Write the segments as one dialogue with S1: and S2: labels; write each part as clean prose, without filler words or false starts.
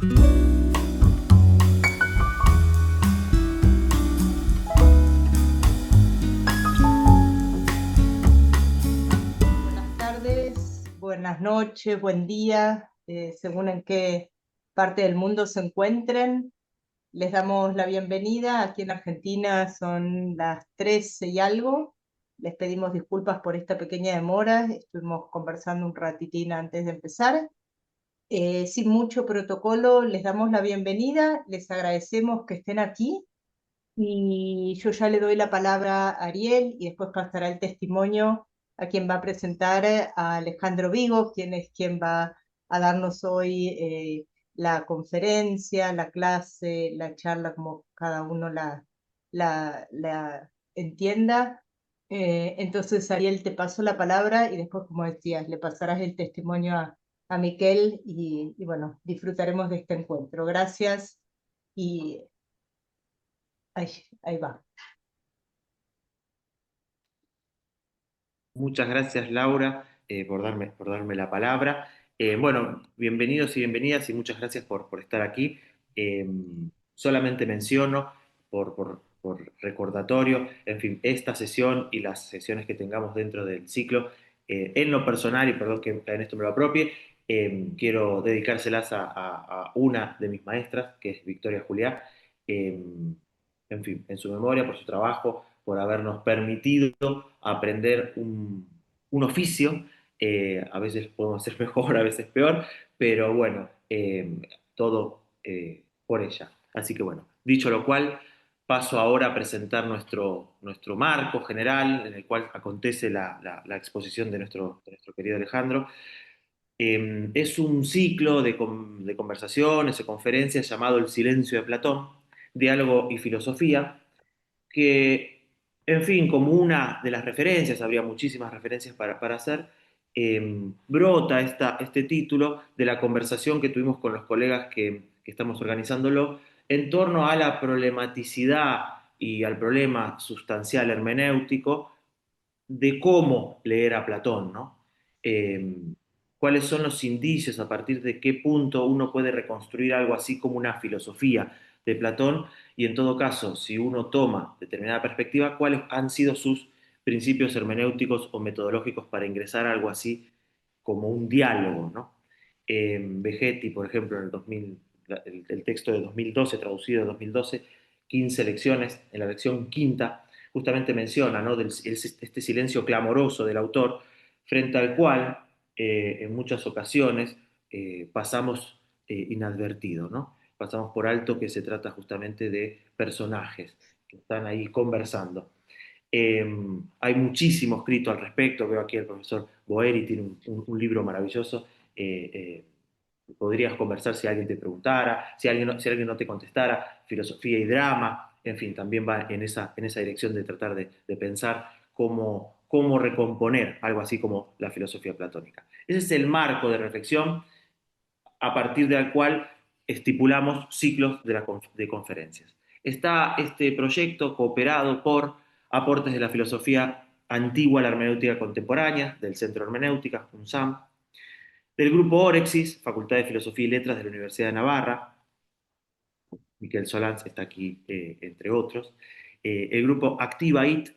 S1: Buenas tardes, buenas noches, buen día, según en qué parte del mundo se encuentren. Les damos la bienvenida. Aquí en Argentina son las 13 y algo. Les pedimos disculpas por esta pequeña demora. Estuvimos conversando un ratitín antes de empezar. Sin mucho protocolo, les damos la bienvenida. Les agradecemos que estén aquí. Y yo ya le doy la palabra a Ariel y después pasará el testimonio a quien va a presentar a Alejandro Vigo, quien es quien va a darnos hoy la conferencia, la clase, la charla, como cada uno la entienda. Entonces, Ariel, te paso la palabra y después, como decías, le pasarás el testimonio a Miquel y bueno, disfrutaremos de este encuentro. Gracias y ahí va.
S2: Muchas gracias, Laura, por darme la palabra. Bueno, bienvenidos y bienvenidas y muchas gracias por estar aquí. Eh, Solamente menciono por recordatorio, en fin, esta sesión y las sesiones que tengamos dentro del ciclo, en lo personal, y perdón que en esto me lo apropie, quiero dedicárselas a una de mis maestras, que es Victoria Juliá, en fin, en su memoria, por su trabajo, por habernos permitido aprender un oficio. A veces podemos hacer mejor, a veces peor, pero bueno, todo por ella. Así que bueno, dicho lo cual, paso ahora a presentar nuestro marco general en el cual acontece la exposición de nuestro querido Alejandro. Es un ciclo de conversaciones, de conferencias llamado El silencio de Platón, diálogo y filosofía, que, en fin, como una de las referencias, habría muchísimas referencias para hacer, brota este título de la conversación que tuvimos con los colegas que estamos organizándolo en torno a la problematicidad y al problema sustancial hermenéutico de cómo leer a Platón, ¿no? Eh, ¿Cuáles son los indicios, a partir de qué punto uno puede reconstruir algo así como una filosofía de Platón? Y en todo caso, si uno toma determinada perspectiva, ¿cuáles han sido sus principios hermenéuticos o metodológicos para ingresar a algo así como un diálogo, ¿no? Vegetti, por ejemplo, en el 2000, el texto de 2012, traducido en 2012, 15 lecciones, en la lección quinta, justamente menciona, ¿no?, este silencio clamoroso del autor, frente al cual en muchas ocasiones pasamos inadvertido, ¿no? Pasamos por alto que se trata justamente de personajes que están ahí conversando. Eh, Hay muchísimo escrito al respecto. Veo aquí el profesor Boeri, tiene un libro maravilloso. Podrías conversar si alguien te preguntara, si alguien no te contestara, filosofía y drama, en fin, también va en esa dirección de tratar de pensar cómo recomponer algo así como la filosofía platónica. Ese es el marco de reflexión a partir del cual estipulamos ciclos de conferencias. Está este proyecto cooperado por aportes de la filosofía antigua a la hermenéutica contemporánea, del Centro de Hermenéutica, UNSAM, del Grupo Orexis, Facultad de Filosofía y Letras de la Universidad de Navarra, Miquel Solans está aquí, entre otros, el Grupo Activa IT,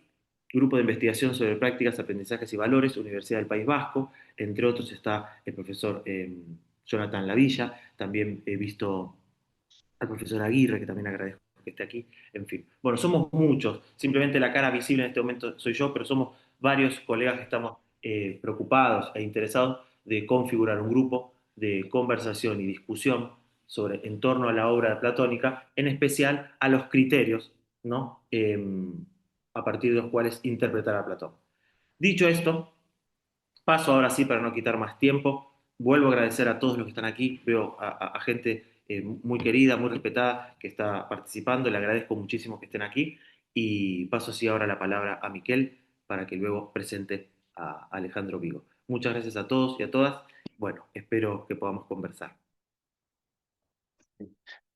S2: Grupo de Investigación sobre Prácticas, Aprendizajes y Valores, Universidad del País Vasco, entre otros está el profesor Jonathan Lavilla, también he visto al profesor Aguirre, que también agradezco que esté aquí, en fin. Bueno, somos muchos, simplemente la cara visible en este momento soy yo, pero somos varios colegas que estamos preocupados e interesados de configurar un grupo de conversación y discusión en torno a la obra platónica, en especial a los criterios, ¿no? A partir de los cuales interpretar a Platón. Dicho esto, paso ahora sí, para no quitar más tiempo. Vuelvo a agradecer a todos los que están aquí. Veo a gente muy querida, muy respetada, que está participando. Le agradezco muchísimo que estén aquí. Y paso así ahora la palabra a Miquel para que luego presente a Alejandro Vigo. Muchas gracias a todos y a todas. Bueno, espero que podamos conversar.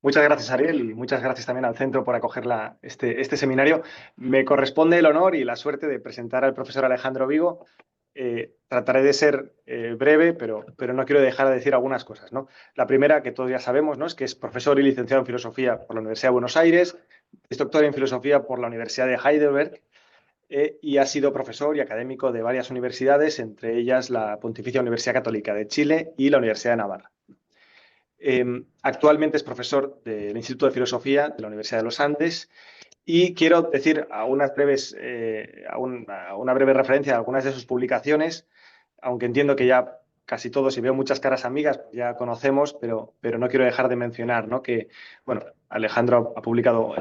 S3: Muchas gracias, Ariel, y muchas gracias también al centro por acoger este seminario. Me corresponde el honor y la suerte de presentar al profesor Alejandro Vigo. trataré de ser breve, pero no quiero dejar de decir algunas cosas, ¿no? La primera, que todos ya sabemos, ¿no? Es que es profesor y licenciado en Filosofía por la Universidad de Buenos Aires, es doctor en Filosofía por la Universidad de Heidelberg, y ha sido profesor y académico de varias universidades, entre ellas la Pontificia Universidad Católica de Chile y la Universidad de Navarra. Actualmente es profesor del Instituto de Filosofía de la Universidad de los Andes y quiero decir a una breve referencia a algunas de sus publicaciones, aunque entiendo que ya casi todos, y veo muchas caras amigas, ya conocemos, pero no quiero dejar de mencionar, ¿no? Que, bueno, Alejandro ha publicado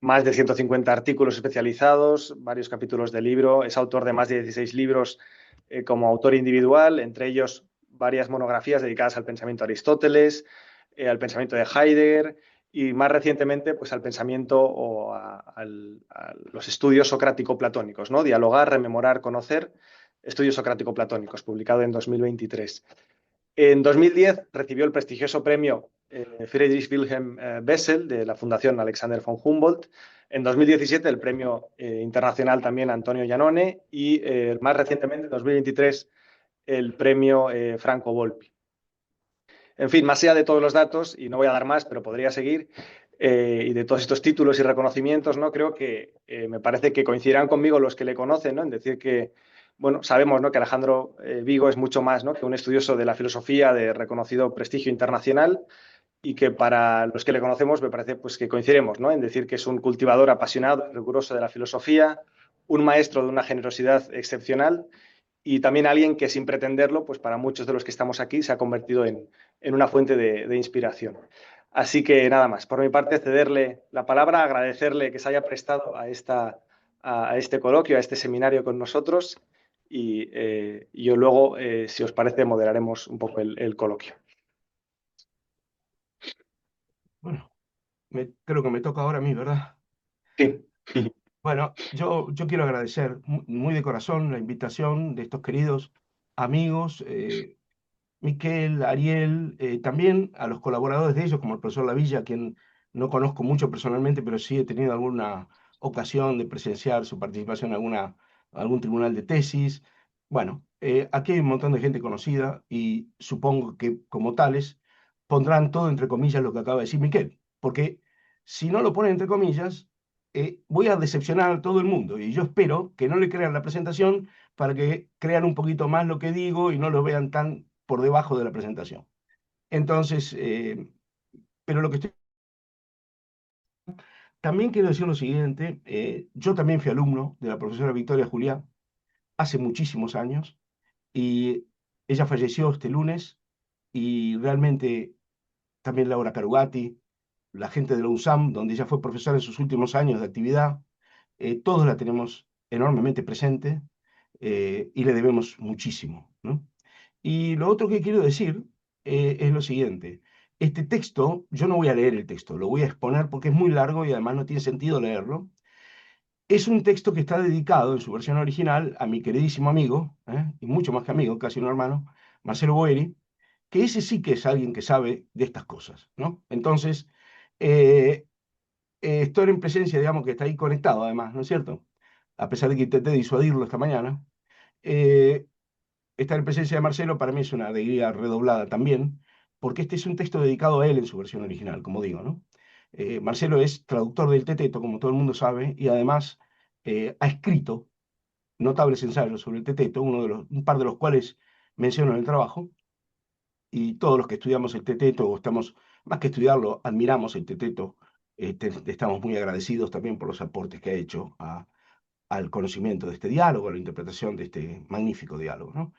S3: más de 150 artículos especializados, varios capítulos de libro, es autor de más de 16 libros como autor individual, entre ellos varias monografías dedicadas al pensamiento de Aristóteles, al pensamiento de Heidegger y más recientemente pues, al pensamiento o a los estudios socrático-platónicos, ¿no? Dialogar, rememorar, conocer, estudios socrático-platónicos, publicado en 2023. En 2010 recibió el prestigioso premio Friedrich Wilhelm Bessel de la Fundación Alexander von Humboldt. En 2017 el premio internacional también Antonio Giannone y más recientemente en 2023 el premio Franco Volpi. En fin, más allá de todos los datos, y no voy a dar más, pero podría seguir, y de todos estos títulos y reconocimientos, ¿no? Creo que me parece que coincidirán conmigo los que le conocen, ¿no? En decir que, bueno, sabemos, ¿no? Que Alejandro Vigo es mucho más, ¿no? Que un estudioso de la filosofía de reconocido prestigio internacional y que para los que le conocemos me parece pues, que coincidiremos, ¿no? En decir que es un cultivador apasionado y riguroso de la filosofía, un maestro de una generosidad excepcional y también alguien que sin pretenderlo, pues para muchos de los que estamos aquí se ha convertido en una fuente de inspiración. Así que nada más, por mi parte cederle la palabra, agradecerle que se haya prestado a este coloquio, a este seminario con nosotros y yo luego, si os parece, moderaremos un poco el coloquio.
S4: Bueno, creo que me toca ahora a mí, ¿verdad?
S3: Sí.
S4: Bueno, yo quiero agradecer muy de corazón la invitación de estos queridos amigos, Miquel, Ariel, también a los colaboradores de ellos, como el profesor Lavilla, a quien no conozco mucho personalmente, pero sí he tenido alguna ocasión de presenciar su participación en algún tribunal de tesis. Bueno, aquí hay un montón de gente conocida y supongo que como tales pondrán todo entre comillas lo que acaba de decir Miquel, porque si no lo ponen entre comillas, voy a decepcionar a todo el mundo y yo espero que no le crean la presentación para que crean un poquito más lo que digo y no lo vean tan por debajo de la presentación. Entonces, pero lo que estoy... También quiero decir lo siguiente, yo también fui alumno de la profesora Victoria Juliá hace muchísimos años y ella falleció este lunes y realmente también Laura Carugati, la gente de la UNSAM, donde ella fue profesora en sus últimos años de actividad, todos la tenemos enormemente presente y le debemos muchísimo, ¿no? Y lo otro que quiero decir es lo siguiente. Este texto, yo no voy a leer el texto, lo voy a exponer porque es muy largo y además no tiene sentido leerlo. Es un texto que está dedicado en su versión original a mi queridísimo amigo, y mucho más que amigo, casi un hermano, Marcelo Boeri, que ese sí que es alguien que sabe de estas cosas, ¿no? Entonces, eh, estoy en presencia, digamos, que está ahí conectado además, ¿no es cierto? A pesar de que intenté disuadirlo esta mañana. Eh, Estar en presencia de Marcelo para mí es una alegría redoblada también, porque este es un texto dedicado a él en su versión original, como digo, ¿no? Marcelo es traductor del Teteto, como todo el mundo sabe, y además ha escrito notables ensayos sobre el Teteto, un par de los cuales menciono en el trabajo, y todos los que estudiamos el Teteto, o estamos, más que estudiarlo, admiramos el Teteto, estamos muy agradecidos también por los aportes que ha hecho al conocimiento de este diálogo, a la interpretación de este magnífico diálogo, ¿no?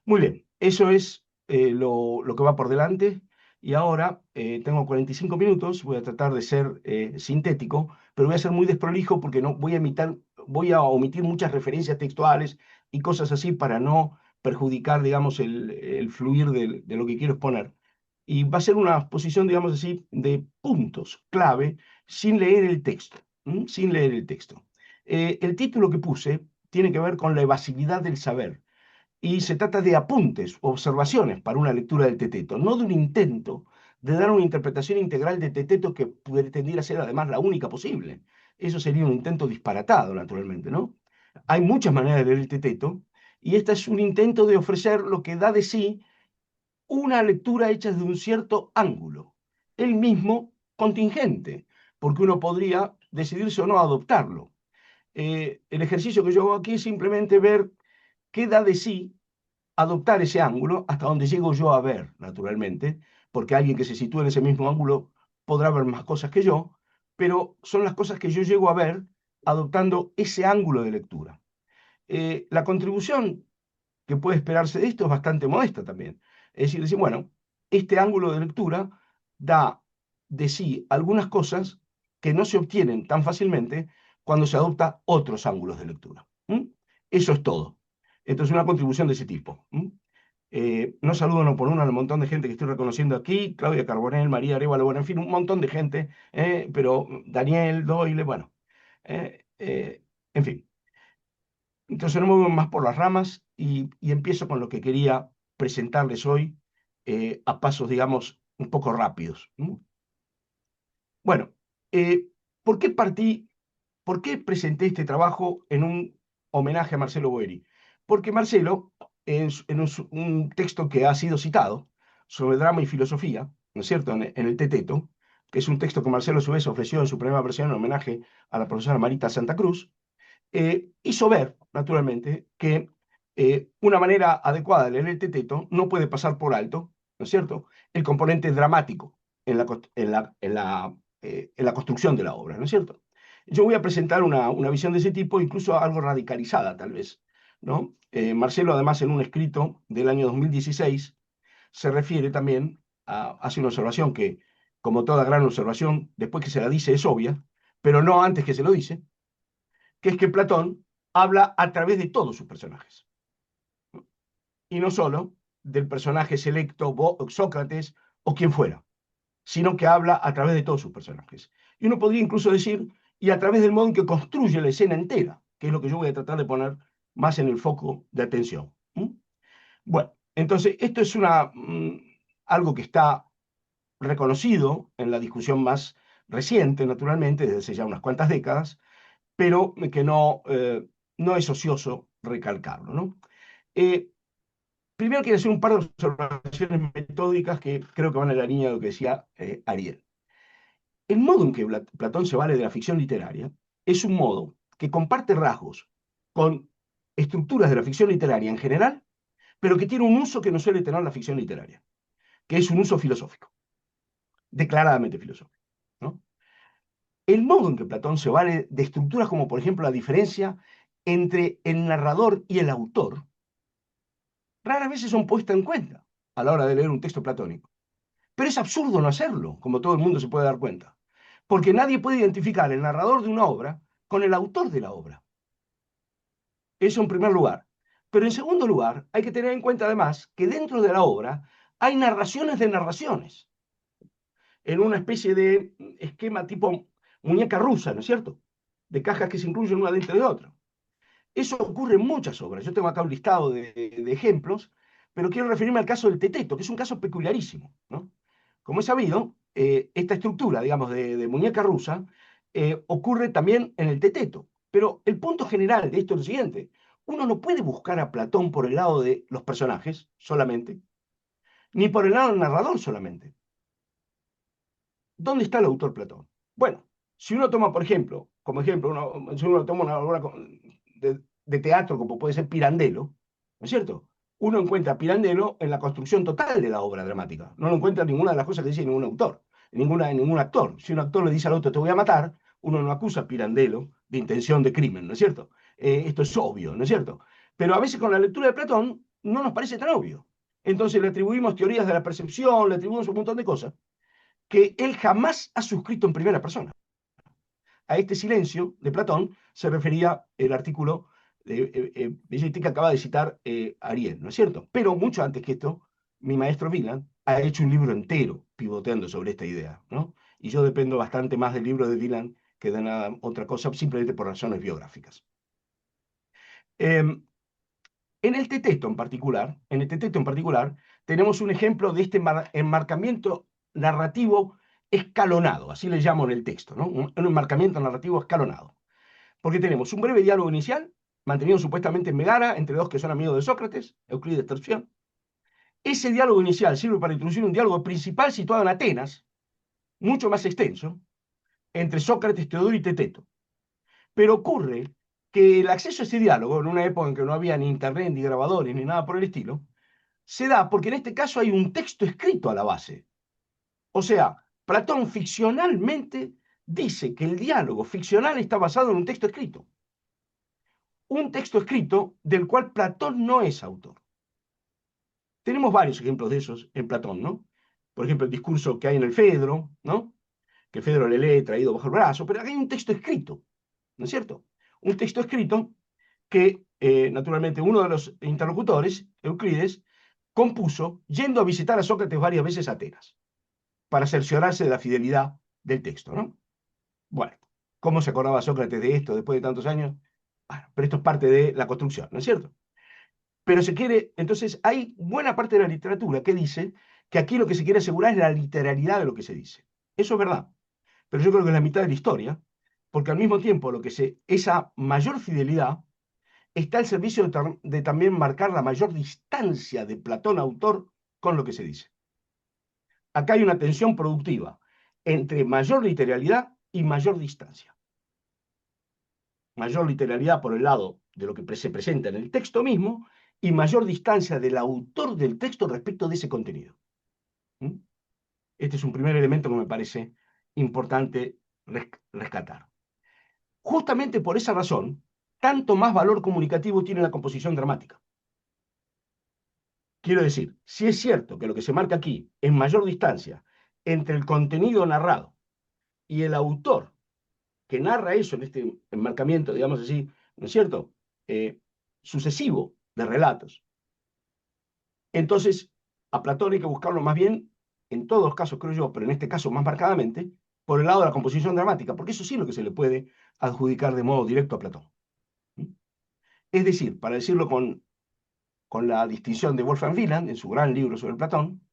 S4: Muy bien, eso es lo que va por delante. Y ahora tengo 45 minutos, voy a tratar de ser sintético, pero voy a ser muy desprolijo porque no voy a omitir muchas referencias textuales y cosas así para no perjudicar, digamos, el fluir de lo que quiero exponer. Y va a ser una exposición, digamos así, de puntos clave sin leer el texto, sin leer el texto. El título que puse tiene que ver con la evasividad del saber y se trata de apuntes, observaciones para una lectura del Teteto, no de un intento de dar una interpretación integral del Teteto que pretendiera ser además la única posible. Eso sería un intento disparatado, naturalmente, ¿no? Hay muchas maneras de leer el Teteto y este es un intento de ofrecer lo que da de sí una lectura hecha desde un cierto ángulo, el mismo contingente, porque uno podría decidirse o no a adoptarlo. El ejercicio que yo hago aquí es simplemente ver qué da de sí adoptar ese ángulo, hasta donde llego yo a ver, naturalmente, porque alguien que se sitúe en ese mismo ángulo podrá ver más cosas que yo, pero son las cosas que yo llego a ver adoptando ese ángulo de lectura. La contribución que puede esperarse de esto es bastante modesta también. Es decir, bueno, este ángulo de lectura da de sí algunas cosas que no se obtienen tan fácilmente cuando se adopta otros ángulos de lectura. Eso es todo. Entonces, una contribución de ese tipo. No saludo uno por uno al montón de gente que estoy reconociendo aquí, Claudia Carbonell, María Arevalo, bueno, en fin, un montón de gente, pero Daniel, Doyle, bueno, en fin. Entonces no me voy más por las ramas y empiezo con lo que quería presentarles hoy a pasos, digamos, un poco rápidos. Bueno, eh, ¿por qué por qué presenté este trabajo en un homenaje a Marcelo Boeri? Porque Marcelo, en un texto que ha sido citado sobre drama y filosofía, ¿no es cierto?, en el Teteto, que es un texto que Marcelo a su vez ofreció en su primera versión en homenaje a la profesora Marita Santa Cruz, hizo ver, naturalmente, que una manera adecuada de leer el Teteto no puede pasar por alto, ¿no es cierto?, el componente dramático en la construcción de la obra, ¿no es cierto? Yo voy a presentar una visión de ese tipo, incluso algo radicalizada, tal vez, ¿no? Marcelo, además, en un escrito del año 2016, se refiere también hace una observación que, como toda gran observación, después que se la dice es obvia, pero no antes que se lo dice, que es que Platón habla a través de todos sus personajes, y no solo del personaje selecto, Sócrates o quien fuera, sino que habla a través de todos sus personajes. Y uno podría incluso decir, y a través del modo en que construye la escena entera, que es lo que yo voy a tratar de poner más en el foco de atención. Bueno, entonces esto es algo que está reconocido en la discusión más reciente, naturalmente, desde hace ya unas cuantas décadas, pero que no es ocioso recalcarlo, ¿no? Eh, Primero quiero hacer un par de observaciones metódicas que creo que van en la línea de lo que decía Ariel. El modo en que Platón se vale de la ficción literaria es un modo que comparte rasgos con estructuras de la ficción literaria en general, pero que tiene un uso que no suele tener la ficción literaria, que es un uso filosófico, declaradamente filosófico, ¿no? El modo en que Platón se vale de estructuras como, por ejemplo, la diferencia entre el narrador y el autor, raras veces son puestas en cuenta a la hora de leer un texto platónico. Pero es absurdo no hacerlo, como todo el mundo se puede dar cuenta, porque nadie puede identificar el narrador de una obra con el autor de la obra. Eso en primer lugar. Pero en segundo lugar, hay que tener en cuenta además que dentro de la obra hay narraciones de narraciones, en una especie de esquema tipo muñeca rusa, ¿no es cierto? De cajas que se incluyen una dentro de otra. Eso ocurre en muchas obras. Yo tengo acá un listado de ejemplos, pero quiero referirme al caso del Teteto, que es un caso peculiarísimo, ¿no? Como es sabido, esta estructura, digamos, de muñeca rusa, ocurre también en el Teteto. Pero el punto general de esto es lo siguiente. Uno no puede buscar a Platón por el lado de los personajes solamente, ni por el lado del narrador solamente. ¿Dónde está el autor Platón? Bueno, si uno toma, por ejemplo, como ejemplo, si uno toma una obra de teatro como puede ser Pirandello, ¿no es cierto? Uno encuentra a Pirandello en la construcción total de la obra dramática. No lo encuentra en ninguna de las cosas que dice ningún autor, en ningún actor. Si un actor le dice al otro te voy a matar, uno no acusa a Pirandello de intención de crimen, ¿no es cierto? Esto es obvio, ¿no es cierto? Pero a veces con la lectura de Platón no nos parece tan obvio. Entonces le atribuimos teorías de la percepción, le atribuimos un montón de cosas que él jamás ha suscrito en primera persona. A este silencio de Platón se refería el artículo que acaba de citar Ariel, ¿no es cierto? Pero mucho antes que esto, mi maestro Wieland ha hecho un libro entero pivoteando sobre esta idea, ¿no? Y yo dependo bastante más del libro de Wieland que de nada otra cosa, simplemente por razones biográficas. En el Teteto en particular, tenemos un ejemplo de este enmarcamiento narrativo escalonado, así le llamo en el texto, ¿no? Un enmarcamiento narrativo escalonado. Porque tenemos un breve diálogo inicial, mantenido supuestamente en Megara, entre dos que son amigos de Sócrates, Euclides Terción. Ese diálogo inicial sirve para introducir un diálogo principal situado en Atenas, mucho más extenso, entre Sócrates, Teodoro y Teteto. Pero ocurre que el acceso a ese diálogo, en una época en que no había ni internet, ni grabadores, ni nada por el estilo, se da porque en este caso hay un texto escrito a la base. O sea, Platón ficcionalmente dice que el diálogo ficcional está basado en un texto escrito. Un texto escrito del cual Platón no es autor. Tenemos varios ejemplos de esos en Platón, ¿no? Por ejemplo, el discurso que hay en el Fedro, ¿no? Que el Fedro le lee traído bajo el brazo, pero hay un texto escrito, ¿no es cierto? Un texto escrito que, naturalmente, uno de los interlocutores, Euclides, compuso yendo a visitar a Sócrates varias veces a Atenas, para cerciorarse de la fidelidad del texto, ¿no? Bueno, ¿cómo se acordaba Sócrates de esto después de tantos años? Bueno, pero esto es parte de la construcción, ¿no es cierto? Pero se quiere, entonces hay buena parte de la literatura que dice que aquí lo que se quiere asegurar es la literalidad de lo que se dice. Eso es verdad, pero yo creo que es la mitad de la historia, porque al mismo tiempo esa mayor fidelidad está al servicio de también marcar la mayor distancia de Platón autor con lo que se dice. Acá hay una tensión productiva entre mayor literalidad y mayor distancia. Mayor literalidad por el lado de lo que se presenta en el texto mismo y mayor distancia del autor del texto respecto de ese contenido. ¿Mm? Este es un primer elemento que me parece importante rescatar. Justamente por esa razón, tanto más valor comunicativo tiene la composición dramática. Quiero decir, si es cierto que lo que se marca aquí es mayor distancia entre el contenido narrado y el autor que narra eso en este enmarcamiento, digamos así, ¿no es cierto? Sucesivo de relatos. Entonces, a Platón hay que buscarlo más bien, en todos los casos creo yo, pero en este caso más marcadamente, por el lado de la composición dramática, porque eso sí es lo que se le puede adjudicar de modo directo a Platón. ¿Mm? Es decir, para decirlo con la distinción de Wolfgang Wieland, en su gran libro sobre Platón,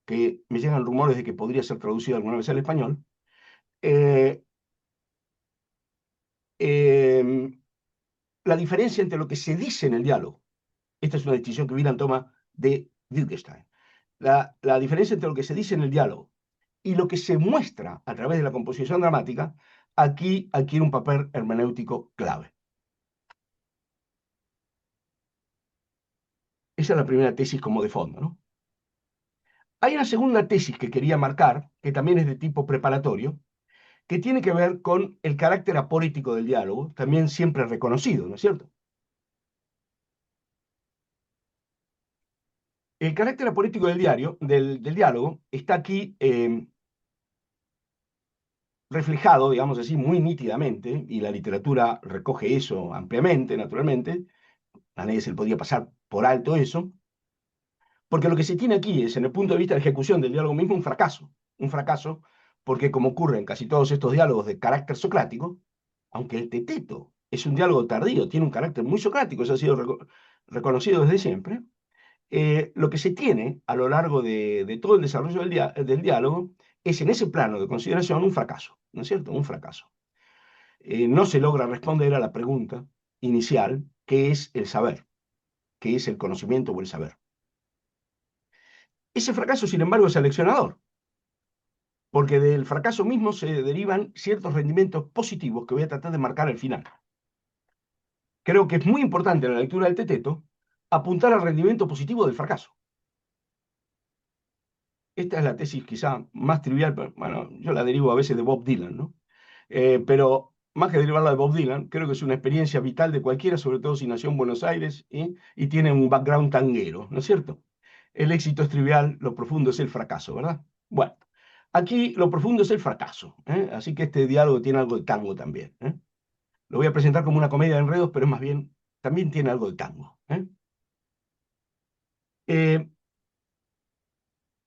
S4: que me llegan rumores de que podría ser traducido alguna vez al español, eh, eh, la diferencia entre lo que se dice en el diálogo, esta es una distinción que Wieland toma de Wittgenstein, la diferencia entre lo que se dice en el diálogo y lo que se muestra a través de la composición dramática, aquí adquiere un papel hermenéutico clave. Esa es la primera tesis como de fondo, ¿no? Hay una segunda tesis que quería marcar, que también es de tipo preparatorio, que tiene que ver con el carácter apolítico del diálogo, también siempre reconocido, ¿no es cierto? El carácter apolítico del diálogo está aquí reflejado, digamos así, muy nítidamente, y la literatura recoge eso ampliamente, naturalmente, a nadie se le podía pasar por alto eso, porque lo que se tiene aquí es, en el punto de vista de ejecución del diálogo mismo, un fracaso, porque como ocurre en casi todos estos diálogos de carácter socrático, aunque el Teteto es un diálogo tardío, tiene un carácter muy socrático, eso ha sido reconocido desde siempre, lo que se tiene a lo largo de todo el desarrollo del diálogo es en ese plano de consideración un fracaso, ¿no es cierto? Un fracaso. No se logra responder a la pregunta inicial, ¿qué es el saber? ¿Qué es el conocimiento o el saber? Ese fracaso, sin embargo, es seleccionador, porque del fracaso mismo se derivan ciertos rendimientos positivos que voy a tratar de marcar al final. Creo que es muy importante en la lectura del Teteto apuntar al rendimiento positivo del fracaso. Esta es la tesis quizá más trivial, pero, bueno, yo la derivo a veces de Bob Dylan, ¿no? Pero más que derivarla de Bob Dylan, creo que es una experiencia vital de cualquiera, sobre todo si nació en Buenos Aires y tiene un background tanguero, ¿no es cierto? El éxito es trivial, lo profundo es el fracaso, ¿verdad? Bueno, aquí lo profundo es el fracaso, ¿eh? Así que este diálogo tiene algo de tango también, ¿eh? Lo voy a presentar como una comedia de enredos, pero más bien también tiene algo de tango, ¿eh? Eh,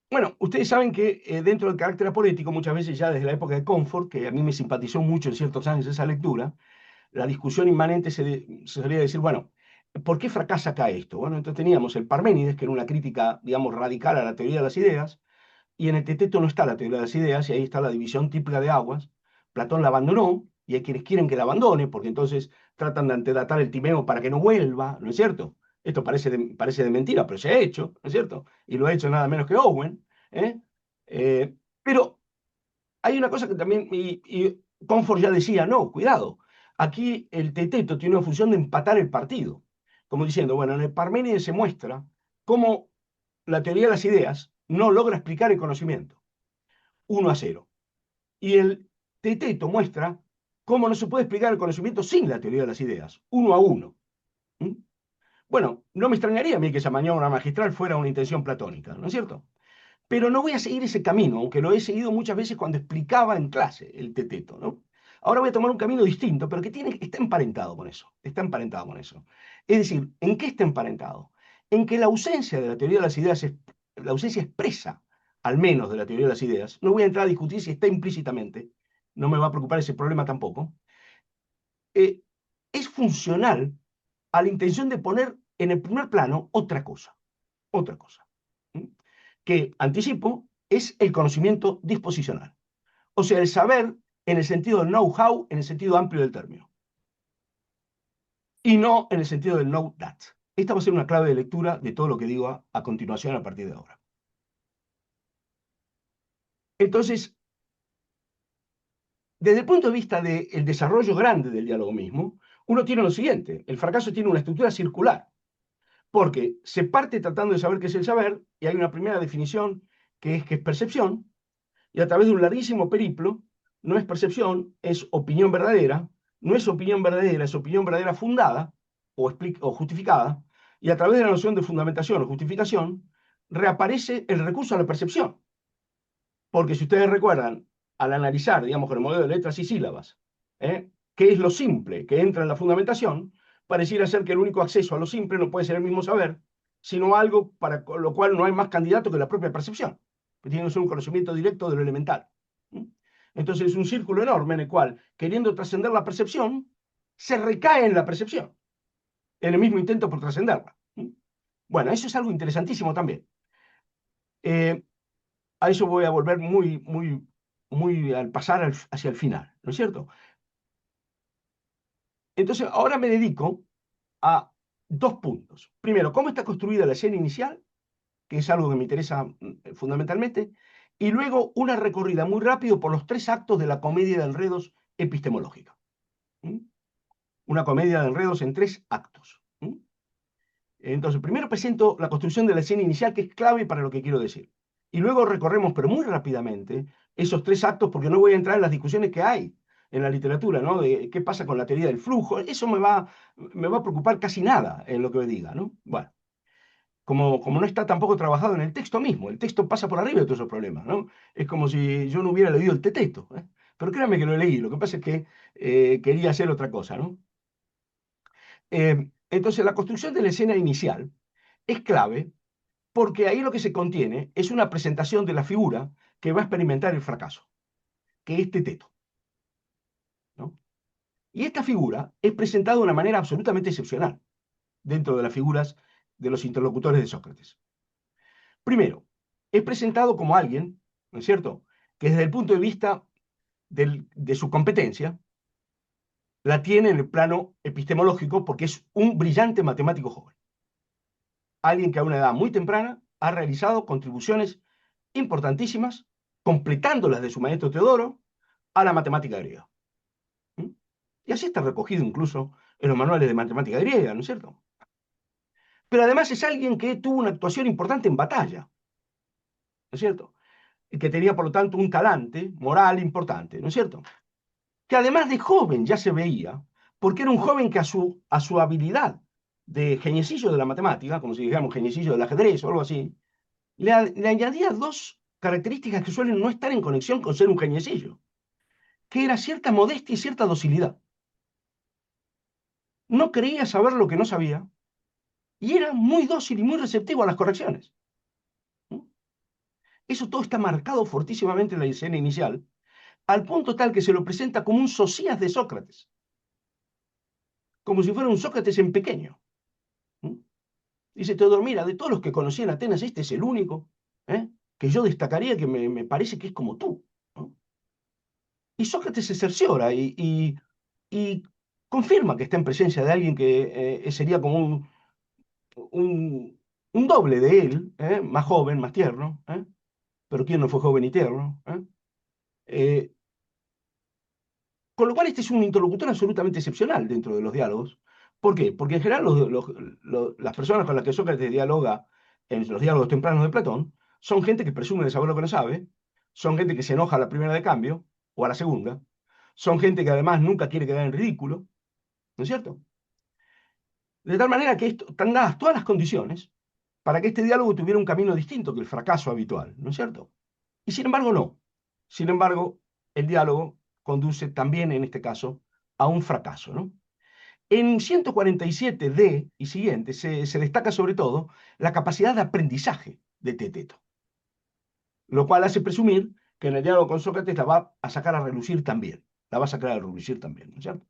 S4: Bueno, ustedes saben que dentro del carácter apolítico, muchas veces ya desde la época de Comfort, que a mí me simpatizó mucho en ciertos años esa lectura, la discusión inmanente se solía decir, bueno, ¿por qué fracasa acá esto? Bueno, entonces teníamos el Parménides, que era una crítica, digamos, radical a la teoría de las ideas, y en el Teteto no está la teoría de las ideas, y ahí está la división típica de aguas. Platón la abandonó, y hay quienes quieren que la abandone, porque entonces tratan de antedatar el Timeo para que no vuelva, ¿no es cierto? Esto parece de mentira, pero se ha hecho, ¿no es cierto? Y lo ha hecho nada menos que Owen, ¿eh? Pero hay una cosa que también, y Comfort ya decía, no, cuidado, aquí el teteto tiene una función de empatar el partido, como diciendo, bueno, en el Parménides se muestra cómo la teoría de las ideas no logra explicar el conocimiento, 1-0. Y el teteto muestra cómo no se puede explicar el conocimiento sin la teoría de las ideas, 1-1. ¿Mm? Bueno, no me extrañaría a mí que esa maniobra magistral fuera una intención platónica, ¿no es cierto? Pero no voy a seguir ese camino, aunque lo he seguido muchas veces cuando explicaba en clase el teteto, ¿no? Ahora voy a tomar un camino distinto, pero que está emparentado con eso, está emparentado con eso. Es decir, ¿en qué está emparentado? En que la ausencia de la teoría de las ideas, la ausencia expresa, al menos de la teoría de las ideas, no voy a entrar a discutir si está implícitamente, no me va a preocupar ese problema tampoco, eh, es funcional a la intención de poner en el primer plano otra cosa, ¿Mm? Que, anticipo, es el conocimiento disposicional. O sea, el saber en el sentido del know-how, en el sentido amplio del término, y no en el sentido del know that. Esta va a ser una clave de lectura de todo lo que digo a continuación a partir de ahora. Entonces, desde el punto de vista del desarrollo grande del diálogo mismo, uno tiene lo siguiente: el fracaso tiene una estructura circular, porque se parte tratando de saber qué es el saber, y hay una primera definición que es percepción, y a través de un larguísimo periplo, no es percepción, es opinión verdadera, no es opinión verdadera, es opinión verdadera fundada o justificada, y a través de la noción de fundamentación o justificación, reaparece el recurso a la percepción. Porque si ustedes recuerdan, al analizar, digamos, con el modelo de letras y sílabas, qué es lo simple que entra en la fundamentación, pareciera ser que el único acceso a lo simple no puede ser el mismo saber, sino algo para lo cual no hay más candidato que la propia percepción, que tiene que ser un conocimiento directo de lo elemental. Entonces es un círculo enorme en el cual, queriendo trascender la percepción, se recae en la percepción, en el mismo intento por trascenderla. Bueno, eso es algo interesantísimo también. A eso voy a volver muy al pasar hacia el final, ¿no es cierto? Entonces, ahora me dedico a dos puntos. Primero, cómo está construida la escena inicial, que es algo que me interesa fundamentalmente, y luego una recorrida muy rápido por los 3 actos de la comedia de enredos epistemológica. ¿Mm? Una comedia de enredos en 3 actos. ¿Mm? Entonces, primero presento la construcción de la escena inicial, que es clave para lo que quiero decir. Y luego recorremos, pero muy rápidamente, esos 3 actos, porque no voy a entrar en las discusiones que hay en la literatura, ¿no? De qué pasa con la teoría del flujo. Eso me va a preocupar casi nada en lo que diga, ¿no? Bueno, como no está tampoco trabajado en el texto mismo, el texto pasa por arriba de todos esos problemas, ¿no? Es como si yo no hubiera leído el teteto, ¿eh? Pero créanme que lo leí, lo que pasa es que quería hacer otra cosa, ¿no? Entonces, la construcción de la escena inicial es clave porque ahí lo que se contiene es una presentación de la figura que va a experimentar el fracaso, que es Teteto, ¿no? Y esta figura es presentada de una manera absolutamente excepcional dentro de las figuras de los interlocutores de Sócrates. Primero, es presentado como alguien, ¿no es cierto?, que desde el punto de vista de su competencia, la tiene en el plano epistemológico porque es un brillante matemático joven. Alguien que a una edad muy temprana ha realizado contribuciones importantísimas, completándolas de su maestro Teodoro, a la matemática griega. ¿Mm? Y así está recogido incluso en los manuales de matemática griega, ¿no es cierto? Pero además es alguien que tuvo una actuación importante en batalla, ¿no es cierto? Y que tenía, por lo tanto, un talante moral importante, ¿no es cierto? Que además de joven ya se veía, porque era un joven que a su habilidad de geniecillo de la matemática, como si dijéramos geniecillo del ajedrez o algo así, le añadía 2 características que suelen no estar en conexión con ser un geniecillo, que era cierta modestia y cierta docilidad. No creía saber lo que no sabía y era muy dócil y muy receptivo a las correcciones. Eso todo está marcado fortísimamente en la escena inicial, al punto tal que se lo presenta como un socias de Sócrates, como si fuera un Sócrates en pequeño. Dice Teodoro, mira, de todos los que conocí en Atenas, este es el único que yo destacaría que me parece que es como tú, ¿no? Y Sócrates se cerciora y confirma que está en presencia de alguien que sería como un, un doble de él, más joven, más tierno, pero ¿quién no fue joven y tierno? Eh, con lo cual este es un interlocutor absolutamente excepcional dentro de los diálogos. ¿Por qué? Porque en general las personas con las que Sócrates dialoga en los diálogos tempranos de Platón son gente que presume de saber lo que no sabe, son gente que se enoja a la primera de cambio o a la segunda, son gente que además nunca quiere quedar en ridículo, ¿no es cierto? De tal manera que están dadas todas las condiciones para que este diálogo tuviera un camino distinto que el fracaso habitual, ¿no es cierto? Y sin embargo, no. Sin embargo, el diálogo conduce también, en este caso, a un fracaso, ¿no? En 147D y siguientes se destaca sobre todo la capacidad de aprendizaje de Teteto, lo cual hace presumir que en el diálogo con Sócrates la va a sacar a relucir también, la va a sacar a relucir también, ¿no es cierto?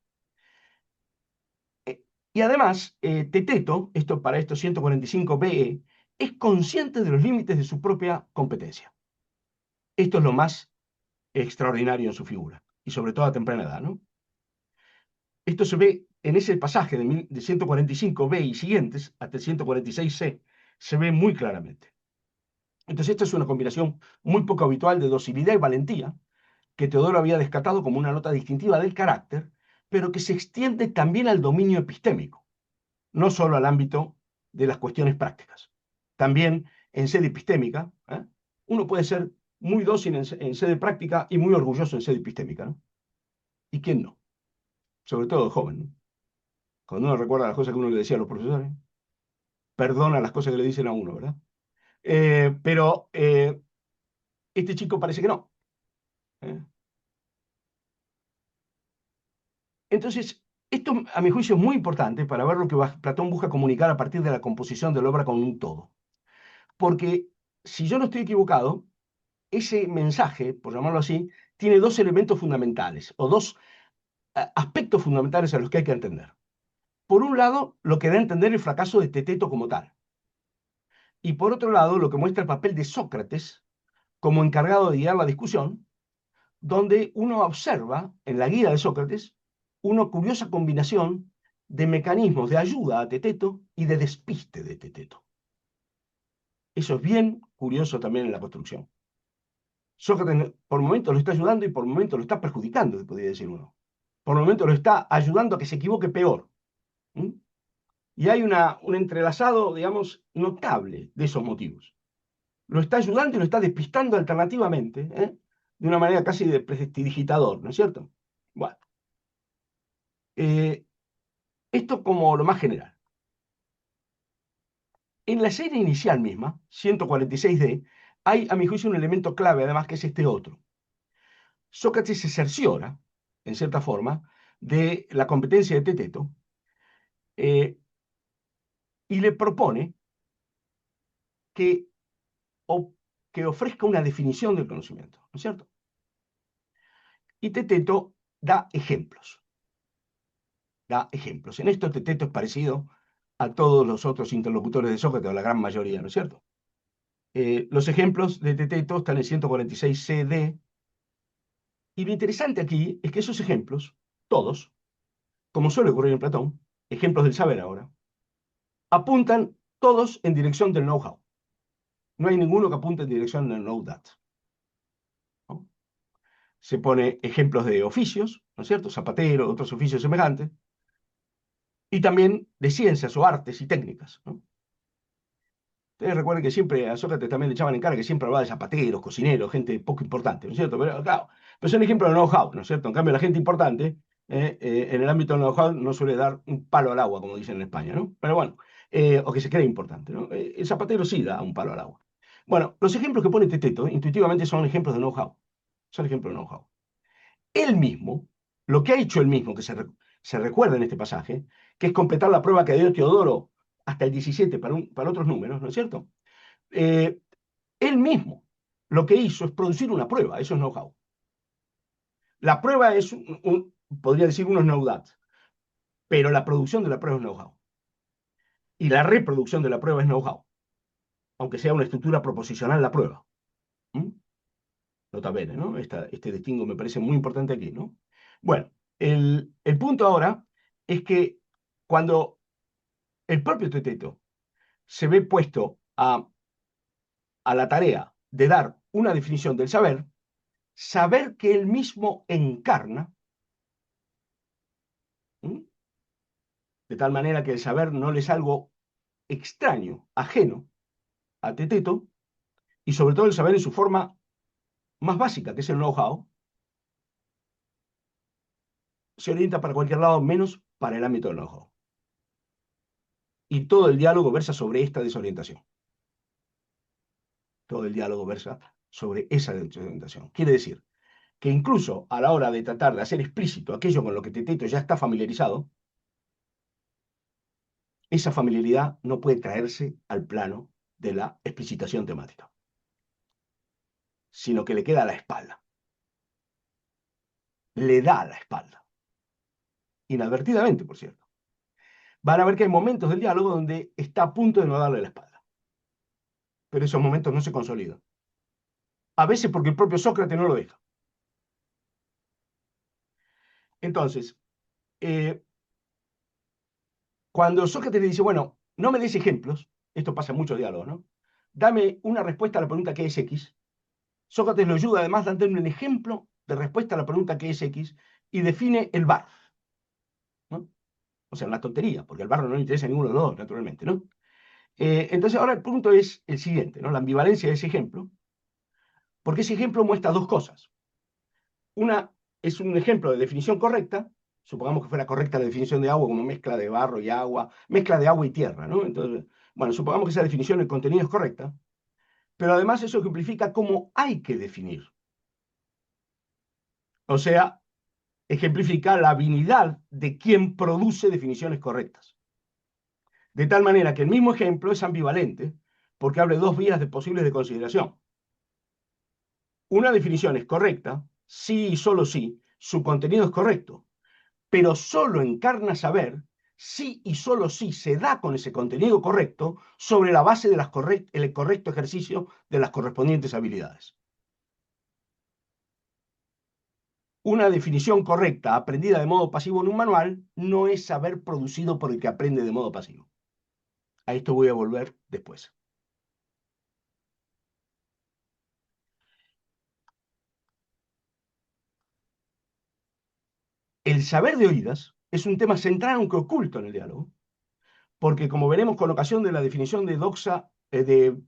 S4: Y además, Teteto, para estos 145BE, es consciente de los límites de su propia competencia. Esto es lo más extraordinario en su figura, y sobre todo a temprana edad, ¿no? Esto se ve en ese pasaje de 145B y siguientes, hasta el 146C, se ve muy claramente. Entonces, esta es una combinación muy poco habitual de docilidad y valentía, que Teodoro había descartado como una nota distintiva del carácter, pero que se extiende también al dominio epistémico, no solo al ámbito de las cuestiones prácticas. También en sede epistémica, uno puede ser muy dócil en sede práctica y muy orgulloso en sede epistémica, ¿no? ¿Y quién no? Sobre todo el joven, ¿no? Cuando uno recuerda las cosas que uno le decía a los profesores, perdona las cosas que le dicen a uno, ¿verdad? Pero este chico parece que no. ¿eh? Entonces, esto a mi juicio es muy importante para ver lo que Platón busca comunicar a partir de la composición de la obra con un todo. Porque si yo no estoy equivocado, ese mensaje, por llamarlo así, tiene dos elementos fundamentales o dos aspectos fundamentales a los que hay que entender. Por un lado, lo que da a entender el fracaso de Teteto como tal. Y por otro lado, lo que muestra el papel de Sócrates como encargado de guiar la discusión, donde uno observa en la guía de Sócrates una curiosa combinación de mecanismos de ayuda a Teteto y de despiste de Teteto. Eso es bien curioso también en la construcción. Sócrates por momentos lo está ayudando y por momentos lo está perjudicando, podría decir uno. Por momentos lo está ayudando a que se equivoque peor. ¿Mm? Y hay un entrelazado, digamos, notable de esos motivos. Lo está ayudando y lo está despistando alternativamente, de una manera casi de prestidigitador, ¿no es cierto? Bueno, eh, esto como lo más general. En la serie inicial misma, 146D, hay a mi juicio un elemento clave, además, que es este otro. Sócrates se cerciora, en cierta forma, de la competencia de Teteto eh, y le propone que, que ofrezca una definición del conocimiento, ¿no es cierto? Y Teteto da ejemplos. Da ejemplos. En esto Teteto es parecido a todos los otros interlocutores de Sócrates, o la gran mayoría, ¿no es cierto? Los ejemplos de Teteto están en 146 CD, y lo interesante aquí es que esos ejemplos, todos, como suele ocurrir en Platón, ejemplos del saber ahora, apuntan todos en dirección del know-how. No hay ninguno que apunte en dirección del know-that. ¿No? Se pone ejemplos de oficios, ¿no es cierto? Zapatero, otros oficios semejantes, y también de ciencias o artes y técnicas, ¿no? Ustedes recuerden que siempre a Sócrates también le echaban en cara que siempre hablaba de zapateros, cocineros, gente poco importante, ¿no es cierto? Pero claro, pero son ejemplos de know-how, ¿no es cierto? En cambio, la gente importante en el ámbito del know-how no suele dar un palo al agua, como dicen en España, ¿no? Pero bueno, o que se cree importante, ¿no? El zapatero sí da un palo al agua. Bueno, los ejemplos que pone Teteto intuitivamente son ejemplos de know-how. Son ejemplos de know-how. Él mismo, lo que ha hecho él mismo, que se recuerda en este pasaje, que es completar la prueba que dio Teodoro hasta el 17 para otros números, ¿no es cierto? Eh, Él mismo lo que hizo es producir una prueba, eso es know-how. La prueba es, podría decir, unos know-that, pero la producción de la prueba es know-how. Y la reproducción de la prueba es know-how, aunque sea una estructura proposicional la prueba. ¿Mm? Nota bene, ¿no? Este distingo me parece muy importante aquí, ¿no? Bueno, el punto ahora es que cuando el propio Teteto se ve puesto a la tarea de dar una definición del saber, saber que él mismo encarna, ¿m? De tal manera que el saber no le es algo extraño, ajeno a Teteto, y sobre todo el saber en su forma más básica, que es el know-how, se orienta para cualquier lado menos para el ámbito del know-how. Y todo el diálogo versa sobre esta desorientación. Todo el diálogo versa sobre esa desorientación. Quiere decir que incluso a la hora de tratar de hacer explícito aquello con lo que Teteto ya está familiarizado, esa familiaridad no puede traerse al plano de la explicitación temática, sino que le queda a la espalda. Le da a la espalda. Inadvertidamente, por cierto. Van a ver que hay momentos del diálogo donde está a punto de no darle la espalda. Pero esos momentos no se consolidan. A veces porque el propio Sócrates no lo deja. Entonces, cuando Sócrates le dice, bueno, no me des ejemplos, esto pasa en muchos diálogos, ¿no? Dame una respuesta a la pregunta ¿qué es X? Sócrates lo ayuda además dándole un ejemplo de respuesta a la pregunta ¿qué es X? Y define el bar, ¿no? O sea, una tontería, porque el barro no le interesa a ninguno de los dos, naturalmente, ¿no? Entonces, ahora el punto es el siguiente, ¿no? La ambivalencia de ese ejemplo, porque ese ejemplo muestra dos cosas. Una es un ejemplo de definición correcta, supongamos que fuera correcta la definición de agua como mezcla de barro y agua, mezcla de agua y tierra, ¿no? Entonces, bueno, supongamos que esa definición, el contenido es correcta, pero además eso ejemplifica cómo hay que definir. O sea, ejemplifica la habilidad de quien produce definiciones correctas. De tal manera que el mismo ejemplo es ambivalente, porque abre dos vías posibles de consideración. Una definición es correcta, sí y solo sí, su contenido es correcto, pero solo encarna saber si y solo si se da con ese contenido correcto sobre la base del correcto ejercicio de las correspondientes habilidades. Una definición correcta aprendida de modo pasivo en un manual no es saber producido por el que aprende de modo pasivo. A esto voy a volver después. El saber de oídas es un tema central aunque oculto en el diálogo, porque como veremos con ocasión de la definición de doxa, de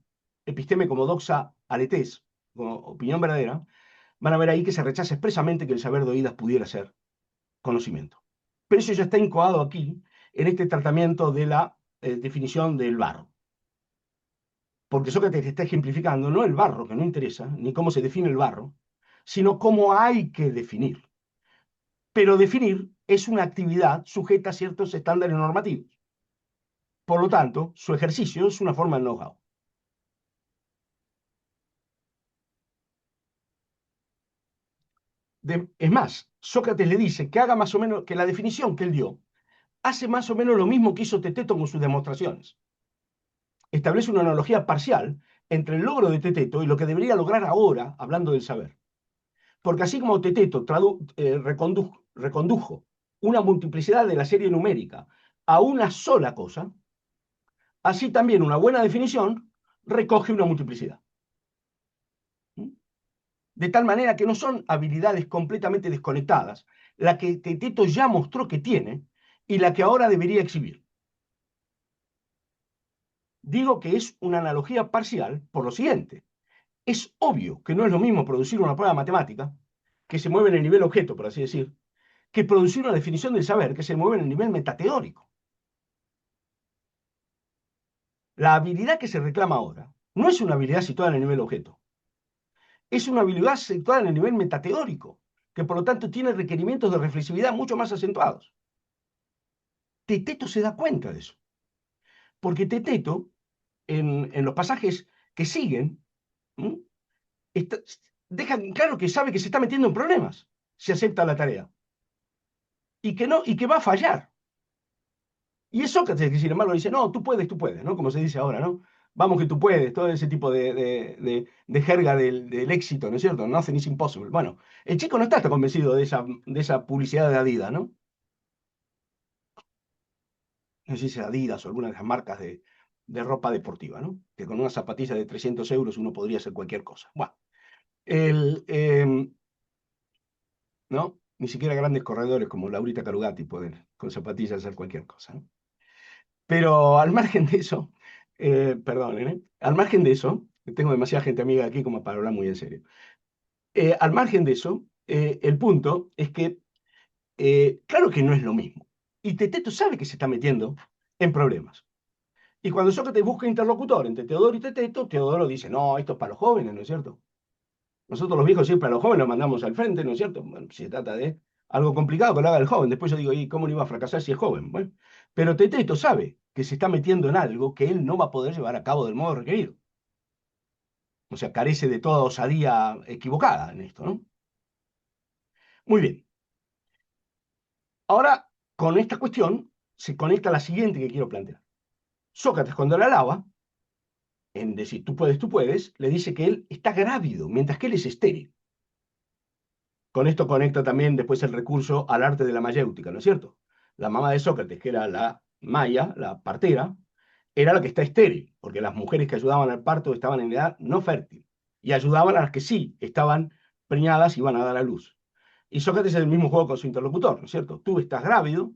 S4: episteme como doxa aretes, como opinión verdadera, van a ver ahí que se rechaza expresamente que el saber de oídas pudiera ser conocimiento. Pero eso ya está incoado aquí, en este tratamiento de la definición del barro. Porque Sócrates está ejemplificando no el barro, que no interesa, ni cómo se define el barro, sino cómo hay que definir. Pero definir es una actividad sujeta a ciertos estándares normativos. Por lo tanto, su ejercicio es una forma de know-how. Es más, Sócrates le dice que haga más o menos, que la definición que él dio hace más o menos lo mismo que hizo Teteto con sus demostraciones. Establece una analogía parcial entre el logro de Teteto y lo que debería lograr ahora, hablando del saber. Porque así como Teteto recondujo una multiplicidad de la serie numérica a una sola cosa, así también una buena definición recoge una multiplicidad. De tal manera que no son habilidades completamente desconectadas, la que Teteto ya mostró que tiene y la que ahora debería exhibir. Digo que es una analogía parcial por lo siguiente. Es obvio que no es lo mismo producir una prueba matemática, que se mueve en el nivel objeto, por así decir, que producir una definición del saber que se mueve en el nivel metateórico. La habilidad que se reclama ahora no es una habilidad situada en el nivel objeto, es una habilidad situada en el nivel metateórico, que por lo tanto tiene requerimientos de reflexividad mucho más acentuados. Teteto se da cuenta de eso, porque Teteto, en los pasajes que siguen, está, deja claro que sabe que se está metiendo en problemas si acepta la tarea, y que, no, y que va a fallar. Y es Sócrates que, sin embargo, dice, no, tú puedes, ¿no? Como se dice ahora, ¿no? vamos que tú puedes, todo ese tipo de jerga del éxito, ¿no es cierto? Nothing is impossible. Bueno, el chico no está tan convencido de esa publicidad de Adidas, ¿no? No sé si es Adidas o alguna de las marcas de ropa deportiva, ¿no? Que con una zapatilla de 300 euros uno podría hacer cualquier cosa. Bueno, ¿no? Ni siquiera grandes corredores como Laurita Carugati pueden con zapatillas hacer cualquier cosa, ¿no? Pero al margen de eso, perdonen, ¿eh? Al margen de eso, tengo demasiada gente amiga aquí como para hablar muy en serio. Al margen de eso, el punto es que, claro que no es lo mismo. Y Teteto sabe que se está metiendo en problemas. Y cuando Sócrates busca interlocutor entre Teodoro y Teteto, Teodoro dice, no, esto es para los jóvenes, ¿no es cierto? Nosotros los viejos siempre a los jóvenes los mandamos al frente, ¿no es cierto? Bueno, si se trata de algo complicado que lo haga el joven. Después yo digo, ¿y cómo no iba a fracasar si es joven? Bueno, pero Teteto sabe que se está metiendo en algo que él no va a poder llevar a cabo del modo requerido. O sea, carece de toda osadía equivocada en esto, ¿no? Muy bien. Ahora, con esta cuestión, se conecta la siguiente que quiero plantear. Sócrates, cuando la alaba, en decir tú puedes, le dice que él está grávido, mientras que él es estéril. Con esto conecta también después el recurso al arte de la mayéutica, ¿no es cierto? La mamá de Sócrates, que era la Maya, la partera, era la que está estéril, porque las mujeres que ayudaban al parto estaban en edad no fértil, y ayudaban a las que sí estaban preñadas y iban a dar a luz. Y Sócrates es el mismo juego con su interlocutor, ¿no es cierto? Tú estás grávido,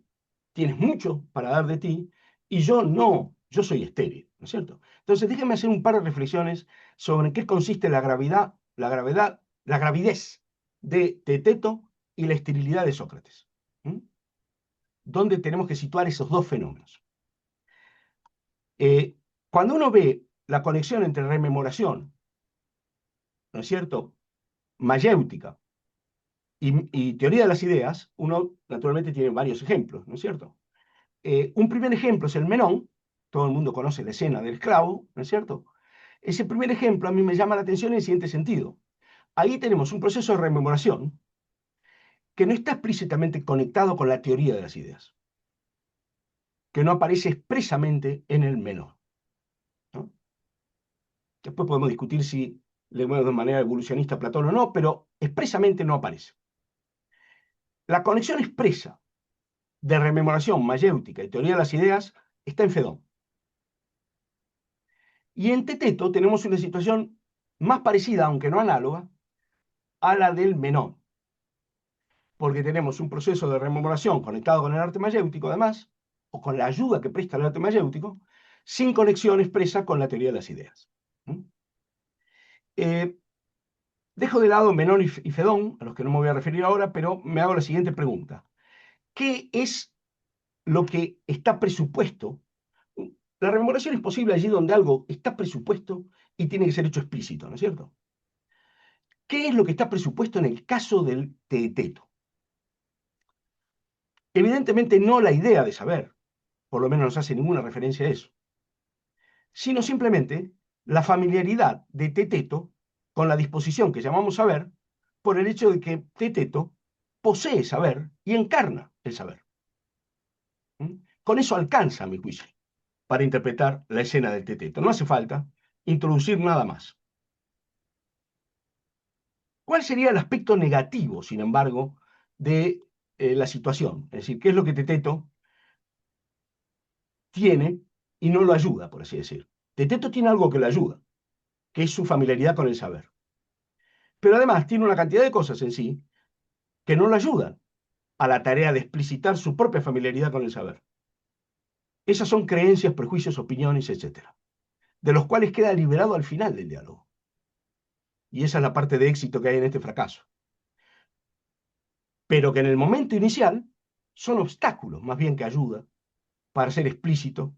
S4: tienes mucho para dar de ti, y yo no, yo soy estéril, ¿no es cierto? Entonces, déjenme hacer un par de reflexiones sobre en qué consiste la gravidez de Teteto y la esterilidad de Sócrates. ¿Mm? ¿Dónde tenemos que situar esos dos fenómenos? Cuando uno ve la conexión entre rememoración, ¿no es cierto?, mayéutica y teoría de las ideas, uno naturalmente tiene varios ejemplos, ¿no es cierto? Un primer ejemplo es el Menón, todo el mundo conoce la escena del esclavo, ¿no es cierto? Ese primer ejemplo a mí me llama la atención en el siguiente sentido. Ahí tenemos un proceso de rememoración que no está explícitamente conectado con la teoría de las ideas, que no aparece expresamente en el Menón, ¿no? Después podemos discutir si leemos de manera evolucionista a Platón o no, pero expresamente no aparece. La conexión expresa de rememoración mayéutica y teoría de las ideas está en Fedón. Y en Teteto tenemos una situación más parecida, aunque no análoga, a la del Menón, porque tenemos un proceso de rememoración conectado con el arte mayéutico, además, o con la ayuda que presta el arte mayéutico, sin conexión expresa con la teoría de las ideas. Dejo de lado Menón y Fedón, a los que no me voy a referir ahora, pero me hago la siguiente pregunta. ¿Qué es lo que está presupuesto? La rememoración es posible allí donde algo está presupuesto y tiene que ser hecho explícito, ¿no es cierto? ¿Qué es lo que está presupuesto en el caso del Teeteto? Evidentemente no la idea de saber, por lo menos no se hace ninguna referencia a eso, sino simplemente la familiaridad de Teeteto con la disposición que llamamos saber por el hecho de que Teeteto posee saber y encarna el saber. Con eso alcanza, a mi juicio, para interpretar la escena del Teeteto. No hace falta introducir nada más. ¿Cuál sería el aspecto negativo, sin embargo, de la situación? Es decir, ¿qué es lo que Teeteto tiene y no lo ayuda, por así decir? Teeteto tiene algo que lo ayuda, que es su familiaridad con el saber. Pero además tiene una cantidad de cosas en sí que no lo ayudan a la tarea de explicitar su propia familiaridad con el saber. Esas son creencias, prejuicios, opiniones, etc., de los cuales queda liberado al final del diálogo. Y esa es la parte de éxito que hay en este fracaso. Pero que en el momento inicial son obstáculos, más bien que ayuda, para ser explícita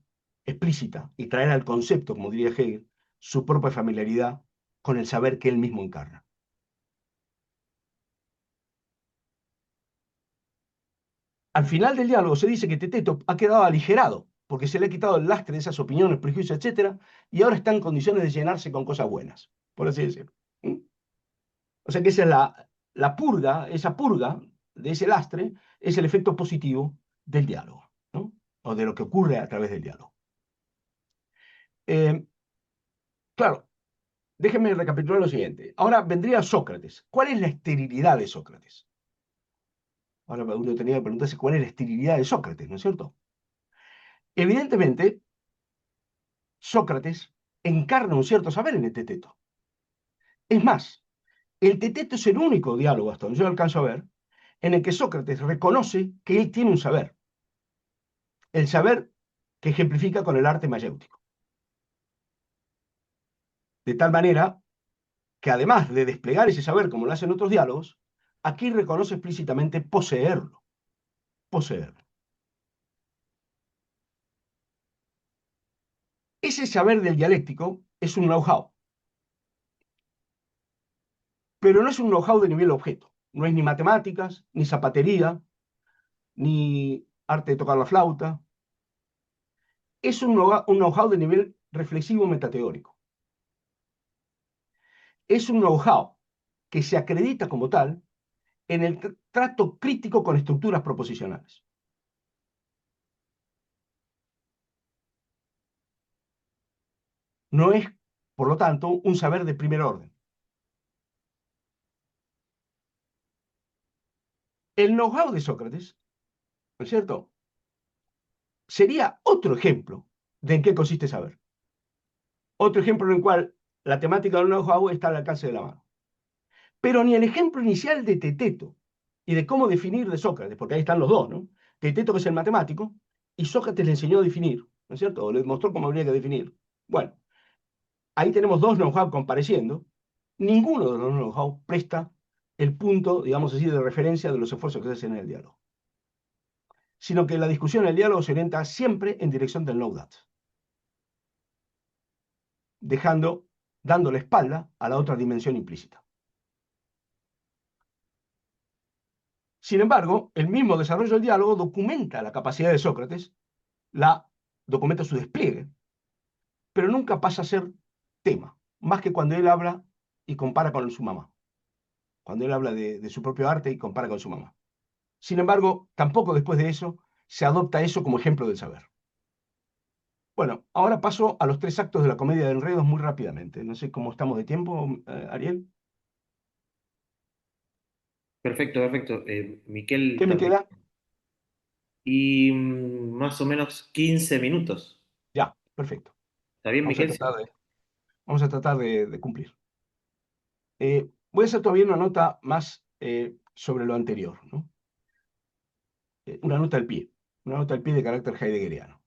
S4: y traer al concepto, como diría Hegel, su propia familiaridad con el saber que él mismo encarna. Al final del diálogo se dice que Teteto ha quedado aligerado porque se le ha quitado el lastre de esas opiniones, prejuicios, etc., y ahora está en condiciones de llenarse con cosas buenas, por así decirlo. O sea que esa es la purga, esa purga de ese lastre es el efecto positivo del diálogo, ¿no? O de lo que ocurre a través del diálogo. claro, déjenme recapitular lo siguiente. Ahora vendría Sócrates. ¿Cuál es la esterilidad de Sócrates? Ahora uno tenía que preguntarse cuál es la esterilidad de Sócrates, ¿no es cierto? Evidentemente, Sócrates encarna un cierto saber en el teteto. Es más, el teteto es el único diálogo, hasta donde yo alcanzo a ver, en el que Sócrates reconoce que él tiene un saber. El saber que ejemplifica con el arte mayéutico. De tal manera que además de desplegar ese saber como lo hacen otros diálogos, aquí reconoce explícitamente poseerlo. Poseerlo. Ese saber del dialéctico es un know-how, pero no es un know-how de nivel objeto. No es ni matemáticas, ni zapatería, ni arte de tocar la flauta. Es un know-how de nivel reflexivo metateórico. Es un know-how que se acredita como tal en el trato crítico con estructuras proposicionales. No es, por lo tanto, un saber de primer orden. El know-how de Sócrates, ¿no es cierto?, sería otro ejemplo de en qué consiste saber. Otro ejemplo en el cual la temática del know-how está al alcance de la mano. Pero ni el ejemplo inicial de Teteto y de cómo definir de Sócrates, porque ahí están los dos, ¿no? Teteto, que es el matemático, y Sócrates le enseñó a definir, ¿no es cierto? O le mostró cómo habría que definir. Bueno, ahí tenemos dos know-how compareciendo. Ninguno de los know-how presta el punto, digamos así, de referencia de los esfuerzos que se hacen en el diálogo, sino que la discusión, el diálogo se orienta siempre en dirección del know that, dando la espalda a la otra dimensión implícita. Sin embargo, el mismo desarrollo del diálogo documenta la capacidad de Sócrates, documenta su despliegue, pero nunca pasa a ser tema, más que cuando él habla y compara con su mamá, cuando él habla de su propio arte y compara con su mamá. Sin embargo, tampoco después de eso se adopta eso como ejemplo del saber. Bueno, ahora paso a los tres actos de la comedia de enredos muy rápidamente. No sé cómo estamos de tiempo, Ariel.
S2: Perfecto, perfecto. Miquel
S4: ¿Qué me
S2: también.
S4: queda?
S2: Y más o menos 15 minutos.
S4: Ya, perfecto.
S2: ¿Está bien,
S4: Vamos a
S2: Miquel?
S4: tratar de, vamos a tratar de cumplir. Voy a hacer todavía una nota más sobre lo anterior, ¿no? Una nota al pie, una nota al pie de carácter heideggeriano.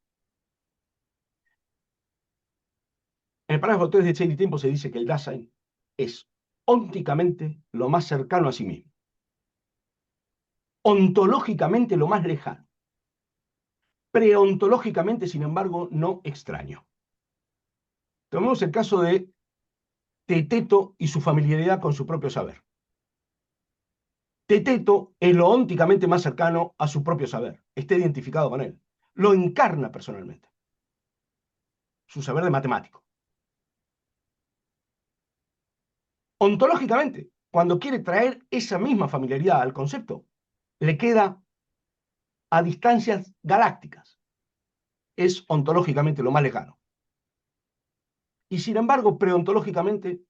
S4: En el parágrafo 3 de Cheire Tiempo se dice que el Dasein es ónticamente lo más cercano a sí mismo, ontológicamente lo más lejano, preontológicamente, sin embargo, no extraño. Tomemos el caso de Teteto y su familiaridad con su propio saber. Teteto es lo ónticamente más cercano a su propio saber, está identificado con él, lo encarna personalmente, su saber de matemático. Ontológicamente, cuando quiere traer esa misma familiaridad al concepto, le queda a distancias galácticas. Es ontológicamente lo más lejano. Y sin embargo, preontológicamente,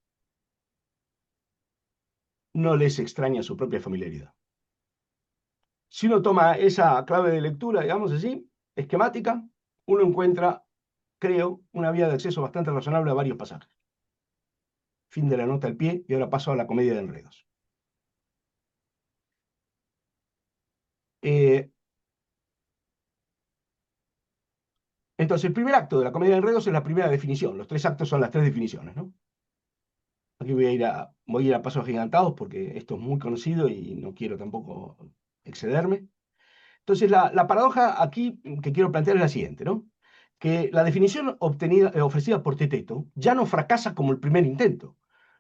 S4: no les extraña su propia familiaridad. Si uno toma esa clave de lectura, digamos así, esquemática, uno encuentra, creo, una vía de acceso bastante razonable a varios pasajes. Fin de la nota al pie, y ahora paso a la comedia de enredos. Entonces, el primer acto de la comedia de enredos es la primera definición. Los tres actos son las tres definiciones, ¿no? Aquí voy a ir a pasos agigantados porque esto es muy conocido y no quiero tampoco excederme. Entonces, la paradoja aquí que quiero plantear es la siguiente, ¿no? Que la definición ofrecida por Teteto ya no fracasa como el primer intento,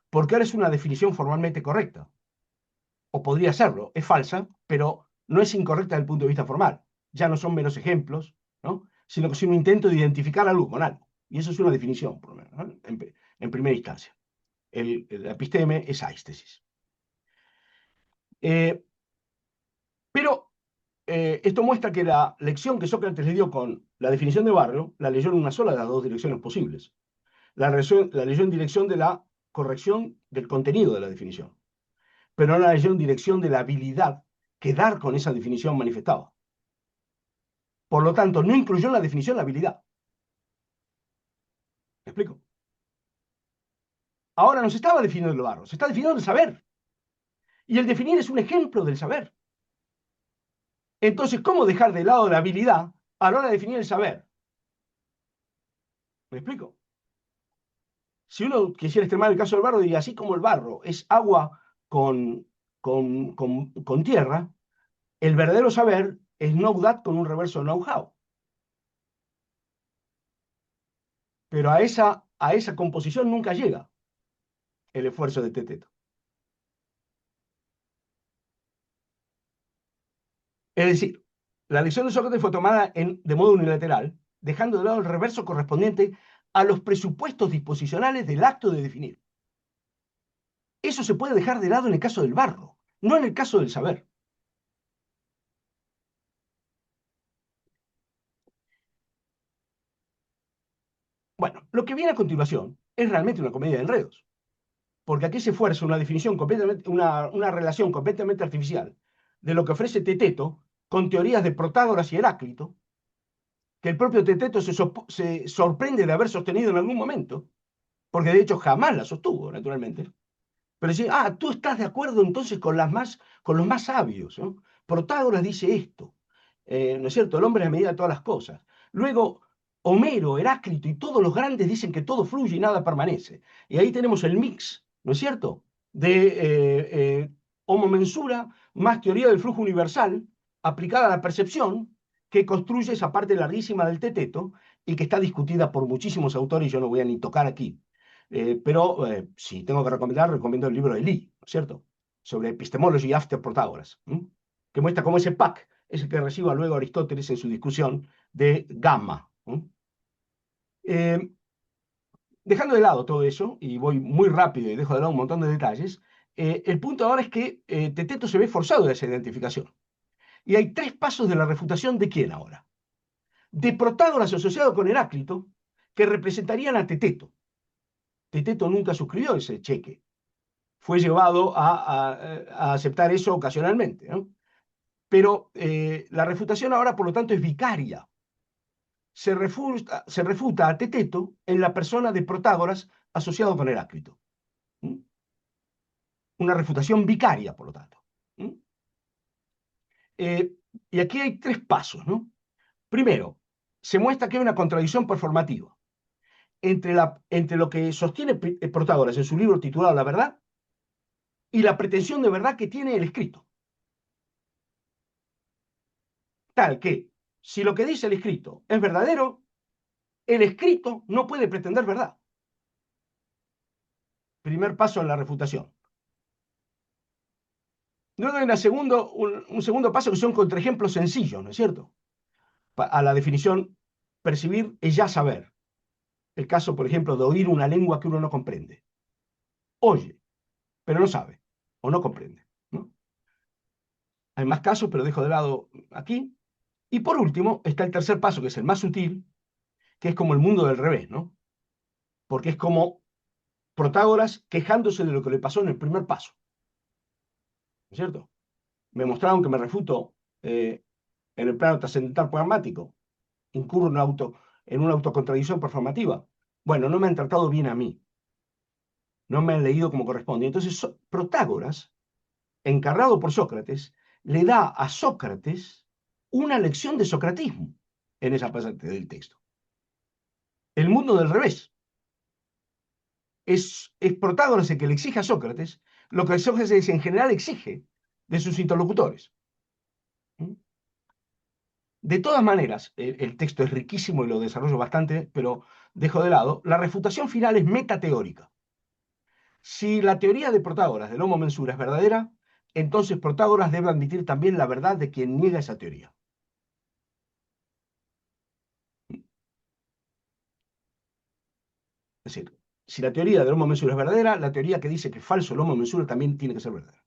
S4: porque ahora es una definición formalmente correcta. O podría serlo, es falsa, pero no es incorrecta desde el punto de vista formal. Ya no son menos ejemplos, ¿no? Sino que es un intento de identificar algo con algo. Y eso es una definición, por lo menos, ¿no? En primera instancia. El episteme es aistesis. Pero esto muestra que la lección que Sócrates le dio con la definición de barrio la leyó en una sola de las dos direcciones posibles. La leyó en dirección de la corrección del contenido de la definición, pero no la leyó en dirección de la habilidad que dar con esa definición manifestaba. Por lo tanto, no incluyó en la definición la habilidad. ¿Me explico? Ahora no se estaba definiendo el barro, se está definiendo el saber. Y el definir es un ejemplo del saber. Entonces, ¿cómo dejar de lado la habilidad a la hora de definir el saber? ¿Me explico? Si uno quisiera extremar el caso del barro, diría, así como el barro es agua con tierra, el verdadero saber es know-that con un reverso know-how. Pero a esa composición nunca llega el esfuerzo de Teteto. Es decir, la lección de Sócrates fue tomada de modo unilateral, dejando de lado el reverso correspondiente a los presupuestos disposicionales del acto de definir. Eso se puede dejar de lado en el caso del barro, no en el caso del saber. Bueno, lo que viene a continuación es realmente una comedia de enredos, porque aquí se fuerza una definición completamente, una relación completamente artificial de lo que ofrece Teteto con teorías de Protágoras y Heráclito, que el propio Teteto se sorprende de haber sostenido en algún momento, porque de hecho jamás la sostuvo, naturalmente. Pero dice, tú estás de acuerdo entonces con los más sabios, ¿no? Protágoras dice esto, ¿no es cierto? El hombre es la medida de todas las cosas. Luego, Homero, Heráclito y todos los grandes dicen que todo fluye y nada permanece. Y ahí tenemos el mix, ¿no es cierto? De homo mensura más teoría del flujo universal aplicada a la percepción que construye esa parte larguísima del Teteto y que está discutida por muchísimos autores y yo no voy a ni tocar aquí. Pero si tengo que recomendar, recomiendo el libro de Lee, ¿no es cierto? Sobre Epistemology After Protagoras, que muestra cómo ese pack es el que reciba luego Aristóteles en su discusión de gamma. Dejando de lado todo eso, y voy muy rápido y dejo de lado un montón de detalles, el punto ahora es que Teteto se ve forzado de esa identificación. Y hay tres pasos de la refutación de quién ahora. De Protágoras asociado con Heráclito, que representarían a Teteto. Teteto nunca suscribió ese cheque. Fue llevado a aceptar eso ocasionalmente, ¿no? Pero la refutación ahora, por lo tanto, es vicaria. Se refuta a Teteto en la persona de Protágoras asociado con Heráclito. ¿Mm? Una refutación vicaria, por lo tanto. ¿Mm? Y aquí hay tres pasos, ¿no? Primero, se muestra que hay una contradicción performativa entre lo que sostiene Protágoras en su libro titulado La verdad y la pretensión de verdad que tiene el escrito. Tal que, si lo que dice el escrito es verdadero, el escrito no puede pretender verdad. Primer paso en la refutación. Luego hay un segundo paso que son contraejemplos sencillos, ¿no es cierto? A la definición, percibir es ya saber. El caso, por ejemplo, de oír una lengua que uno no comprende. Oye, pero no sabe o no comprende, ¿no? Hay más casos, pero dejo de lado aquí. Y por último, está el tercer paso, que es el más sutil, que es como el mundo del revés, ¿no? Porque es como Protágoras quejándose de lo que le pasó en el primer paso, ¿no es cierto? Me mostraron que me refuto en el plano trascendental pragmático, incurro en una autocontradicción performativa. Bueno, no me han tratado bien a mí, no me han leído como corresponde. Entonces, Protágoras, encarnado por Sócrates, le da a Sócrates una lección de socratismo en esa parte del texto. El mundo del revés. Es Protágoras el que le exige a Sócrates lo que Sócrates en general exige de sus interlocutores. De todas maneras, el texto es riquísimo y lo desarrollo bastante, pero dejo de lado, la refutación final es metateórica. Si la teoría de Protágoras del homo mensura es verdadera, entonces Protágoras debe admitir también la verdad de quien niega esa teoría. Es decir, si la teoría del homo mensura es verdadera, la teoría que dice que es falso el homo mensura también tiene que ser verdadera.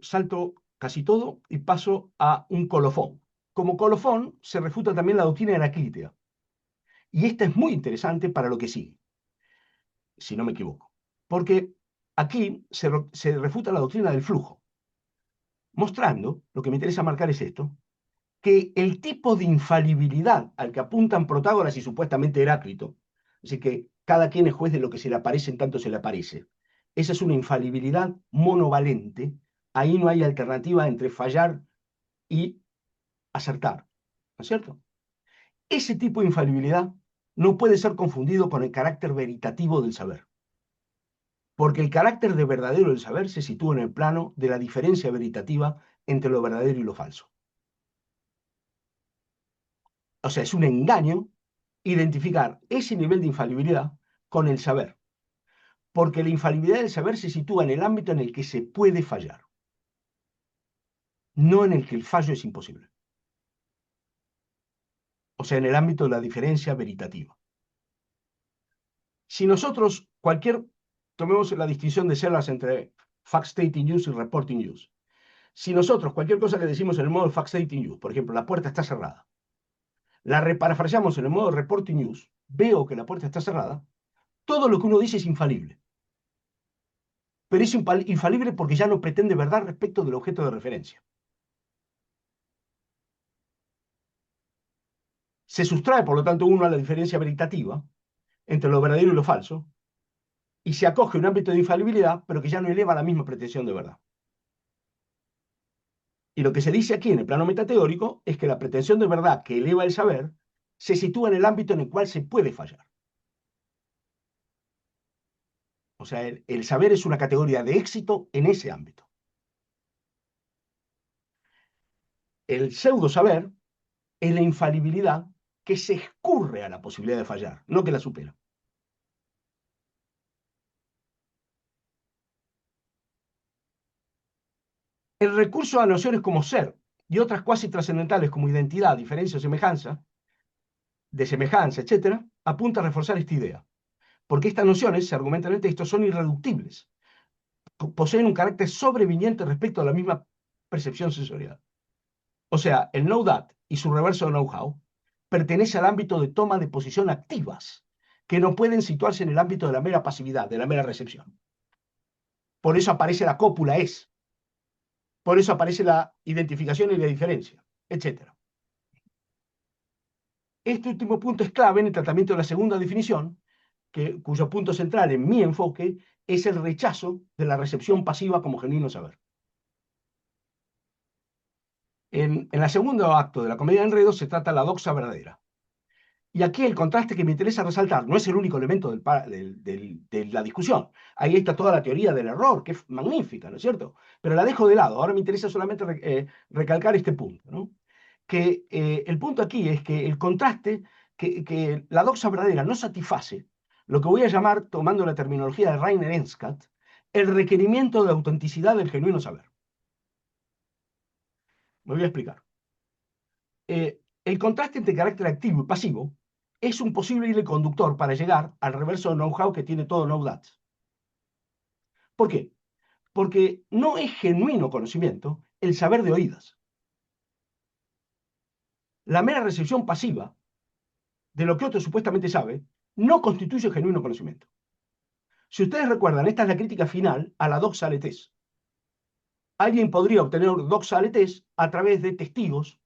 S4: Salto casi todo y paso a un colofón. como colofón se refuta también la doctrina heraclítea. Y esta es muy interesante para lo que sigue, si no me equivoco. Porque aquí se refuta la doctrina del flujo, mostrando, lo que me interesa marcar es esto, que el tipo de infalibilidad al que apuntan Protágoras y supuestamente Heráclito, así que cada quien es juez de lo que se le aparece en tanto se le aparece, esa es una infalibilidad monovalente, ahí no hay alternativa entre fallar y acertar, ¿no es cierto? Ese tipo de infalibilidad no puede ser confundido con el carácter veritativo del saber, porque el carácter de verdadero del saber se sitúa en el plano de la diferencia veritativa entre lo verdadero y lo falso. O sea, es un engaño identificar ese nivel de infalibilidad con el saber, porque la infalibilidad del saber se sitúa en el ámbito en el que se puede fallar, no en el que el fallo es imposible. O sea, en el ámbito de la diferencia veritativa. Si nosotros, tomemos la distinción de células entre fact-stating use y reporting use. Si nosotros, cualquier cosa que decimos en el modo fact-stating use, por ejemplo, la puerta está cerrada, la reparafraseamos en el modo reporting use, veo que la puerta está cerrada, todo lo que uno dice es infalible. Pero es infalible porque ya no pretende verdad respecto del objeto de referencia. Se sustrae, por lo tanto, uno a la diferencia veritativa entre lo verdadero y lo falso, y se acoge un ámbito de infalibilidad, pero que ya no eleva la misma pretensión de verdad. Y lo que se dice aquí en el plano metateórico es que la pretensión de verdad que eleva el saber se sitúa en el ámbito en el cual se puede fallar. O sea, el saber es una categoría de éxito en ese ámbito. El pseudo saber es la infalibilidad que se escurre a la posibilidad de fallar, no que la supera. El recurso a nociones como ser y otras cuasi trascendentales como identidad, diferencia o semejanza, de semejanza, etc., apunta a reforzar esta idea. Porque estas nociones, se argumenta en el texto, son irreductibles. Poseen un carácter sobreviniente respecto a la misma percepción sensorial. O sea, el know that y su reverso know-how pertenece al ámbito de toma de posición activas, que no pueden situarse en el ámbito de la mera pasividad, de la mera recepción. Por eso aparece la cópula es. Por eso aparece la identificación y la diferencia, etc. Este último punto es clave en el tratamiento de la segunda definición, cuyo punto central en mi enfoque es el rechazo de la recepción pasiva como genuino saber. En el segundo acto de la comedia de enredos se trata la doxa verdadera. Y aquí el contraste que me interesa resaltar no es el único elemento de la discusión. Ahí está toda la teoría del error, que es magnífica, ¿no es cierto? Pero la dejo de lado. Ahora me interesa solamente recalcar este punto, ¿no? Que el punto aquí es que el contraste, que la doxa verdadera no satisface lo que voy a llamar, tomando la terminología de Rainer Enskat, el requerimiento de autenticidad del genuino saber. Me voy a explicar. El contraste entre carácter activo y pasivo es un posible hilo conductor para llegar al reverso de know-how que tiene todo know-that. ¿Por qué? Porque no es genuino conocimiento el saber de oídas. La mera recepción pasiva de lo que otro supuestamente sabe no constituye genuino conocimiento. Si ustedes recuerdan, esta es la crítica final a la doxa aletés. Alguien podría obtener doxa aletés a través de testigos.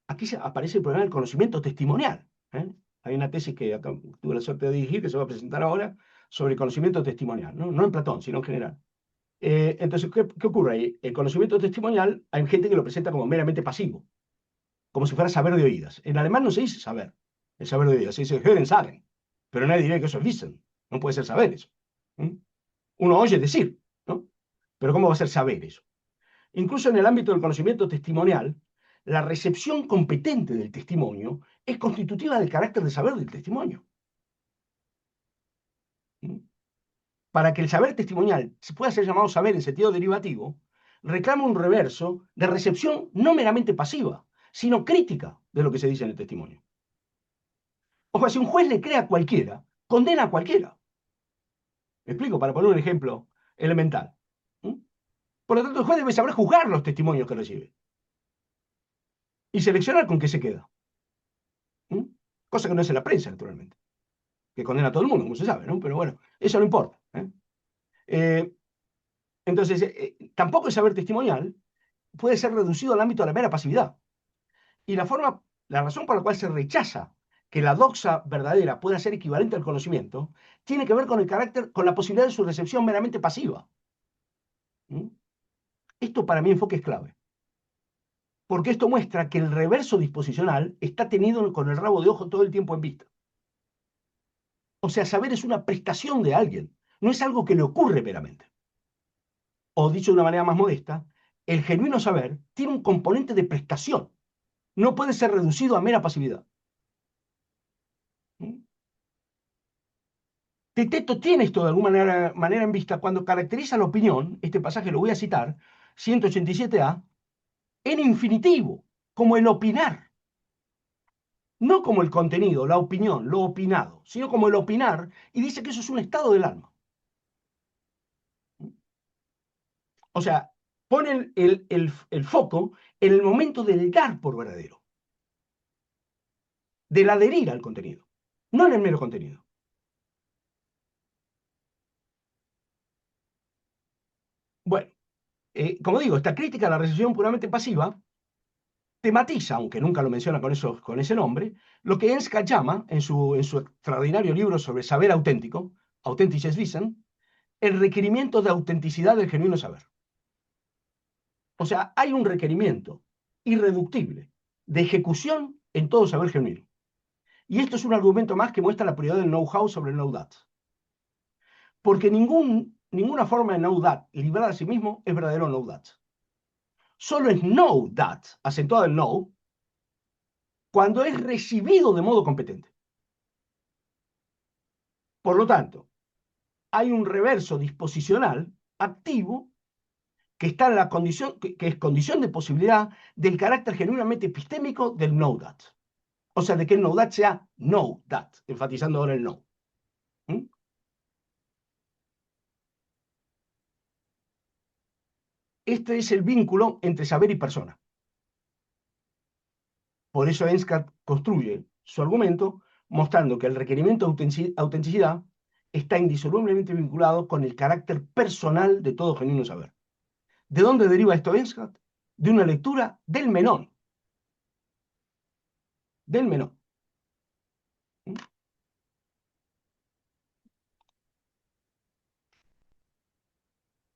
S4: Aquí aparece el problema del conocimiento testimonial. Hay una tesis que acá tuve la suerte de dirigir, que se va a presentar ahora, sobre conocimiento testimonial, no en Platón, sino en general. Entonces, ¿qué ocurre ahí? El conocimiento testimonial, hay gente que lo presenta como meramente pasivo, como si fuera saber de oídas. En alemán no se dice saber, el saber de oídas, se dice hören sagen, pero nadie diría que eso es wissen, no puede ser saber eso. Uno oye decir, ¿no? Pero ¿cómo va a ser saber eso? Incluso en el ámbito del conocimiento testimonial, la recepción competente del testimonio es constitutiva del carácter de saber del testimonio. Para que el saber testimonial se pueda ser llamado saber en sentido derivativo, reclama un reverso de recepción no meramente pasiva, sino crítica de lo que se dice en el testimonio. O sea, si un juez le cree a cualquiera, condena a cualquiera. ¿Me explico? Para poner un ejemplo elemental. Por lo tanto, el juez debe saber juzgar los testimonios que recibe. y seleccionar con qué se queda. ¿Mm? Cosa que no es en la prensa, naturalmente, que condena a todo el mundo, como se sabe, ¿no? Pero bueno, eso no importa. Eh, entonces, tampoco el saber testimonial puede ser reducido al ámbito de la mera pasividad. Y la razón por la cual se rechaza que la doxa verdadera pueda ser equivalente al conocimiento, tiene que ver con el carácter, con la posibilidad de su recepción meramente pasiva. ¿Mm? Esto para mi enfoque es clave, porque esto muestra que el reverso disposicional está tenido con el rabo de ojo todo el tiempo en vista. O sea, saber es una prestación de alguien, no es algo que le ocurre meramente. O dicho de una manera más modesta, el genuino saber tiene un componente de prestación, no puede ser reducido a mera pasividad. ¿Mm? Teteto tiene esto de alguna manera en vista cuando caracteriza la opinión, este pasaje lo voy a citar, 187a, en infinitivo, como el opinar. No como el contenido, la opinión, lo opinado, sino como el opinar, y dice que eso es un estado del alma. O sea, pone el foco en el momento del dar por verdadero, del adherir al contenido, no en el mero contenido. Bueno, como digo, esta crítica a la recepción puramente pasiva tematiza, aunque nunca lo menciona con ese nombre, lo que Enskat llama, en su extraordinario libro sobre saber auténtico, Authentisches Wissen, el requerimiento de autenticidad del genuino saber. O sea, hay un requerimiento irreductible de ejecución en todo saber genuino. Y esto es un argumento más que muestra la prioridad del know-how sobre el know-that. Porque ninguna forma de know-that librada a sí mismo es verdadero know-that. Solo es know-that, acentuado el know, cuando es recibido de modo competente. Por lo tanto, hay un reverso disposicional activo que está en la condición, que es condición de posibilidad del carácter genuinamente epistémico del know-that. O sea, de que el know-that sea know-that, enfatizando ahora el no. ¿Mm? Este es el vínculo entre saber y persona. Por eso Enskat construye su argumento mostrando que el requerimiento de autenticidad está indisolublemente vinculado con el carácter personal de todo genuino saber. ¿De dónde deriva esto Enskat? De una lectura del Menón. Del Menón.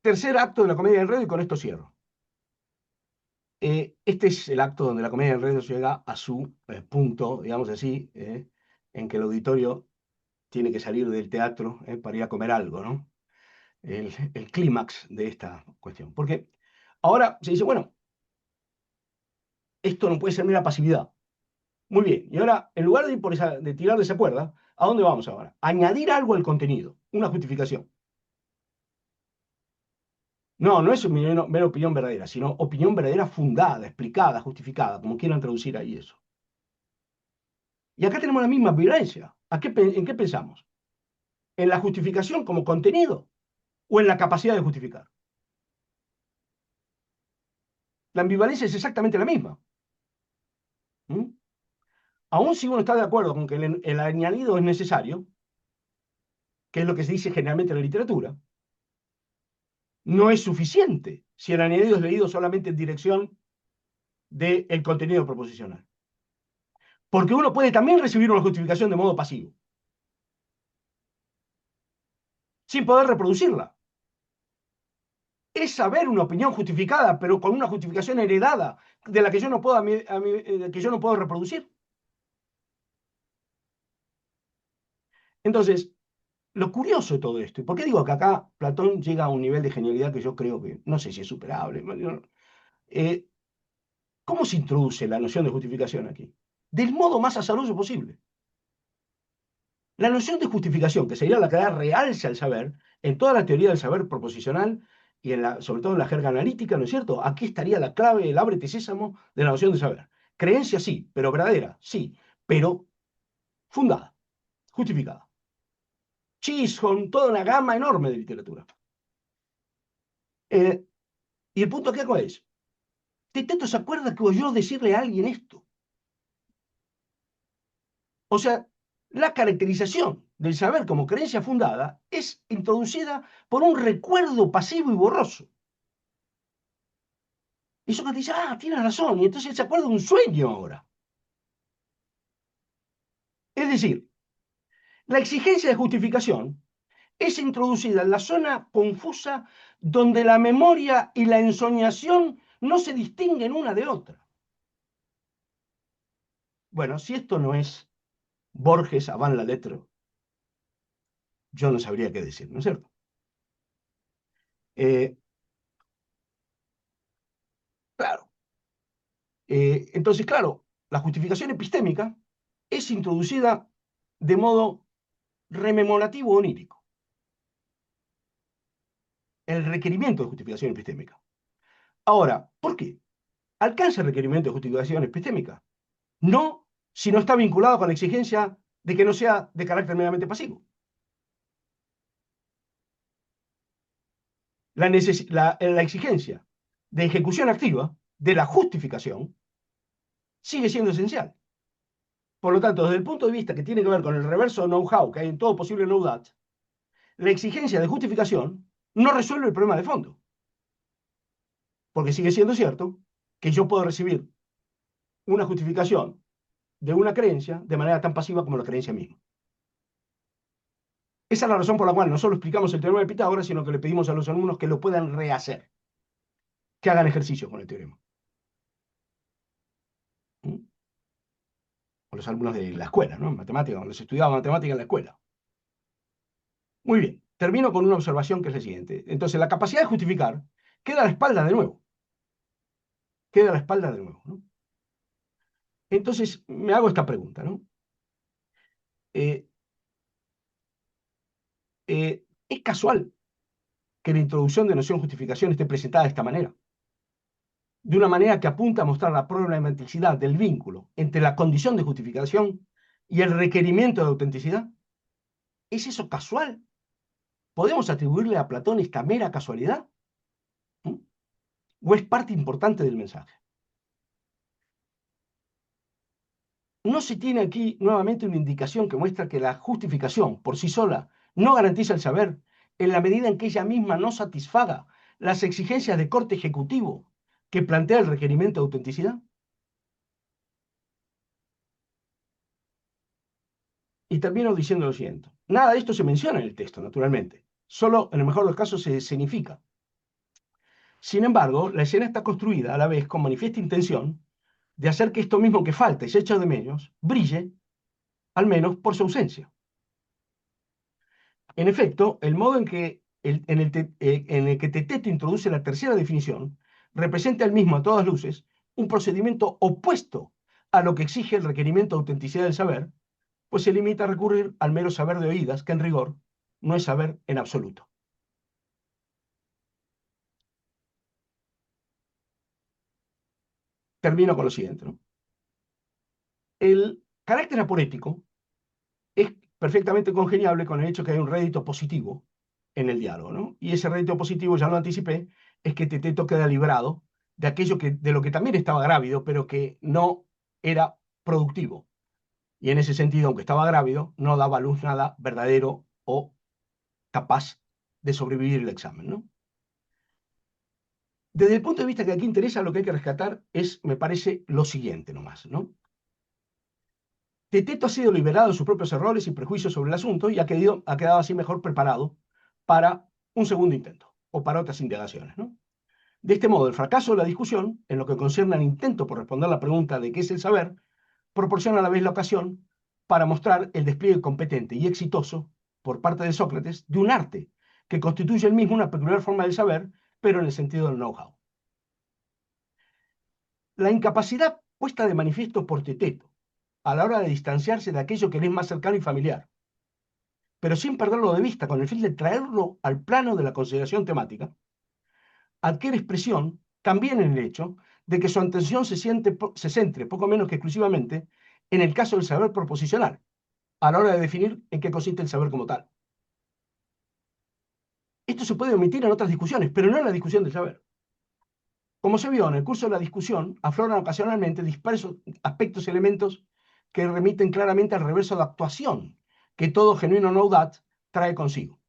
S4: Tercer acto de la comedia del enredo, y con esto cierro. Este es el acto donde la comedia del enredo llega a su punto, digamos así, en que el auditorio tiene que salir del teatro para ir a comer algo, ¿no? El clímax de esta cuestión. Porque ahora se dice, bueno, esto no puede ser mera pasividad. Muy bien, y ahora, en lugar de ir de tirar de esa cuerda, ¿a dónde vamos ahora? Añadir algo al contenido, una justificación. No, no es mera opinión verdadera, sino opinión verdadera fundada, explicada, justificada, como quieran traducir ahí eso. Y acá tenemos la misma violencia. ¿En qué pensamos? ¿En la justificación como contenido o en la capacidad de justificar? La ambivalencia es exactamente la misma. ¿Mm? Aún si uno está de acuerdo con que el añadido es necesario, que es lo que se dice generalmente en la literatura, no es suficiente si el añadido es leído solamente en dirección del contenido proposicional. Porque uno puede también recibir una justificación de modo pasivo, sin poder reproducirla. Es saber una opinión justificada, pero con una justificación heredada, de la que yo no puedo, que yo no puedo reproducir. Entonces, lo curioso de todo esto, ¿y por qué digo que acá Platón llega a un nivel de genialidad que yo creo que no sé si es superable? Eh, ¿Cómo se introduce la noción de justificación aquí? Del modo más azaroso posible. La noción de justificación, que sería la que da realce al saber, en toda la teoría del saber proposicional y sobre todo en la jerga analítica, ¿no es cierto? Aquí estaría la clave, el ábrete sésamo de la noción de saber. Creencia sí, pero verdadera, sí, pero fundada, justificada. Chisholm, toda una gama enorme de literatura. Y el punto aquí, ¿cuál es? Teteto se acuerda que oyó decirle a alguien esto. O sea, la caracterización del saber como creencia fundada es introducida por un recuerdo pasivo y borroso. Y Sócrates dice, ah, tiene razón, y entonces él se acuerda de un sueño ahora. Es decir, la exigencia de justificación es introducida en la zona confusa donde la memoria y la ensoñación no se distinguen una de otra. Bueno, si esto no es Borges avant la lettre, yo no sabría qué decir, ¿no es cierto? Eh, claro. Entonces, claro, la justificación epistémica es introducida de modo rememorativo onírico. El requerimiento de justificación epistémica. Ahora, ¿por qué? ¿Alcanza el requerimiento de justificación epistémica? No, si no está vinculado con la exigencia de que no sea de carácter meramente pasivo. La exigencia de ejecución activa de la justificación sigue siendo esencial. Por lo tanto, desde el punto de vista que tiene que ver con el reverso know-how que hay en todo posible know-that, la exigencia de justificación no resuelve el problema de fondo. Porque sigue siendo cierto que yo puedo recibir una justificación de una creencia de manera tan pasiva como la creencia misma. Esa es la razón por la cual no solo explicamos el teorema de Pitágoras, sino que le pedimos a los alumnos que lo puedan rehacer, que hagan ejercicio con el teorema. ¿Mm? O los alumnos de la escuela, ¿no? En matemática, cuando se estudiaba matemática en la escuela. Muy bien, termino con una observación que es la siguiente. Entonces, la capacidad de justificar queda a la espalda de nuevo. Queda a la espalda de nuevo, ¿no? Entonces, me hago esta pregunta, ¿no? Eh, ¿Es casual que la introducción de noción justificación esté presentada de esta manera? De una manera que apunta a mostrar la problematicidad del vínculo entre la condición de justificación y el requerimiento de autenticidad. ¿Es eso casual? ¿Podemos atribuirle a Platón esta mera casualidad? ¿Mm? ¿O es parte importante del mensaje? No se tiene aquí nuevamente una indicación que muestra que la justificación por sí sola no garantiza el saber en la medida en que ella misma no satisfaga las exigencias de corte ejecutivo que plantea el requerimiento de autenticidad. Y termino diciendo lo siguiente. Nada de esto se menciona en el texto, naturalmente. Solo, en el mejor de los casos, se significa. Sin embargo, la escena está construida a la vez con manifiesta intención de hacer que esto mismo que falta y se echa de menos, brille, al menos por su ausencia. En efecto, el modo en el que Teteto introduce la tercera definición representa el mismo a todas luces un procedimiento opuesto a lo que exige el requerimiento de autenticidad del saber, pues se limita a recurrir al mero saber de oídas, que en rigor no es saber en absoluto. Termino con lo siguiente, ¿no? El carácter aporético es perfectamente congeniable con el hecho que hay un rédito positivo en el diálogo, ¿no? Y ese rédito positivo, ya lo anticipé, es que Teteto queda librado de aquello de lo que también estaba grávido, pero que no era productivo. Y en ese sentido, aunque estaba grávido, no daba a luz nada verdadero o capaz de sobrevivir el examen, ¿no? Desde el punto de vista que aquí interesa, lo que hay que rescatar es, me parece, lo siguiente nomás, ¿no? Teteto ha sido liberado de sus propios errores y prejuicios sobre el asunto y ha quedado así mejor preparado para un segundo intento o para otras indagaciones, ¿no? De este modo, el fracaso de la discusión, en lo que concierne al intento por responder la pregunta de qué es el saber, proporciona a la vez la ocasión para mostrar el despliegue competente y exitoso por parte de Sócrates de un arte que constituye el mismo una peculiar forma del saber, pero en el sentido del know-how. La incapacidad puesta de manifiesto por Teteto a la hora de distanciarse de aquello que le es más cercano y familiar, pero sin perderlo de vista con el fin de traerlo al plano de la consideración temática, adquiere expresión también en el hecho de que su atención se centre poco menos que exclusivamente en el caso del saber proposicional, a la hora de definir en qué consiste el saber como tal. Esto se puede omitir en otras discusiones, pero no en la discusión del saber. Como se vio en el curso de la discusión, afloran ocasionalmente dispersos aspectos y elementos que remiten claramente al reverso de actuación que todo genuino no-dat trae consigo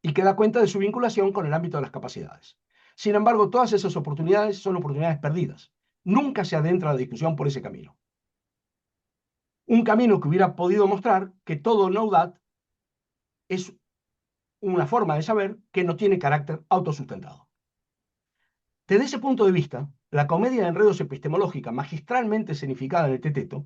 S4: y que da cuenta de su vinculación con el ámbito de las capacidades. Sin embargo, todas esas oportunidades son oportunidades perdidas. Nunca se adentra la discusión por ese camino. Un camino que hubiera podido mostrar que todo no-dat es una forma de saber que no tiene carácter autosustentado. Desde ese punto de vista, la comedia de enredos epistemológica magistralmente escenificada en el Teteto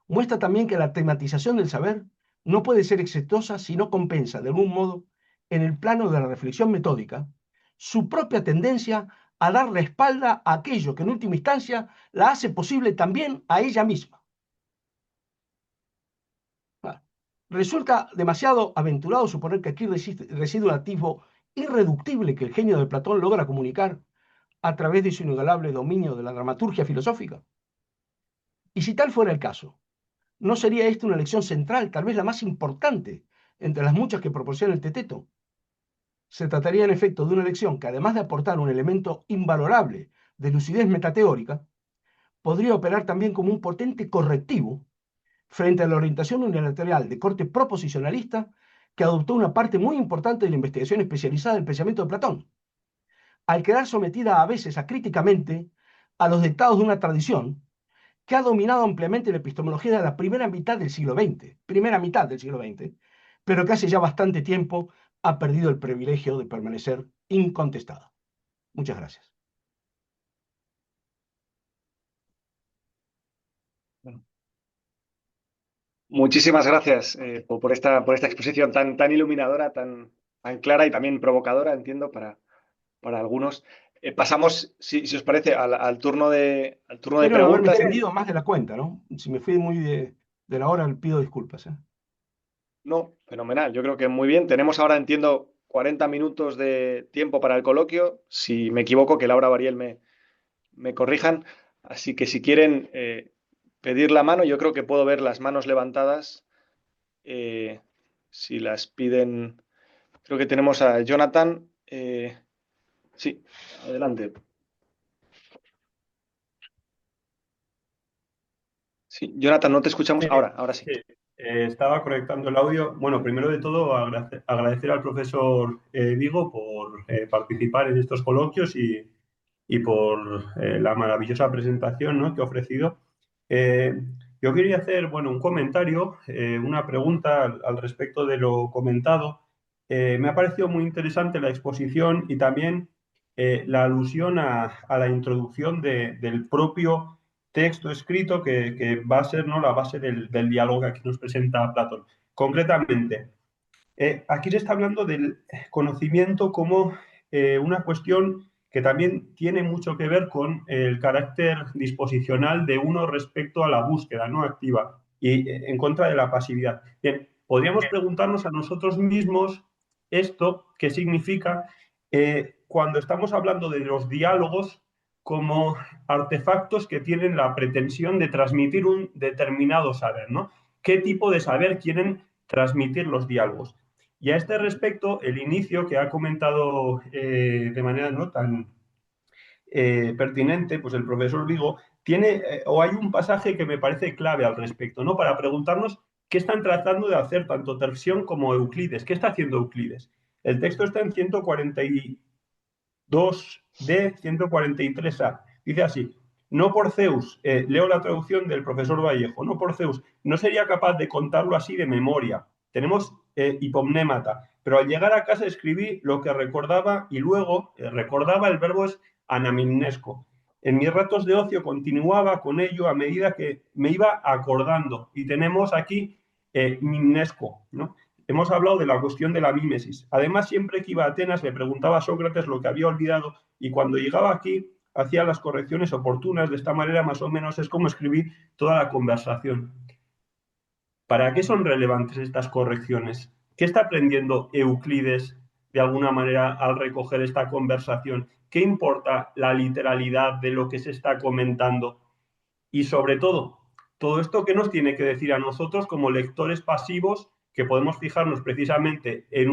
S4: muestra también que la tematización del saber no puede ser exitosa si no compensa, de algún modo, en el plano de la reflexión metódica, su propia tendencia a dar la espalda a aquello que en última instancia la hace posible también a ella misma. Resulta demasiado aventurado suponer que aquí reside un atisbo irreductible que el genio de Platón logra comunicar a través de su inigualable dominio de la dramaturgia filosófica. Y si tal fuera el caso, ¿no sería esta una lección central, tal vez la más importante, entre las muchas que proporciona el Teteto? Se trataría en efecto de una lección que, además de aportar un elemento invalorable de lucidez metateórica, podría operar también como un potente correctivo frente a la orientación unilateral de corte proposicionalista que adoptó una parte muy importante de la investigación especializada del pensamiento de Platón, al quedar sometida a veces acríticamente a los dictados de una tradición que ha dominado ampliamente la epistemología de la primera mitad del siglo XX, pero que hace ya bastante tiempo ha perdido el privilegio de permanecer incontestada. Muchas gracias.
S3: Bueno, muchísimas gracias por esta exposición tan iluminadora, tan clara y también provocadora, entiendo, para algunos. Pasamos, si os parece, al turno al turno de
S4: Espero no haberme
S3: preguntas.
S4: extendido más de la cuenta, ¿no? Si me fui muy de la hora, pido disculpas, ¿eh?
S3: No, fenomenal. Yo creo que muy bien. Tenemos ahora, entiendo, 40 minutos de tiempo para el coloquio. Si me equivoco, que Laura Bariel me corrijan. Así que si quieren pedir la mano, yo creo que puedo ver las manos levantadas. Eh, si las piden, creo que tenemos a Jonathan. Sí, adelante. Sí, Jonathan, no te escuchamos
S5: Sí,
S3: ahora sí.
S5: sí. Estaba conectando el audio. Bueno, primero de todo, agradecer al profesor Vigo por participar en estos coloquios y por la maravillosa presentación, ¿no?, que ha ofrecido. Eh, yo quería hacer, bueno, un comentario, una pregunta al respecto de lo comentado. Me ha parecido muy interesante la exposición y también la alusión a la introducción del propio texto escrito que va a ser, ¿no?, la base del diálogo que aquí nos presenta Platón. Concretamente, aquí se está hablando del conocimiento como una cuestión que también tiene mucho que ver con el carácter disposicional de uno respecto a la búsqueda no activa y en contra de la pasividad. Bien, podríamos preguntarnos a nosotros mismos esto, qué significa cuando estamos hablando de los diálogos como artefactos que tienen la pretensión de transmitir un determinado saber, ¿no? ¿Qué tipo de saber quieren transmitir los diálogos? Y a este respecto, el inicio que ha comentado de manera no tan pertinente, pues el profesor Vigo, tiene, o hay un pasaje que me parece clave al respecto, ¿no? Para preguntarnos qué están tratando de hacer tanto Tersión como Euclides. ¿Qué está haciendo Euclides? El texto está en 142d, 143a. Dice así: no por Zeus, leo la traducción del profesor Vallejo, no por Zeus, no sería capaz de contarlo así de memoria. Tenemos hipomnémata, pero al llegar a casa escribí lo que recordaba y luego recordaba, el verbo es anamimnesco. En mis ratos de ocio continuaba con ello a medida que me iba acordando. Y tenemos aquí mimnesco, ¿no? Hemos hablado de la cuestión de la mímesis. Además, siempre que iba a Atenas le preguntaba a Sócrates lo que había olvidado y cuando llegaba aquí hacía las correcciones oportunas. De esta manera, más o menos, es como escribí toda la conversación. ¿Para qué son relevantes estas correcciones? ¿Qué está aprendiendo Euclides de alguna manera al recoger esta conversación? ¿Qué importa la literalidad de lo que se está comentando? Y sobre todo esto que nos tiene que decir a nosotros como lectores pasivos, que podemos fijarnos precisamente en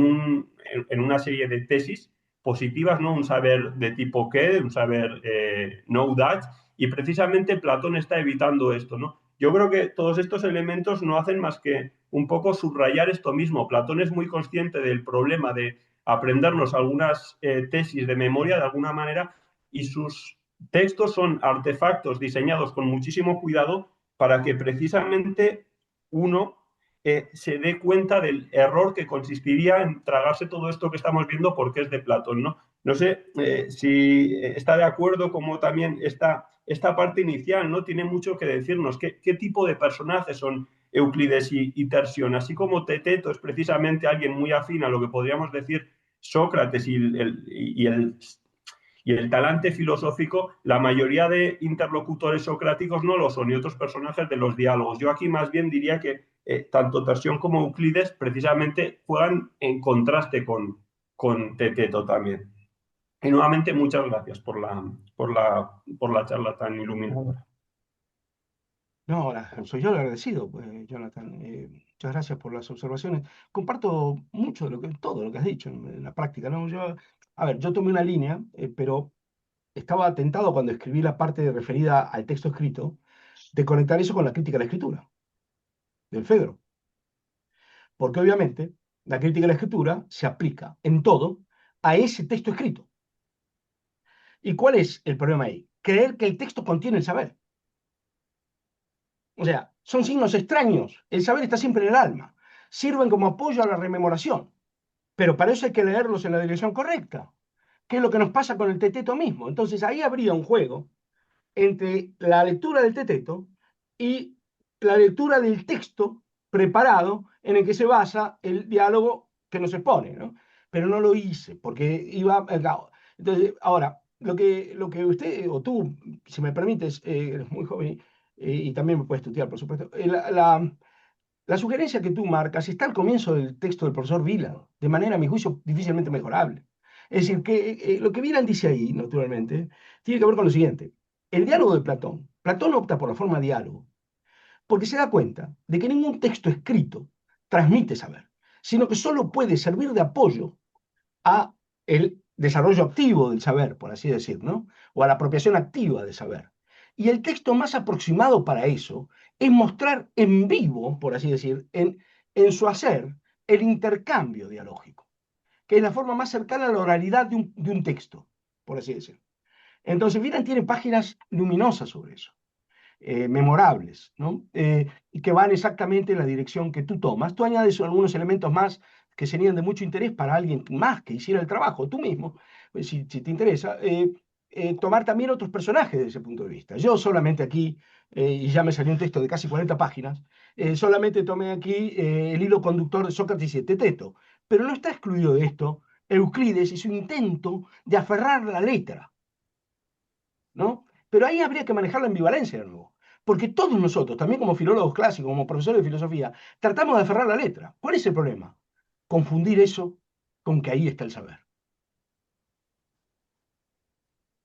S5: una serie de tesis positivas, ¿no? Un saber de tipo qué, un saber know that, y precisamente Platón está evitando esto, ¿no? Yo creo que todos estos elementos no hacen más que un poco subrayar esto mismo. Platón es muy consciente del problema de aprendernos algunas tesis de memoria de alguna manera, y sus textos son artefactos diseñados con muchísimo cuidado para que precisamente uno se dé cuenta del error que consistiría en tragarse todo esto que estamos viendo porque es de Platón, ¿no? No sé si está de acuerdo, como también esta parte inicial, ¿no? Tiene mucho que decirnos. ¿Qué tipo de personajes son Euclides y Tersión? Así como Teteto es precisamente alguien muy afín a lo que podríamos decir Sócrates y el talante filosófico, la mayoría de interlocutores socráticos no lo son, y otros personajes de los diálogos. Yo aquí más bien diría que tanto Tersión como Euclides precisamente juegan en contraste con Teteto también. Y nuevamente muchas gracias por la charla tan iluminadora.
S4: No, soy yo el agradecido, Jonathan. Muchas gracias por las observaciones. Comparto mucho de todo lo que has dicho en la práctica, ¿no? A ver, yo tomé una línea, pero estaba tentado cuando escribí la parte referida al texto escrito de conectar eso con la crítica a la escritura del Fedro. Porque obviamente la crítica a la escritura se aplica en todo a ese texto escrito. ¿Y cuál es el problema ahí? Creer que el texto contiene el saber. O sea, son signos extraños. El saber está siempre en el alma. Sirven como apoyo a la rememoración. Pero para eso hay que leerlos en la dirección correcta. ¿Qué es lo que nos pasa con el teteto mismo? Entonces ahí habría un juego entre la lectura del teteto y la lectura del texto preparado en el que se basa el diálogo que nos expone, ¿no? Pero no lo hice porque iba... Entonces, ahora, lo que usted, o tú, si me permites, eres muy joven y también me puedes estudiar, por supuesto, la sugerencia que tú marcas está al comienzo del texto del profesor Wieland, de manera, a mi juicio, difícilmente mejorable. Es decir, que lo que Wieland dice ahí, naturalmente, tiene que ver con lo siguiente. El diálogo de Platón. Platón opta por la forma diálogo, porque se da cuenta de que ningún texto escrito transmite saber, sino que solo puede servir de apoyo a el desarrollo activo del saber, por así decir, ¿no? O a la apropiación activa del saber. Y el texto más aproximado para eso es mostrar en vivo, por así decir, en su hacer, el intercambio dialógico, que es la forma más cercana a la oralidad de un texto, por así decir. Entonces, Wieland tiene páginas luminosas sobre eso, memorables, ¿no? Y que van exactamente en la dirección que tú tomas. Tú añades algunos elementos más que serían de mucho interés para alguien más que hiciera el trabajo, tú mismo, si te interesa, tomar también otros personajes desde ese punto de vista. Yo solamente aquí, y ya me salió un texto de casi 40 páginas, solamente tomé aquí el hilo conductor de Sócrates y Teteto, pero no está excluido de esto Euclides y su intento de aferrar la letra, ¿no? Pero ahí habría que manejar la ambivalencia de nuevo. Porque todos nosotros, también como filólogos clásicos, como profesores de filosofía, tratamos de aferrar la letra. ¿Cuál es el problema? Confundir eso con que ahí está el saber.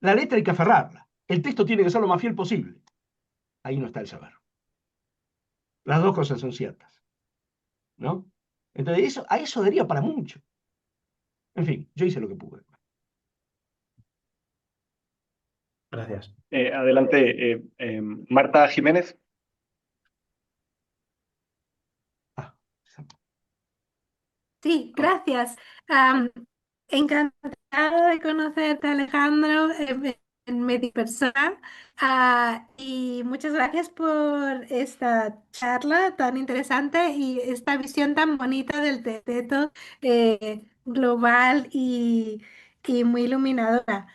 S4: La letra hay que aferrarla. El texto tiene que ser lo más fiel posible. Ahí no está el saber. Las dos cosas son ciertas, ¿no? Entonces, a eso daría para mucho. En fin, yo hice lo que pude.
S5: Gracias.
S3: Adelante, Marta Jiménez.
S4: Ah,
S6: Sí, gracias. Am, Encantada de conocerte, Alejandro, en medio persona. Y muchas gracias por esta charla tan interesante y esta visión tan bonita del teto global y muy iluminadora.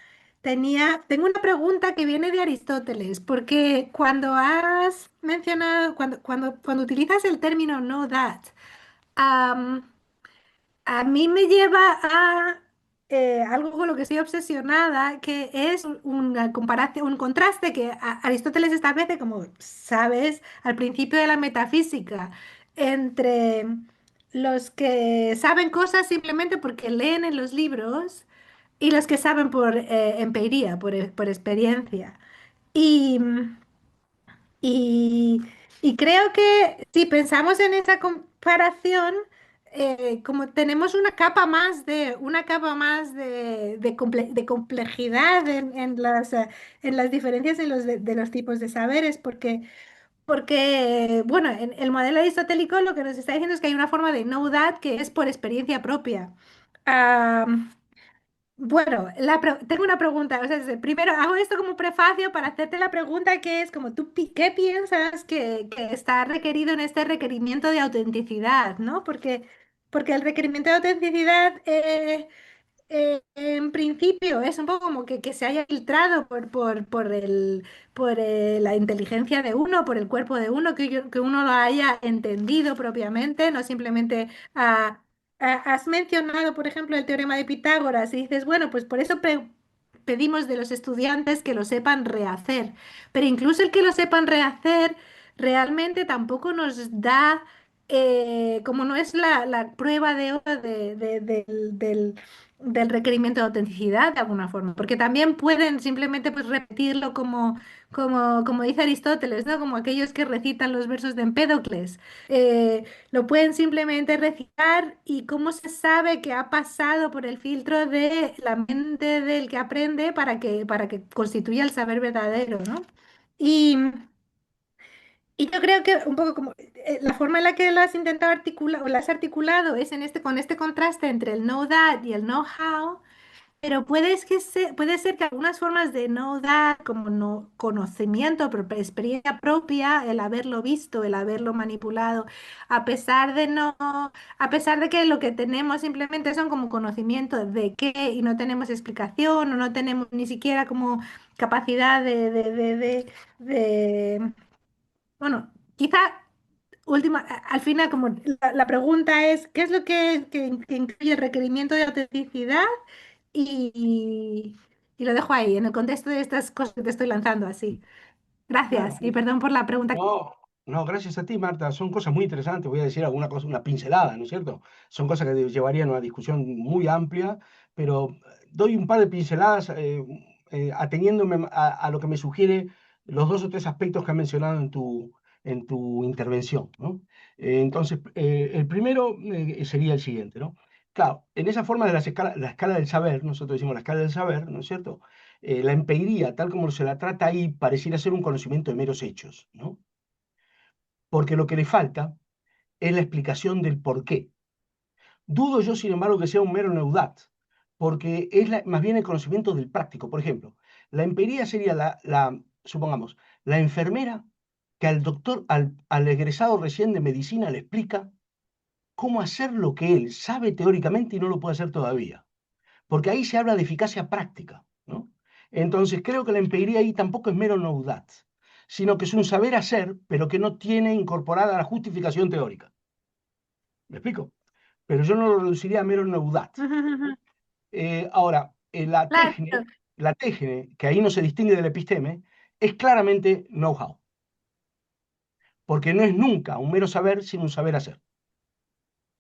S6: Tengo una pregunta que viene de Aristóteles, porque cuando has mencionado, cuando utilizas el término know that, a mí me lleva a algo con lo que estoy obsesionada, que es una comparación, un contraste que Aristóteles establece, como sabes, al principio de la metafísica, entre los que saben cosas simplemente porque leen en los libros y los que saben por empiria, por experiencia. Y, y, y creo que si pensamos en esa comparación, como tenemos una capa más de complejidad en las diferencias de los tipos de saberes, porque, bueno, en el modelo aristotélico lo que nos está diciendo es que hay una forma de know that que es por experiencia propia. Ah, bueno, tengo una pregunta. O sea, primero hago esto como prefacio para hacerte la pregunta que es como ¿qué piensas que está requerido en este requerimiento de autenticidad, ¿no? Porque el requerimiento de autenticidad en principio es un poco como que se haya filtrado por la inteligencia de uno, por el cuerpo de uno, que uno lo haya entendido propiamente, no simplemente has mencionado, por ejemplo, el teorema de Pitágoras y dices, bueno, pues por eso pedimos de los estudiantes que lo sepan rehacer, pero incluso el que lo sepan rehacer realmente tampoco nos da como no es la prueba de oro del requerimiento de autenticidad de alguna forma, porque también pueden simplemente pues, repetirlo como dice Aristóteles, ¿no? Como aquellos que recitan los versos de Empédocles. Lo pueden simplemente recitar y cómo se sabe que ha pasado por el filtro de la mente del que aprende para que constituya el saber verdadero, ¿no? Y, y yo creo que un poco como la forma en la que lo has intentado articular o lo has articulado es con este contraste entre el know that y el know how, pero puede ser que algunas formas de know that, como no conocimiento, pero experiencia propia, el haberlo visto, el haberlo manipulado, a pesar de que lo que tenemos simplemente son como conocimiento de qué y no tenemos explicación o no tenemos ni siquiera como capacidad de bueno, quizá al final, como la pregunta es, ¿qué es lo que incluye el requerimiento de autenticidad? Y lo dejo ahí, en el contexto de estas cosas que te estoy lanzando así. Gracias
S4: Claro.
S6: y perdón por la pregunta.
S4: No, no, gracias a ti, Marta. Son cosas muy interesantes. Voy a decir alguna cosa, una pincelada, ¿no es cierto? Son cosas que llevarían a una discusión muy amplia, pero doy un par de pinceladas ateniéndome a lo que me sugiere los dos o tres aspectos que has mencionado en tu intervención, ¿no? Entonces, el primero sería el siguiente, ¿no? Claro, en esa forma de la escala del saber, nosotros decimos la escala del saber, ¿no es cierto? La empiría, tal como se la trata ahí, pareciera ser un conocimiento de meros hechos, ¿no? Porque lo que le falta es la explicación del por qué. Dudo yo, sin embargo, que sea un mero neudat, porque es más bien el conocimiento del práctico. Por ejemplo, la empiría sería supongamos, la enfermera que al doctor, al egresado recién de medicina le explica cómo hacer lo que él sabe teóricamente y no lo puede hacer todavía. Porque ahí se habla de eficacia práctica, ¿no? Entonces creo que la empiría ahí tampoco es mero know-that, sino que es un saber hacer, pero que no tiene incorporada la justificación teórica. ¿Me explico? Pero yo no lo reduciría a mero know-that. Ahora,
S6: Claro,
S4: la tecne, que ahí no se distingue del episteme, es claramente know-how, porque no es nunca un mero saber, sino un saber hacer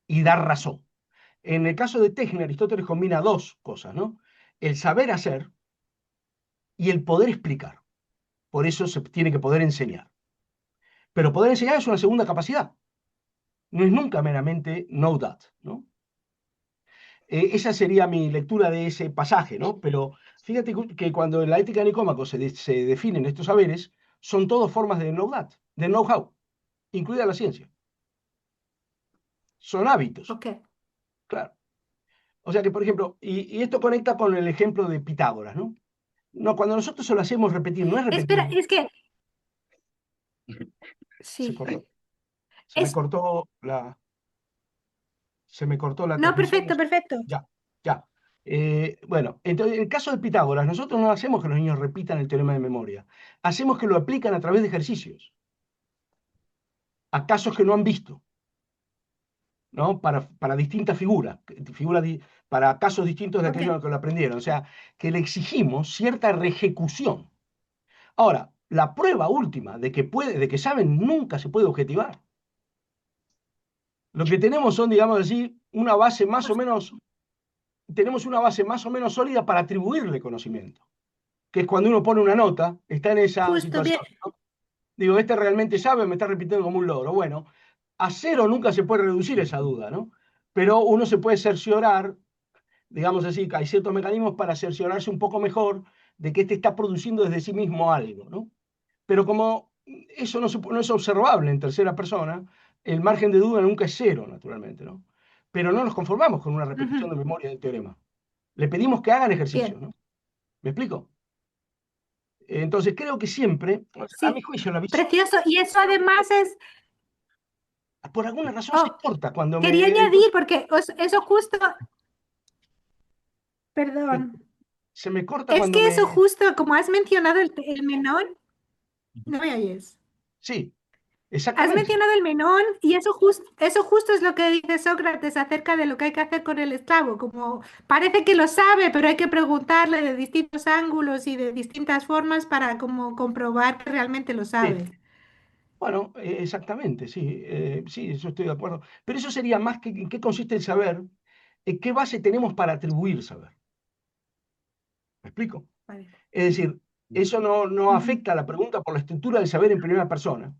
S4: y dar razón. En el caso de tecne, Aristóteles combina dos cosas, ¿no? El saber hacer y el poder explicar. Por eso se tiene que poder enseñar. Pero poder enseñar es una segunda capacidad. No es nunca meramente know that, ¿no? Esa sería mi lectura de ese pasaje, ¿no? Pero fíjate que cuando en la ética de Nicómaco se definen estos saberes, son todas formas de know that, de know-how, incluida la ciencia. Son hábitos,
S6: ok.
S4: claro. O sea que, por ejemplo, y esto conecta con el ejemplo de Pitágoras, ¿no? No, cuando nosotros se lo hacemos repetir, no es
S6: Espera,
S4: repetir,
S6: es que
S4: se
S6: sí.
S4: cortó, se me
S6: Es,
S4: cortó la, se me cortó la
S6: no,
S4: transmisión.
S6: perfecto, perfecto.
S4: Ya, ya. Bueno, entonces, en el caso de Pitágoras, nosotros no hacemos que los niños repitan el teorema de memoria. Hacemos que lo aplican a través de ejercicios, a casos que no han visto, ¿no? Para distintas para casos distintos de
S6: Ok.
S4: aquellos que lo aprendieron. O sea, que le exigimos cierta reejecución. Ahora, la prueba última de que saben nunca se puede objetivar. Lo que tenemos son, digamos así, tenemos una base más o menos sólida para atribuirle conocimiento, que es cuando uno pone una nota, está en esa
S6: Justo bien.
S4: situación, ¿no? Digo, este realmente sabe, me está repitiendo como un logro. Bueno, a cero nunca se puede reducir esa duda, ¿no? pero uno se puede cerciorar, digamos así, que hay ciertos mecanismos para cerciorarse un poco mejor de que este está produciendo desde sí mismo algo, ¿no? Pero como eso no es observable en tercera persona, el margen de duda nunca es cero, naturalmente, ¿no? Pero no nos conformamos con una repetición
S6: Ujú.
S4: de memoria del teorema. Le pedimos que hagan ejercicio,
S6: Bien,
S4: ¿no? ¿Me explico? Entonces creo que siempre, a mi
S6: sí,
S4: juicio, la visión,
S6: precioso. Y eso además es,
S4: por alguna razón se
S6: oh,
S4: corta cuando
S6: quería
S4: me...
S6: añadir, porque eso justo,
S4: se,
S6: perdón,
S4: se me corta
S6: es
S4: cuando
S6: que eso
S4: me...
S6: justo, como has mencionado el menón, no me oyes.
S4: Sí,
S6: Has
S4: exactamente.
S6: mencionado el menón y eso justo es lo que dice Sócrates acerca de lo que hay que hacer con el esclavo. Como parece que lo sabe, pero hay que preguntarle de distintos ángulos y de distintas formas para como comprobar que realmente lo
S4: Sí,
S6: sabe.
S4: bueno, exactamente, sí, sí, eso estoy de acuerdo. Pero eso sería más que en qué consiste el saber, en qué base tenemos para atribuir saber. ¿Me explico?
S6: Vale.
S4: Es decir, eso no
S6: Ujú.
S4: afecta a la pregunta por la estructura del saber en primera persona,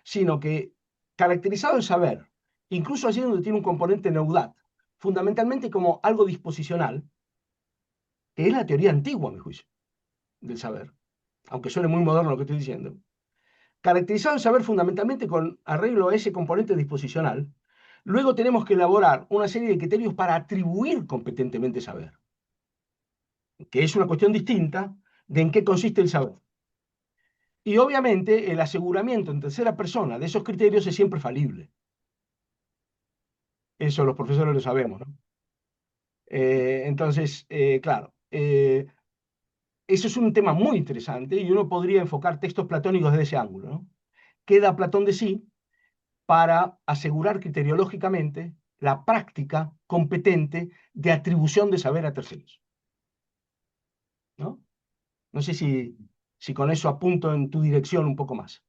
S4: sino que caracterizado el saber, incluso allí donde tiene un componente neudad, fundamentalmente como algo disposicional, que es la teoría antigua, a mi juicio, del saber, aunque suene muy moderno lo que estoy diciendo, caracterizado el saber fundamentalmente con arreglo a ese componente disposicional, luego tenemos que elaborar una serie de criterios para atribuir competentemente saber, que es una cuestión distinta de en qué consiste el saber. Y obviamente el aseguramiento en tercera persona de esos criterios es siempre falible. Eso los profesores lo sabemos, ¿no? Entonces, claro, eso es un tema muy interesante y uno podría enfocar textos platónicos desde ese ángulo, ¿no? ¿Qué da Platón de sí para asegurar criteriológicamente la práctica competente de atribución de saber a terceros? ¿No? No sé si con eso apunto en tu dirección un poco más.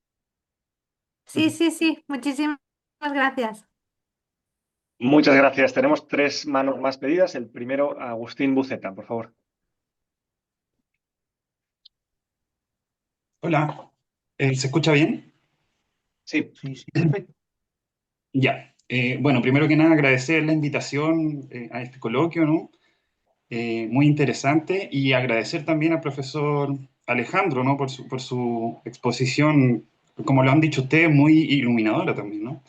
S6: Sí, sí, sí, muchísimas gracias.
S3: Muchas gracias. Tenemos tres manos más pedidas. El primero, Agustín Buceta, por favor.
S7: Hola, ¿se escucha bien?
S3: Sí,
S4: Sí, sí, perfecto.
S7: Ya. Bueno, primero que nada agradecer la invitación a este coloquio, ¿no? Muy interesante y agradecer también al profesor Alejandro, ¿no? Por su exposición, como lo han dicho ustedes, muy iluminadora también, ¿no?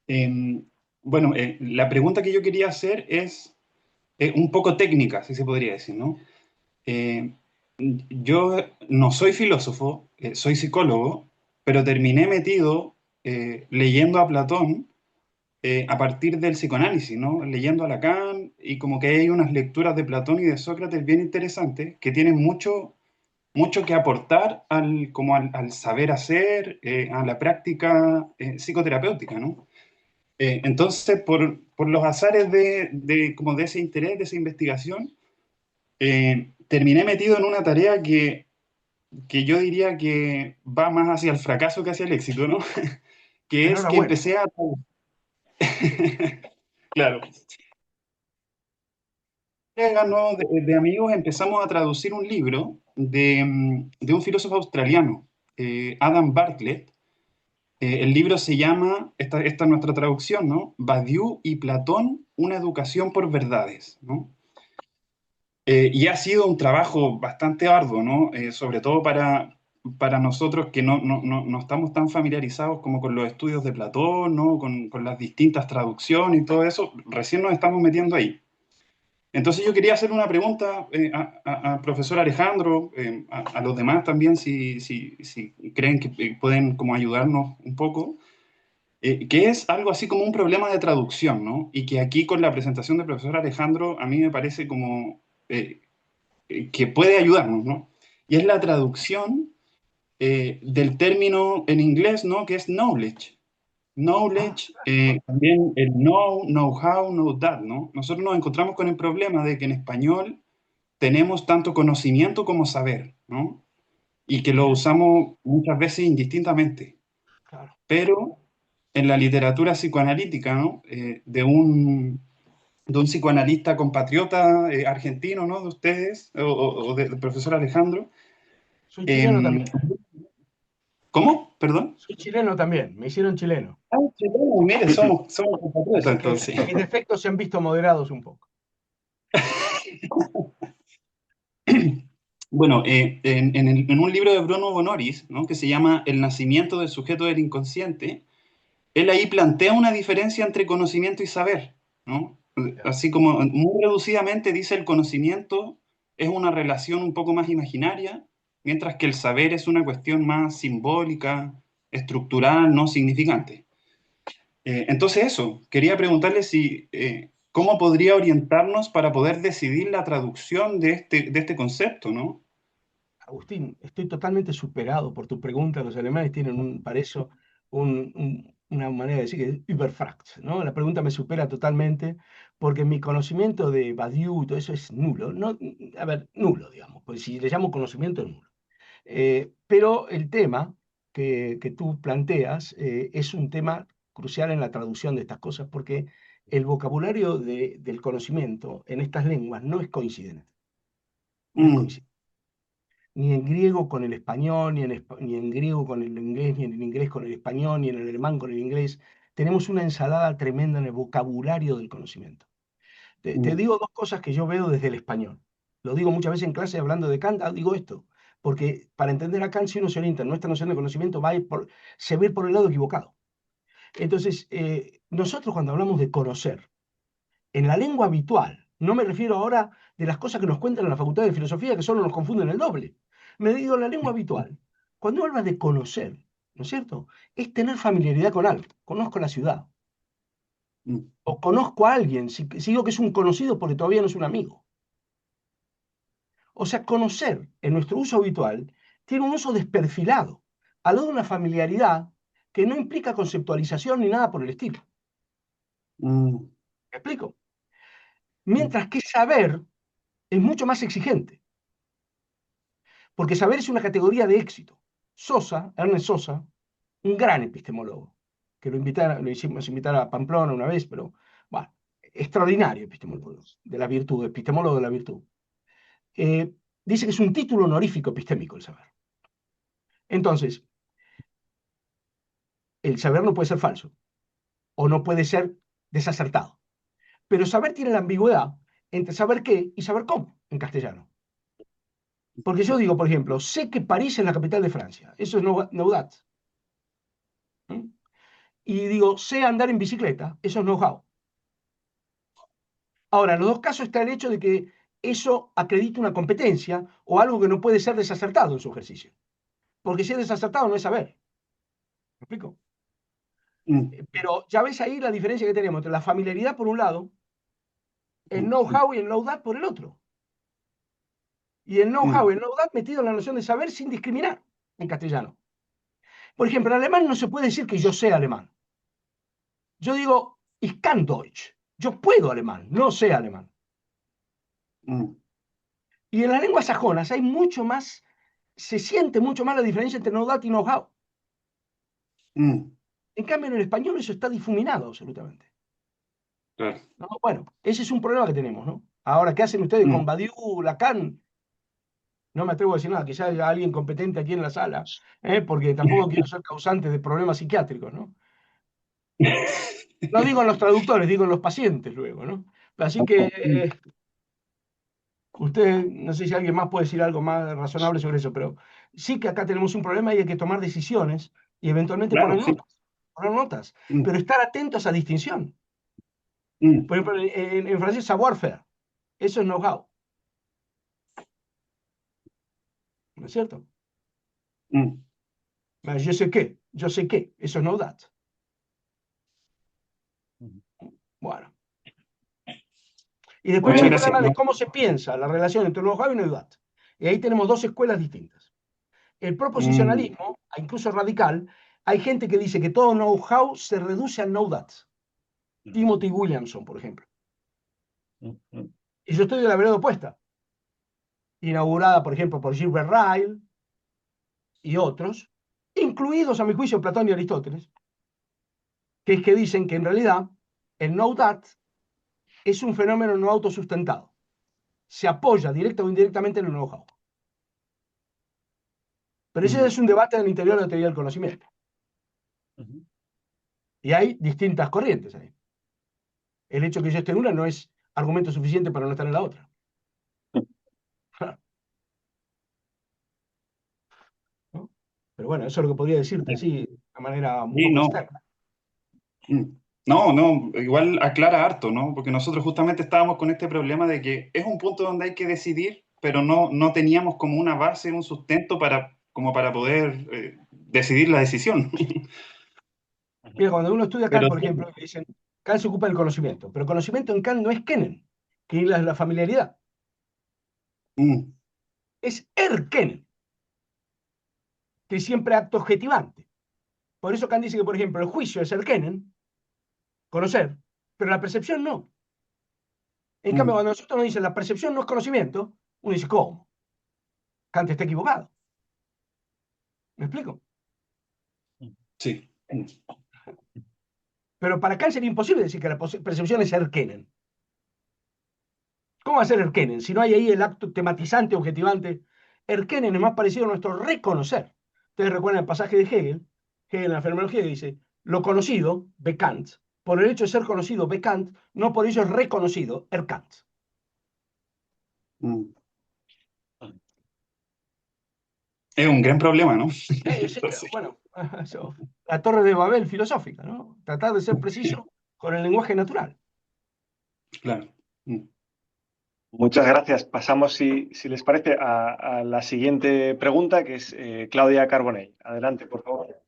S7: Eh, bueno, la pregunta que yo quería hacer es un poco técnica, si se podría decir, ¿no? Eh, yo no soy filósofo, soy psicólogo, pero terminé metido leyendo a Platón a partir del psicoanálisis, ¿no? Leyendo a Lacan y como que hay unas lecturas de Platón y de Sócrates bien interesantes que tienen mucho que aportar al saber hacer, a la práctica psicoterapéutica, ¿no? Entonces, por los azares como de ese interés, de esa investigación, terminé metido en una tarea que yo diría que va más hacia el fracaso que hacia el éxito, ¿no? Que es que
S4: Enhorabuena.
S7: empecé a... Claro, ¿no? De amigos empezamos a traducir un libro de un filósofo australiano, Adam Bartlett. El libro se llama, esta es nuestra traducción, ¿no? Badiou y Platón, una educación por verdades, ¿no? Y ha sido un trabajo bastante arduo, ¿no? Sobre todo para nosotros que no estamos tan familiarizados como con los estudios de Platón, ¿no? Con las distintas traducciones y todo eso, recién nos estamos metiendo ahí. Entonces yo quería hacer una pregunta al profesor Alejandro, a los demás también, si creen que pueden como ayudarnos un poco, que es algo así como un problema de traducción, ¿no? Y que aquí con la presentación del profesor Alejandro a mí me parece como que puede ayudarnos, ¿no? Y es la traducción del término en inglés, ¿no? Que es knowledge.
S4: Ah,
S7: Knowledge, también el know-how, know-that, ¿no? Nosotros nos encontramos con el problema de que en español tenemos tanto conocimiento como saber, ¿no? Y que lo usamos muchas veces indistintamente.
S4: claro.
S7: Pero en la literatura psicoanalítica, ¿no? De un psicoanalista compatriota argentino, ¿no? De ustedes, o del profesor Alejandro,
S4: Soy chileno
S7: eh,
S4: también.
S7: ¿Cómo? ¿Perdón?
S4: Soy chileno también, me hicieron chileno.
S7: Ah, chileno, mire, somos compatriotas,
S4: Así que
S7: entonces.
S4: mis defectos se han visto moderados un poco.
S7: Bueno, en un libro de Bruno Bonoris, ¿no?, que se llama El nacimiento del sujeto del inconsciente, él ahí plantea una diferencia entre conocimiento y saber, ¿no? Así como muy reducidamente dice el conocimiento es una relación un poco más imaginaria, mientras que el saber es una cuestión más simbólica, estructural, no significante. Entonces eso, quería preguntarle si, ¿cómo podría orientarnos para poder decidir la traducción de este concepto, ¿no?
S4: Agustín, estoy totalmente superado por tu pregunta. Los alemanes tienen una manera de decir que es überfragt, ¿no? La pregunta me supera totalmente porque mi conocimiento de Badiou y todo eso es nulo. No, a ver, nulo, digamos, pues si le llamo conocimiento es nulo. Pero el tema que tú planteas es un tema crucial en la traducción de estas cosas porque el vocabulario del conocimiento en estas lenguas no es coincidente. No es
S7: Mm,
S4: coincidente ni en griego con el español, ni en griego con el inglés, ni en inglés con el español, ni en el alemán con el inglés. Tenemos una ensalada tremenda en el vocabulario del conocimiento. Te
S7: mm,
S4: digo dos cosas que yo veo desde el español. Lo digo muchas veces en clase hablando de Kant, digo esto, porque para entender a Kant, si uno se orienta en nuestra noción de conocimiento, se va a ir por el lado equivocado. Entonces, nosotros cuando hablamos de conocer, en la lengua habitual, no me refiero ahora de las cosas que nos cuentan en la Facultad de Filosofía, que solo nos confunden el doble. Me digo en la lengua habitual. Cuando habla de conocer, ¿no es cierto? Es tener familiaridad con algo. Conozco la ciudad.
S7: mm,
S4: O conozco a alguien. Si digo que es un conocido porque todavía no es un amigo. O sea, conocer en nuestro uso habitual tiene un uso desperfilado, al lado de una familiaridad que no implica conceptualización ni nada por el estilo.
S7: mm,
S4: ¿Me explico?
S7: mm,
S4: Mientras que saber es mucho más exigente. Porque saber es una categoría de éxito. Ernest Sosa, un gran epistemólogo, que lo hicimos invitar a Pamplona una vez, pero bueno, extraordinario epistemólogo de la virtud, epistemólogo de la virtud. Eh, Dice que es un título honorífico epistémico el saber. Entonces, el saber no puede ser falso o no puede ser desacertado. Pero saber tiene la ambigüedad entre saber qué y saber cómo en castellano. Porque yo digo, por ejemplo, sé que París es la capital de Francia. Eso es know-that. Y digo, sé andar en bicicleta. Eso es know-how. Ahora, en los dos casos está el hecho de que eso acredita una competencia o algo que no puede ser desacertado en su ejercicio. Porque si es desacertado no es saber. ¿Me explico?
S7: mm,
S4: Pero ya ves ahí la diferencia que tenemos entre la familiaridad por un lado, el
S7: mm,
S4: know-how y el know-that por el otro. Y el know-how
S7: mm,
S4: y el know-that metido en la noción de saber sin discriminar en castellano. Por ejemplo, en alemán no se puede decir que yo sé alemán. Yo digo, ich kann Deutsch. Yo puedo alemán, no sé alemán.
S7: mm,
S4: Y en las lenguas sajonas hay mucho más, se siente mucho más la diferencia entre know-that y know-how.
S7: mm,
S4: En cambio, en el español eso está difuminado absolutamente.
S7: claro.
S4: ¿No? Bueno, ese es un problema que tenemos, ¿no? Ahora, ¿qué hacen ustedes con
S7: Mm.
S4: Badiou, Lacan? No me atrevo a decir nada, quizás haya alguien competente aquí en la sala, porque tampoco quiero ser causante de problemas psiquiátricos, ¿no? No digo en los traductores, digo en los pacientes luego, ¿no? Así que usted, no sé si alguien más puede decir algo más razonable sobre eso, pero sí que acá tenemos un problema y hay que tomar decisiones y eventualmente
S7: Claro, sí.
S4: poner notas,
S7: Mm,
S4: pero estar atentos a esa distinción.
S7: mm,
S4: Por ejemplo, en francés, savoir-faire, eso es know-how, ¿no es cierto?
S7: mm.
S4: Yo sé qué, eso es know-that. Bueno. Y después
S7: Muchas
S4: viene el
S7: gracias.
S4: problema de
S7: No,
S4: cómo se piensa la relación entre know-how y know-that. Y ahí tenemos dos escuelas distintas. El
S7: mm,
S4: proposicionalismo, incluso radical, hay gente que dice que todo know-how se reduce a know-that. Timothy Williamson, por ejemplo. Y yo estoy de la vereda opuesta, inaugurada, por ejemplo, por Gilbert Ryle y otros, incluidos, a mi juicio, Platón y Aristóteles, que es que dicen que en realidad el know-that es un fenómeno no autosustentado. Se apoya directa o indirectamente en el know-how. Pero ese es un debate al interior de la teoría del conocimiento. Y hay distintas corrientes ahí. El hecho de que yo esté en una no es argumento suficiente para no estar en la otra. ¿No? Pero bueno, eso es lo que podría decirte, así, de una manera un
S7: Sí,
S4: poco
S7: no.
S4: externa.
S7: No, no, igual aclara harto, ¿no? Porque nosotros justamente estábamos con este problema de que es un punto donde hay que decidir, pero no teníamos como una base, un sustento como para poder decidir la decisión.
S4: Mira, cuando uno estudia Kant,
S7: Pero
S4: por
S7: sí.
S4: ejemplo, le dicen, Kant se ocupa del conocimiento, pero el conocimiento en Kant no es Kennen, que es la familiaridad,
S7: Mm,
S4: es Kennen, que es siempre acto objetivante. Por eso Kant dice que, por ejemplo, el juicio es Kennen, conocer, pero la percepción no. En cambio,
S7: mm,
S4: cuando nosotros nos dicen la percepción no es conocimiento, uno dice, ¿cómo? Kant está equivocado. ¿Me explico?
S7: sí.
S4: Pero para Kant sería imposible decir que la percepción es Kennen. ¿Cómo va a ser Kennen si no hay ahí el acto tematizante, objetivante? Kennen es más parecido a nuestro reconocer. Ustedes recuerdan el pasaje de Hegel, Hegel en la fenomenología dice, lo conocido, bekannt, por el hecho de ser conocido, bekannt, no por ello es reconocido, erkannt.
S7: Mm. Es un gran problema, ¿no? Entonces,
S4: Bueno, eso, la torre de Babel filosófica, ¿no? Tratar de ser preciso con el lenguaje natural.
S7: claro. Mm.
S3: Muchas gracias. Pasamos, si les parece, a la siguiente pregunta, que es Claudia Carbonell. Adelante, por favor.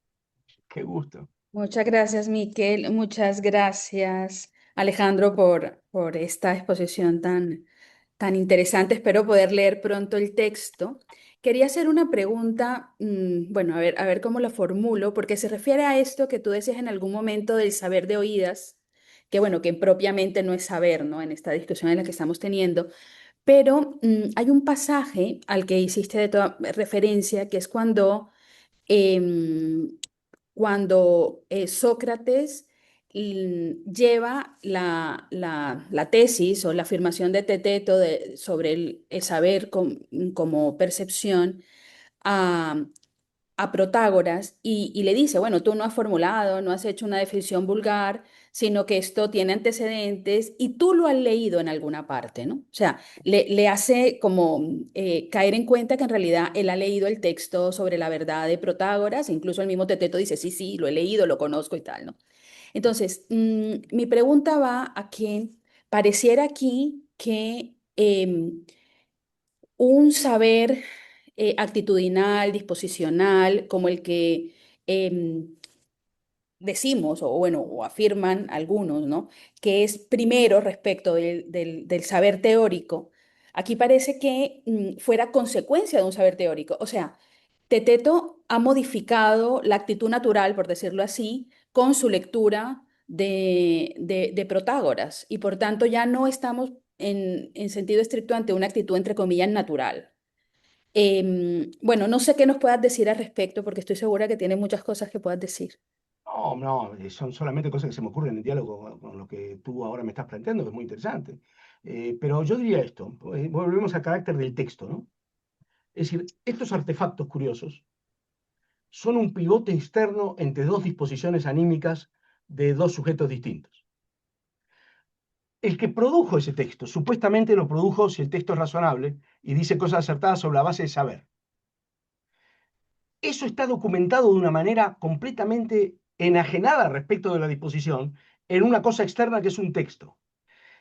S4: Qué gusto.
S8: Muchas gracias, Miquel. Muchas gracias, Alejandro, por esta exposición tan interesante. Espero poder leer pronto el texto. Quería hacer una pregunta, bueno, a ver cómo la formulo, porque se refiere a esto que tú decías en algún momento del saber de oídas, que bueno, que propiamente no es saber, ¿no? En esta discusión en la que estamos teniendo, pero hay un pasaje al que hiciste de toda referencia, que es em, cuando Sócrates lleva la tesis o la afirmación de Teteto sobre el saber como percepción a, a Protágoras y le dice, bueno, tú no has formulado, no has hecho una definición vulgar, sino que esto tiene antecedentes y tú lo has leído en alguna parte, ¿no? O sea, le hace como caer en cuenta que en realidad él ha leído el texto sobre la verdad de Protágoras, incluso el mismo Teteto dice, sí, sí, lo he leído, lo conozco y tal, ¿no? Entonces, mi pregunta va a que pareciera aquí que un saber actitudinal, disposicional, como el que decimos, o bueno, o afirman algunos, ¿no? Que es primero respecto del saber teórico. Aquí parece que fuera consecuencia de un saber teórico. O sea, Teteto ha modificado la actitud natural, por decirlo así, con su lectura de Protágoras, y por tanto ya no estamos en sentido estricto ante una actitud, entre comillas, natural. Bueno, no sé qué nos puedas decir al respecto, porque estoy segura que tienes muchas cosas que puedas decir.
S4: No, no, son solamente cosas que se me ocurren en diálogo con lo que tú ahora me estás planteando, que es muy interesante. Pero yo diría esto, volvemos al carácter del texto, ¿no? Es decir, estos artefactos curiosos son un pivote externo entre dos disposiciones anímicas de dos sujetos distintos. El que produjo ese texto, supuestamente lo produjo, si el texto es razonable, y dice cosas acertadas sobre la base de saber. Eso está documentado de una manera completamente enajenada respecto de la disposición en una cosa externa que es un texto.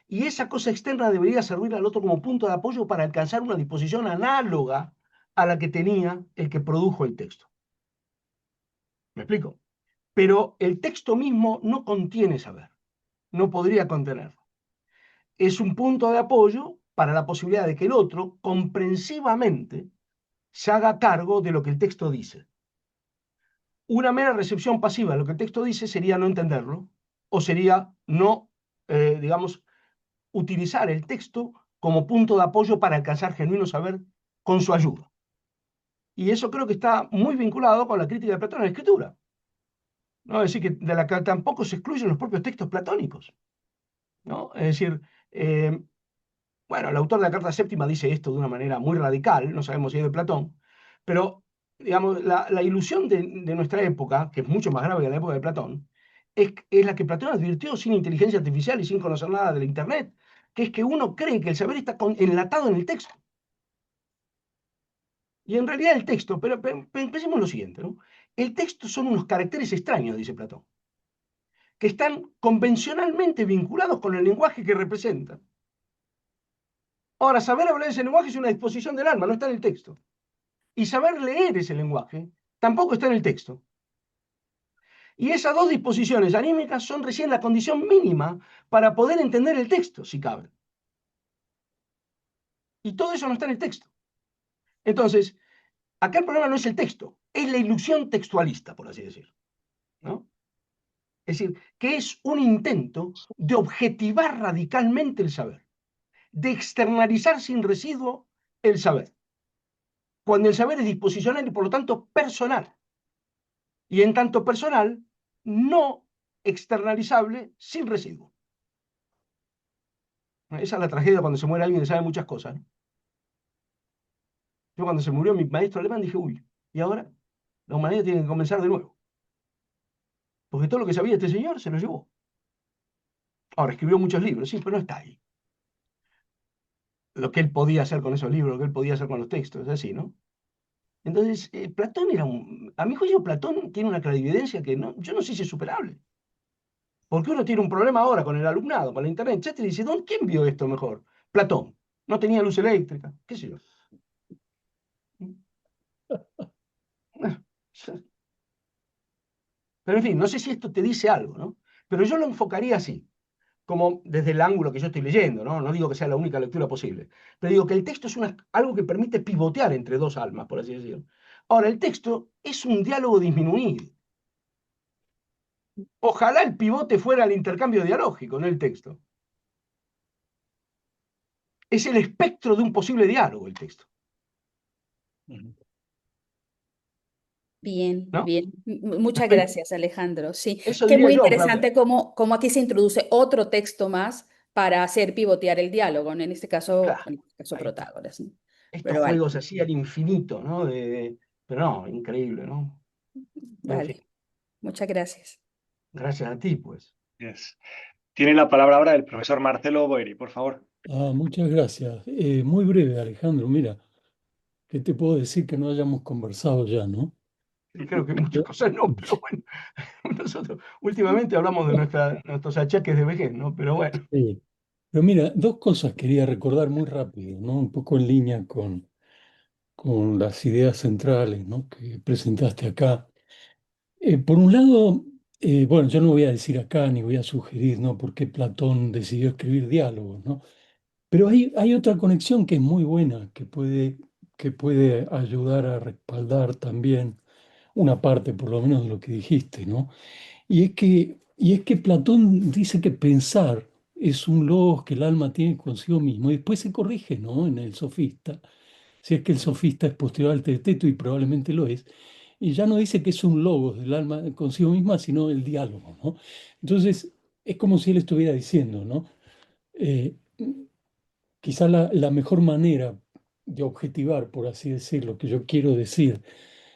S4: Y esa cosa externa debería servir al otro como punto de apoyo para alcanzar una disposición análoga a la que tenía el que produjo el texto. ¿Me explico? Pero el texto mismo no contiene saber, no podría contenerlo. Es un punto de apoyo para la posibilidad de que el otro comprensivamente se haga cargo de lo que el texto dice. Una mera recepción pasiva de lo que el texto dice sería no entenderlo, o sería no, digamos, utilizar el texto como punto de apoyo para alcanzar genuino saber con su ayuda. Y eso creo que está muy vinculado con la crítica de Platón en la escritura, ¿no? Es decir, que de la que tampoco se excluyen los propios textos platónicos, ¿no? Es decir, bueno, el autor de la Carta Séptima dice esto de una manera muy radical, no sabemos si es de Platón, pero digamos, la ilusión de nuestra época, que es mucho más grave que la época de Platón, es la que Platón advirtió sin inteligencia artificial y sin conocer nada de la Internet, que es que uno cree que el saber está enlatado en el texto. Y en realidad el texto, pero pensemos lo siguiente, ¿no? El texto son unos caracteres extraños, dice Platón, que están convencionalmente vinculados con el lenguaje que representan. Ahora, saber hablar ese lenguaje es una disposición del alma, no está en el texto. Y saber leer ese lenguaje tampoco está en el texto. Y esas dos disposiciones anímicas son recién la condición mínima para poder entender el texto, si cabe. Y todo eso no está en el texto. Entonces, acá el problema no es el texto, es la ilusión textualista, por así decirlo, ¿no? Es decir, que es un intento de objetivar radicalmente el saber, de externalizar sin residuo el saber, cuando el saber es disposicional y por lo tanto personal. Y en tanto personal, no externalizable sin residuo. Esa es la tragedia cuando se muere alguien que sabe muchas cosas, ¿no? Yo cuando se murió mi maestro alemán dije, uy, ¿y ahora? La humanidad tiene que comenzar de nuevo. Porque todo lo que sabía este señor se lo llevó. Ahora, escribió muchos libros, sí, pero no está ahí. Lo que él podía hacer con esos libros, lo que él podía hacer con los textos, es así, ¿no? Entonces, Platón era a mi juicio, Platón tiene una clarividencia que no, yo no sé si es superable. Porque uno tiene un problema ahora con el alumnado, con la internet, etcétera, y dice, ¿quién vio esto mejor? Platón. No tenía luz eléctrica, qué sé yo. Pero en fin, no sé si esto te dice algo, ¿no? Pero yo lo enfocaría así, como desde el ángulo que yo estoy leyendo, ¿no? No digo que sea la única lectura posible, pero digo que el texto es algo que permite pivotear entre dos almas, por así decirlo. Ahora, el texto es un diálogo disminuido. Ojalá el pivote fuera el intercambio dialógico, no el texto. Es el espectro de un posible diálogo el texto,
S8: Bien,
S4: ¿no?
S8: bien. Muchas gracias, Alejandro. Sí,
S4: Eso
S8: que es
S4: diría
S8: muy
S4: yo, Claudia.
S8: interesante cómo aquí se introduce otro texto más para hacer pivotear el diálogo, ¿no?
S4: Claro,
S8: En este caso
S4: ahí está.
S8: Protágoras, ¿no?
S4: Estos
S8: Pero vale,
S4: juegos así al infinito, ¿no? Pero no, increíble, ¿no? En fin,
S8: vale. Muchas gracias.
S4: gracias a ti, pues.
S3: Yes. Tiene la palabra ahora el profesor Marcelo Boeri, por favor.
S9: Muchas gracias. Muy breve, Alejandro. Mira, ¿qué te puedo decir que no hayamos conversado ya, no?
S4: Y creo que muchas cosas no, pero bueno, nosotros últimamente hablamos de nuestros achaques de vejez, ¿no? Pero bueno.
S9: Sí. Pero mira, dos cosas quería recordar muy rápido, ¿no? Un poco en línea con las ideas centrales, ¿no? Que presentaste acá. Por un lado, bueno, yo no voy a decir acá ni voy a sugerir, ¿no? Por qué Platón decidió escribir diálogos, ¿no? Pero hay otra conexión que es muy buena, que puede ayudar a respaldar también una parte, por lo menos, de lo que dijiste, ¿no? Y es que Platón dice que pensar es un logos que el alma tiene consigo mismo, y después se corrige, ¿no? En el sofista, si es que el sofista es posterior al teteto, y probablemente lo es, y ya no dice que es un logos del alma consigo misma, sino el diálogo, ¿no? Entonces, es como si él estuviera diciendo, ¿no? Eh, Quizá la mejor manera de objetivar, por así decir, lo que yo quiero decir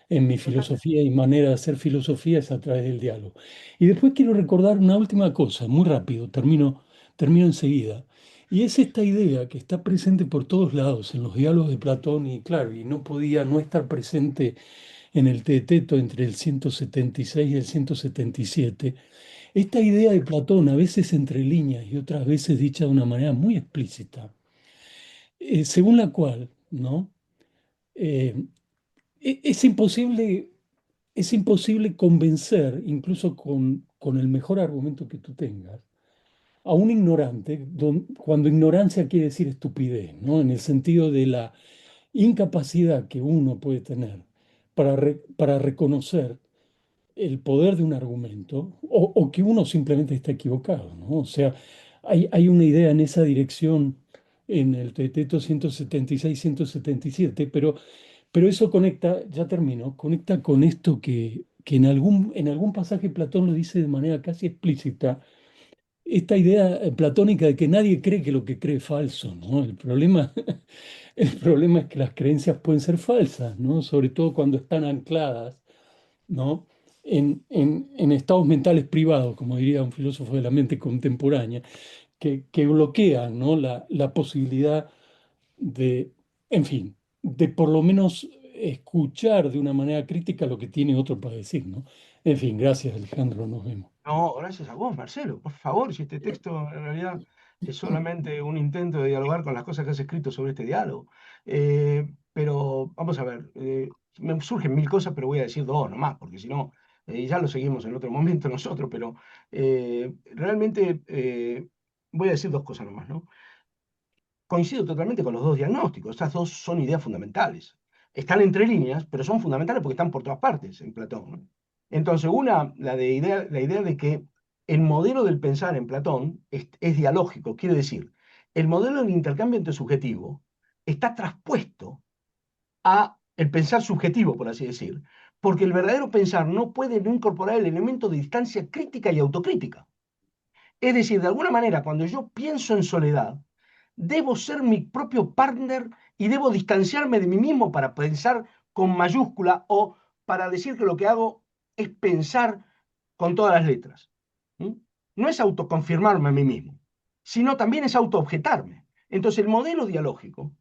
S9: en mi filosofía y manera de hacer filosofía es a través del diálogo. Y después quiero recordar una última cosa, muy rápido, termino enseguida. Y es esta idea que está presente por todos lados en los diálogos de Platón, y claro, y no podía no estar presente en el Teeteto entre el 176 y el 177. Esta idea de Platón, a veces entre líneas y otras veces dicha de una manera muy explícita, según la cual, ¿no? Eh, es imposible, es imposible convencer, incluso con el mejor argumento que tú tengas, a un ignorante, cuando ignorancia quiere decir estupidez, ¿no? En el sentido de la incapacidad que uno puede tener para reconocer el poder de un argumento, o que uno simplemente está equivocado, ¿no? O sea, hay una idea en esa dirección en el Teteto 176-177, pero eso conecta, ya termino, conecta con esto que en algún pasaje Platón lo dice de manera casi explícita, esta idea platónica de que nadie cree que lo que cree es falso, ¿no? El problema es que las creencias pueden ser falsas, ¿no? Sobre todo cuando están ancladas, ¿no? En estados mentales privados, como diría un filósofo de la mente contemporánea, que bloquean, ¿no? La posibilidad de, en fin, de por lo menos escuchar de una manera crítica lo que tiene otro para decir, ¿no? En fin, gracias, Alejandro, nos vemos.
S4: No, gracias a vos, Marcelo. Por favor, si este texto en realidad es solamente un intento de dialogar con las cosas que has escrito sobre este diálogo. Pero vamos a ver, me surgen mil cosas, pero voy a decir dos nomás, porque si no, ya lo seguimos en otro momento nosotros, pero realmente voy a decir dos cosas nomás, ¿no? Coincido totalmente con los dos diagnósticos. Estas dos son ideas fundamentales. Están entre líneas, pero son fundamentales porque están por todas partes en Platón, ¿no? Entonces, una, la idea de que el modelo del pensar en Platón es dialógico, quiere decir, el modelo del intercambio intersubjetivo está traspuesto a el pensar subjetivo, por así decir, porque el verdadero pensar no puede no incorporar el elemento de distancia crítica y autocrítica. Es decir, de alguna manera, cuando yo pienso en soledad, debo ser mi propio partner y debo distanciarme de mí mismo para pensar con mayúscula o para decir que lo que hago es pensar con todas las letras. ¿Mm? No es autoconfirmarme a mí mismo, sino también es autoobjetarme. Entonces el modelo dialógico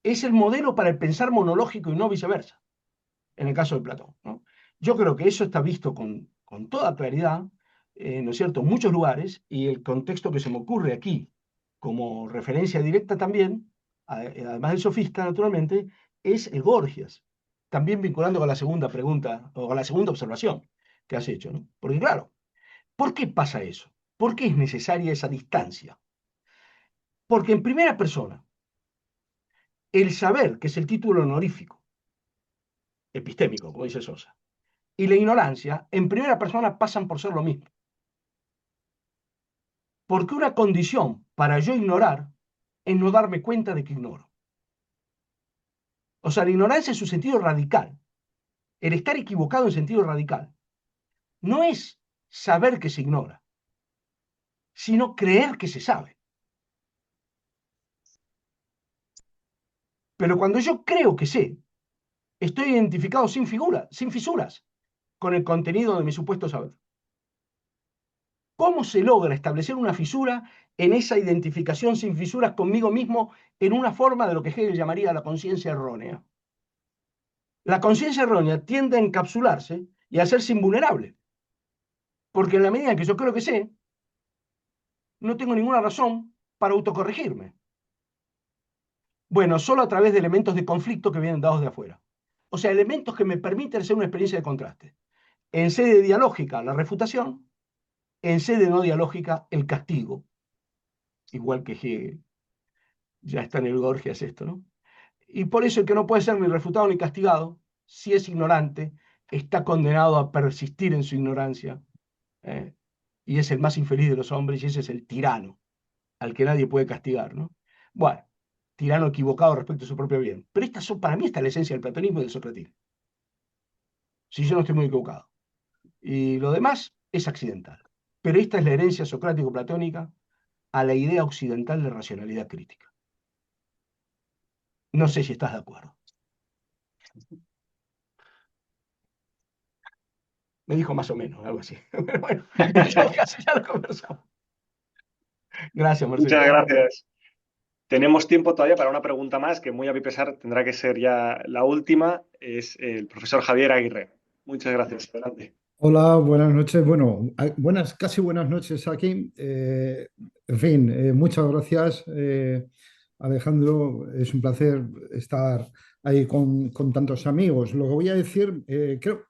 S4: es el modelo para el pensar monológico y no viceversa, en el caso de Platón, ¿no? Yo creo que eso está visto con toda claridad, ¿no es cierto?, en muchos lugares, y el contexto que se me ocurre aquí como referencia directa también, además del sofista, naturalmente, es el Gorgias, también vinculando con la segunda pregunta, o con la segunda observación que has hecho, ¿no? Porque claro, ¿por qué pasa eso? ¿Por qué es necesaria esa distancia? Porque en primera persona, el saber, que es el título honorífico, epistémico, como dice Sosa, y la ignorancia, en primera persona pasan por ser lo mismo. Porque una condición para yo ignorar es no darme cuenta de que ignoro. O sea, la ignorancia en su sentido radical, el estar equivocado en sentido radical, no es saber que se ignora, sino creer que se sabe. Pero cuando yo creo que sé, estoy identificado sin fisuras con el contenido de mi supuesto saber. ¿Cómo se logra establecer una fisura en esa identificación sin fisuras conmigo mismo en una forma de lo que Hegel llamaría la conciencia errónea? La conciencia errónea tiende a encapsularse y a hacerse invulnerable, porque en la medida en que yo creo que sé, no tengo ninguna razón para autocorregirme. Bueno, solo a través de elementos de conflicto que vienen dados de afuera. O sea, elementos que me permiten hacer una experiencia de contraste. En sede dialógica, la refutación; en sede no dialógica, el castigo. Igual que Hegel. Ya está en el Gorgias esto, ¿no? Y por eso el que no puede ser ni refutado ni castigado, si es ignorante, está condenado a persistir en su ignorancia, y es el más infeliz de los hombres, y ese es el tirano, al que nadie puede castigar, ¿no? Bueno, tirano equivocado respecto a su propio bien. Pero para mí esta es la esencia del platonismo y del socratismo. Si yo no estoy muy equivocado. Y lo demás es accidental. Pero esta es la herencia socrático-platónica a la idea occidental de racionalidad crítica. No sé si estás de acuerdo. Me dijo más o menos, algo así. Pero bueno, en todo caso ya lo conversamos. Gracias, Marcelo.
S3: Muchas gracias. Tenemos tiempo todavía para una pregunta más, que muy a mi pesar tendrá que ser ya la última. Es el profesor Javier Aguirre. Muchas gracias. Adelante.
S10: Hola, buenas noches. Bueno, casi buenas noches aquí. En fin, muchas gracias, Alejandro. Es un placer estar ahí con tantos amigos. Lo que voy a decir, creo,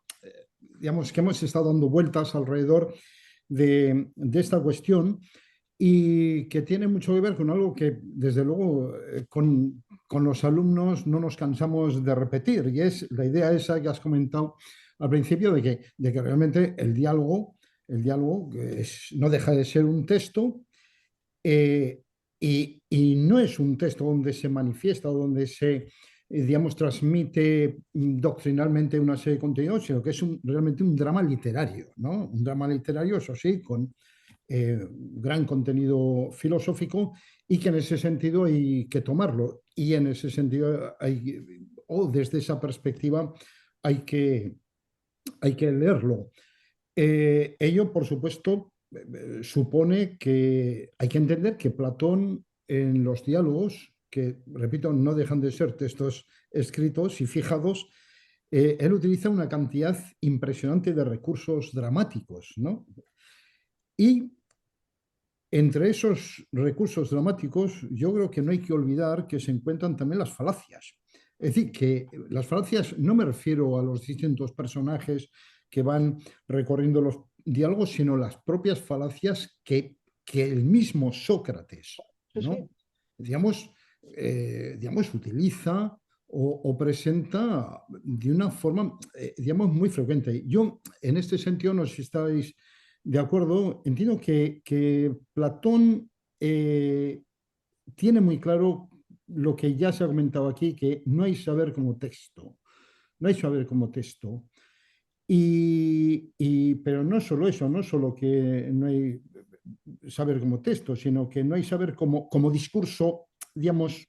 S10: digamos, que hemos estado dando vueltas alrededor de esta cuestión y que tiene mucho que ver con algo que, desde luego, con los alumnos no nos cansamos de repetir, y es la idea esa que has comentado al principio de que realmente el diálogo no deja de ser un texto, y no es un texto donde se manifiesta o donde se, digamos, transmite doctrinalmente una serie de contenidos, sino que es realmente un drama literario, ¿no? Un drama literario, eso sí, con gran contenido filosófico y que en ese sentido hay que tomarlo y en ese sentido o desde esa perspectiva hay que leerlo. Ello, por supuesto, supone que hay que entender que Platón en los diálogos, que, repito, no dejan de ser textos escritos y fijados, él utiliza una cantidad impresionante de recursos dramáticos, ¿no? Y entre esos recursos dramáticos, yo creo que no hay que olvidar que se encuentran también las falacias. Es decir, que las falacias no me refiero a los distintos personajes que van recorriendo los diálogos, sino las propias falacias que el mismo Sócrates, ¿no? Digamos, utiliza o presenta de una forma, digamos, muy frecuente. Yo, en este sentido, no sé si estáis de acuerdo, entiendo que Platón tiene muy claro lo que ya se ha comentado aquí, que no hay saber como texto. No hay saber como texto. Pero no solo eso, no solo que no hay saber como texto, sino que no hay saber como discurso, digamos,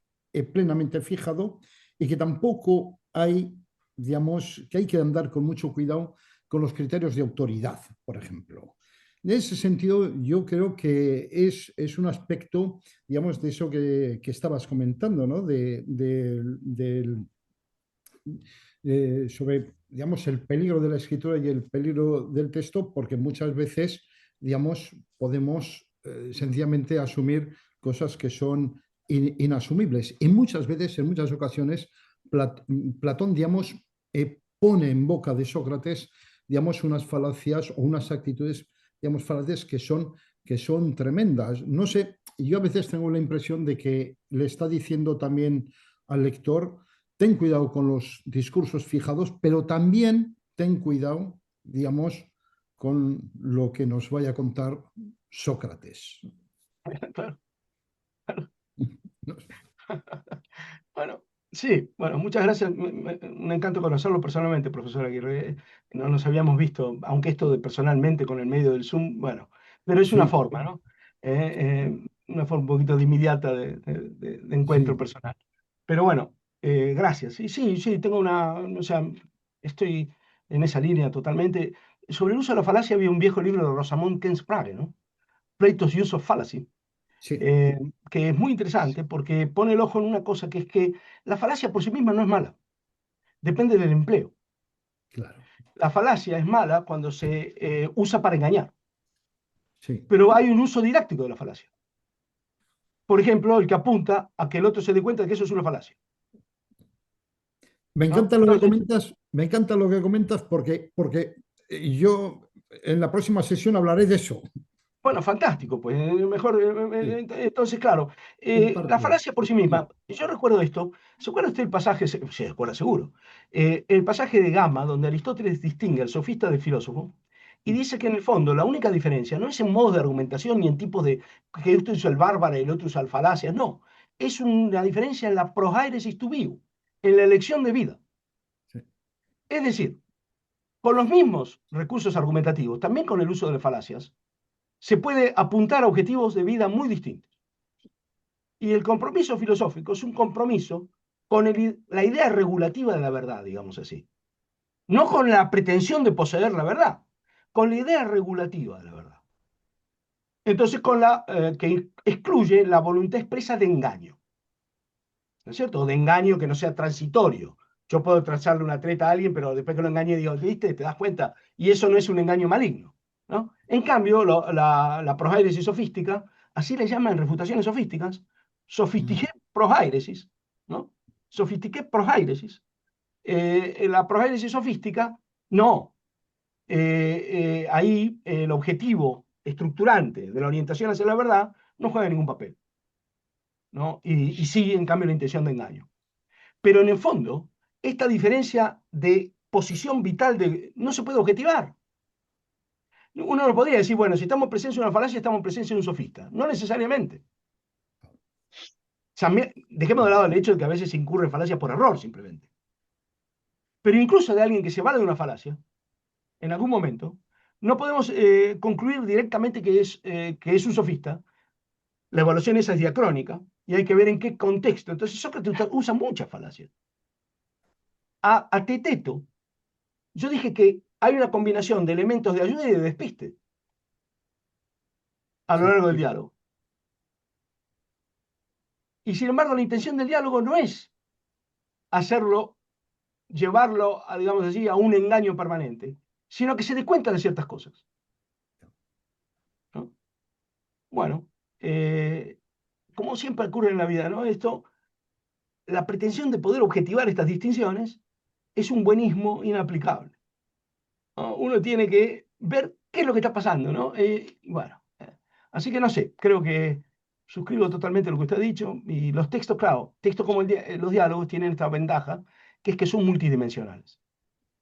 S10: plenamente fijado y que tampoco hay, digamos, que hay que andar con mucho cuidado con los criterios de autoridad, por ejemplo. En ese sentido, yo creo que es un aspecto, digamos, de eso que estabas comentando, ¿no? Sobre, digamos, el peligro de la escritura y el peligro del texto, porque muchas veces, digamos, podemos sencillamente asumir cosas que son inasumibles. Y muchas veces, en muchas ocasiones, Platón, digamos, pone en boca de Sócrates, digamos, unas falacias o unas actitudes, digamos, falacias que son tremendas. No sé, yo a veces tengo la impresión de que le está diciendo también al lector: ten cuidado con los discursos fijados, pero también ten cuidado, digamos, con lo que nos vaya a contar Sócrates.
S4: Claro, claro. Bueno, sí, bueno, muchas gracias. Un encanto conocerlo personalmente, profesor Aguirre. No nos habíamos visto, aunque esto de personalmente con el medio del Zoom, bueno, pero es una
S10: Sí,
S4: forma, ¿no? Una forma un poquito de inmediata de encuentro
S10: sí,
S4: personal. Pero bueno, gracias. Y sí, sí, o sea, estoy en esa línea totalmente. Sobre el uso de la falacia había un viejo libro de Rosamond Kent Sprague, ¿no? Plato's Use of Fallacy,
S10: sí,
S4: que es muy interesante porque pone el ojo en una cosa, que es que la falacia por sí misma no es mala, depende del empleo.
S10: claro,
S4: La falacia es mala cuando se usa para engañar,
S10: sí.
S4: pero hay un uso didáctico de la falacia. Por ejemplo, el que apunta a que el otro se dé cuenta de que eso es una falacia,
S10: Me
S4: ¿no?
S10: encanta lo que
S4: Entonces,
S10: comentas, me encanta lo que comentas porque yo en la próxima sesión hablaré de eso,
S4: bueno, fantástico, pues mejor.
S10: sí,
S4: Entonces, claro,
S10: en
S4: la
S10: parte.
S4: falacia por sí
S10: Sí,
S4: misma, yo recuerdo esto, ¿se acuerda usted el pasaje? Se acuerda seguro. El pasaje de Gama, donde Aristóteles distingue al sofista del filósofo y dice que en el fondo la única diferencia no es en modos de argumentación ni en tipos de que usted usa el bárbaro y el otro usa el falacia, no. Es una diferencia en la prohairesis tu viu, en la elección de vida.
S10: sí,
S4: Es decir, con los mismos recursos argumentativos, también con el uso de las falacias, se puede apuntar a objetivos de vida muy distintos. Y el compromiso filosófico es un compromiso con la idea regulativa de la verdad, digamos así. No con la pretensión de poseer la verdad, con la idea regulativa de la verdad. Entonces, con la que excluye la voluntad expresa de engaño. ¿No es cierto? De engaño que no sea transitorio. Yo puedo trazarle una treta a alguien, pero después que lo engañe digo, ¿viste? ¿Te das cuenta? Y eso no es un engaño maligno, ¿no? En cambio, la prohairesis sofística, así le llaman en refutaciones sofísticas, sofistiqué prohairesis, ¿no? Sofistiqué prohairesis. La prohairesis sofística, no. Ahí el objetivo estructurante de la orientación hacia la verdad no juega ningún papel, ¿no? Y sí, en cambio, la intención de engaño. Pero en el fondo, esta diferencia de posición vital no se puede objetivar. Uno no podría decir, bueno, si estamos en presencia de una falacia, estamos en presencia de un sofista. No necesariamente. O sea, dejemos de lado el hecho de que a veces se incurre en falacia por error, simplemente. Pero incluso de alguien que se vale de una falacia, en algún momento, no podemos concluir directamente que es un sofista. La evaluación esa es diacrónica y hay que ver en qué contexto. Entonces Sócrates usa muchas falacias. A Teteto, yo dije que hay una combinación de elementos de ayuda y de despiste a lo largo del diálogo. Y sin embargo, la intención del diálogo no es llevarlo, digamos así, a un engaño permanente, sino que se dé cuenta de ciertas cosas, ¿no? Bueno, como siempre ocurre en la vida, ¿no? La pretensión de poder objetivar estas distinciones es un buenismo inaplicable, ¿no? Uno tiene que ver qué es lo que está pasando, ¿no? Bueno, así que no sé, creo que suscribo totalmente lo que usted ha dicho, y los textos, claro, textos como los diálogos tienen esta ventaja, que es que son multidimensionales,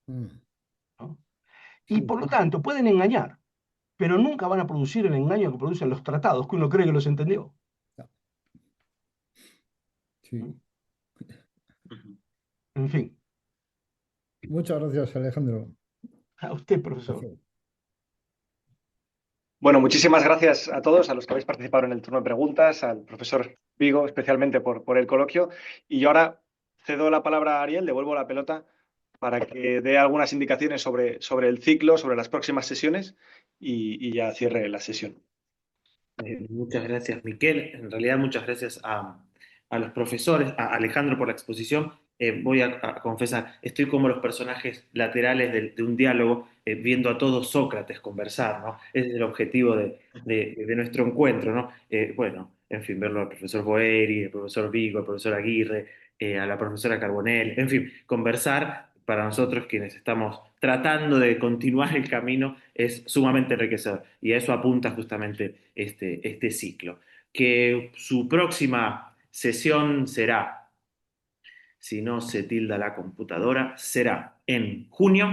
S4: ¿no? Y por lo tanto pueden engañar, pero nunca van a producir el engaño que producen los tratados, que uno cree que los entendió.
S10: Sí.
S4: En fin,
S10: Muchas gracias, Alejandro.
S4: a usted, profesor.
S3: Bueno, muchísimas gracias a todos, a los que habéis participado en el turno de preguntas, al profesor Vigo especialmente por el coloquio. Y ahora cedo la palabra a Ariel, devuelvo la pelota para que dé algunas indicaciones sobre el ciclo, sobre las próximas sesiones y ya cierre la sesión.
S2: Muchas gracias, Miquel. En realidad, muchas gracias a los profesores, a Alejandro por la exposición. Voy a confesar, estoy como los personajes laterales de un diálogo, viendo a todos Sócrates conversar, ¿no? Ese es el objetivo de nuestro encuentro, ¿no? Bueno, en fin, verlo al profesor Boeri, al profesor Vigo, al profesor Aguirre, a la profesora Carbonell, en fin, conversar para nosotros quienes estamos tratando de continuar el camino es sumamente enriquecedor y a eso apunta justamente este ciclo. Que su próxima sesión será, si no se tilda la computadora, será en junio.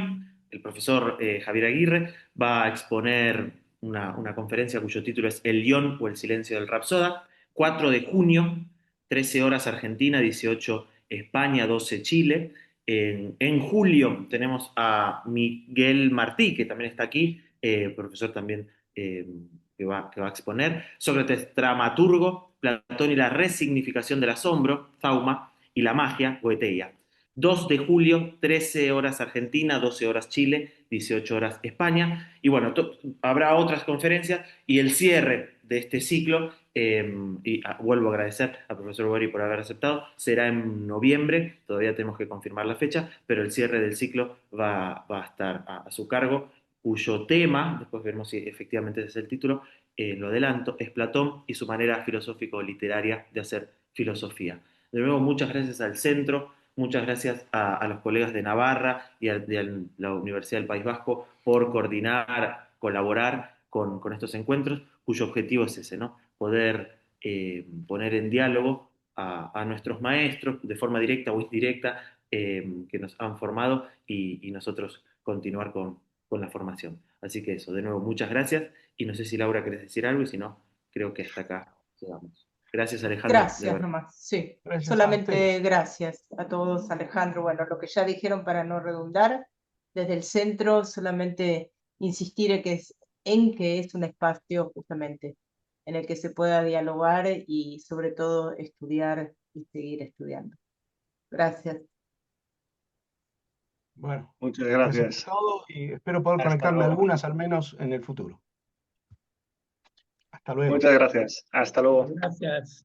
S2: El profesor Javier Aguirre va a exponer una conferencia cuyo título es El guión o el silencio del Rapsoda, 4 de junio, 13 horas Argentina, 18 España, 12 Chile. En julio tenemos a Miguel Martí, que también está aquí, profesor también que va a exponer. Sócrates dramaturgo, Platón y la resignificación del asombro, Zauma, y la magia, Goetheia. 2 de julio, 13 horas Argentina, 12 horas Chile, 18 horas España. Y bueno, habrá otras conferencias y el cierre de este ciclo, vuelvo a agradecer al profesor Boeri por haber aceptado, será en noviembre, todavía tenemos que confirmar la fecha, pero el cierre del ciclo va a estar a su cargo, cuyo tema, después veremos si efectivamente ese es el título, lo adelanto, es Platón y su manera filosófico-literaria de hacer filosofía. De nuevo, muchas gracias al centro, muchas gracias a los colegas de Navarra y a la Universidad del País Vasco por coordinar, colaborar con estos encuentros, cuyo objetivo es ese, ¿no? Poder poner en diálogo a nuestros maestros de forma directa o indirecta que nos han formado y nosotros continuar con la formación. Así que eso, de nuevo, muchas gracias y no sé si Laura querés decir algo y si no, creo que hasta acá llegamos. Gracias, Alejandro.
S1: Gracias nomás, sí.
S4: Gracias a
S1: Solamente
S4: ustedes.
S1: gracias a todos, Alejandro. Bueno, lo que ya dijeron para no redundar, desde el centro solamente insistir en que es un espacio justamente en el que se pueda dialogar y sobre todo estudiar y seguir estudiando. Gracias.
S4: Bueno,
S3: Muchas
S4: gracias
S3: gracias.
S4: por todo y espero poder
S3: Hasta
S4: conectarme a
S3: luego.
S4: algunas al menos en el futuro. Hasta luego.
S3: Muchas gracias. Hasta luego.
S9: Gracias.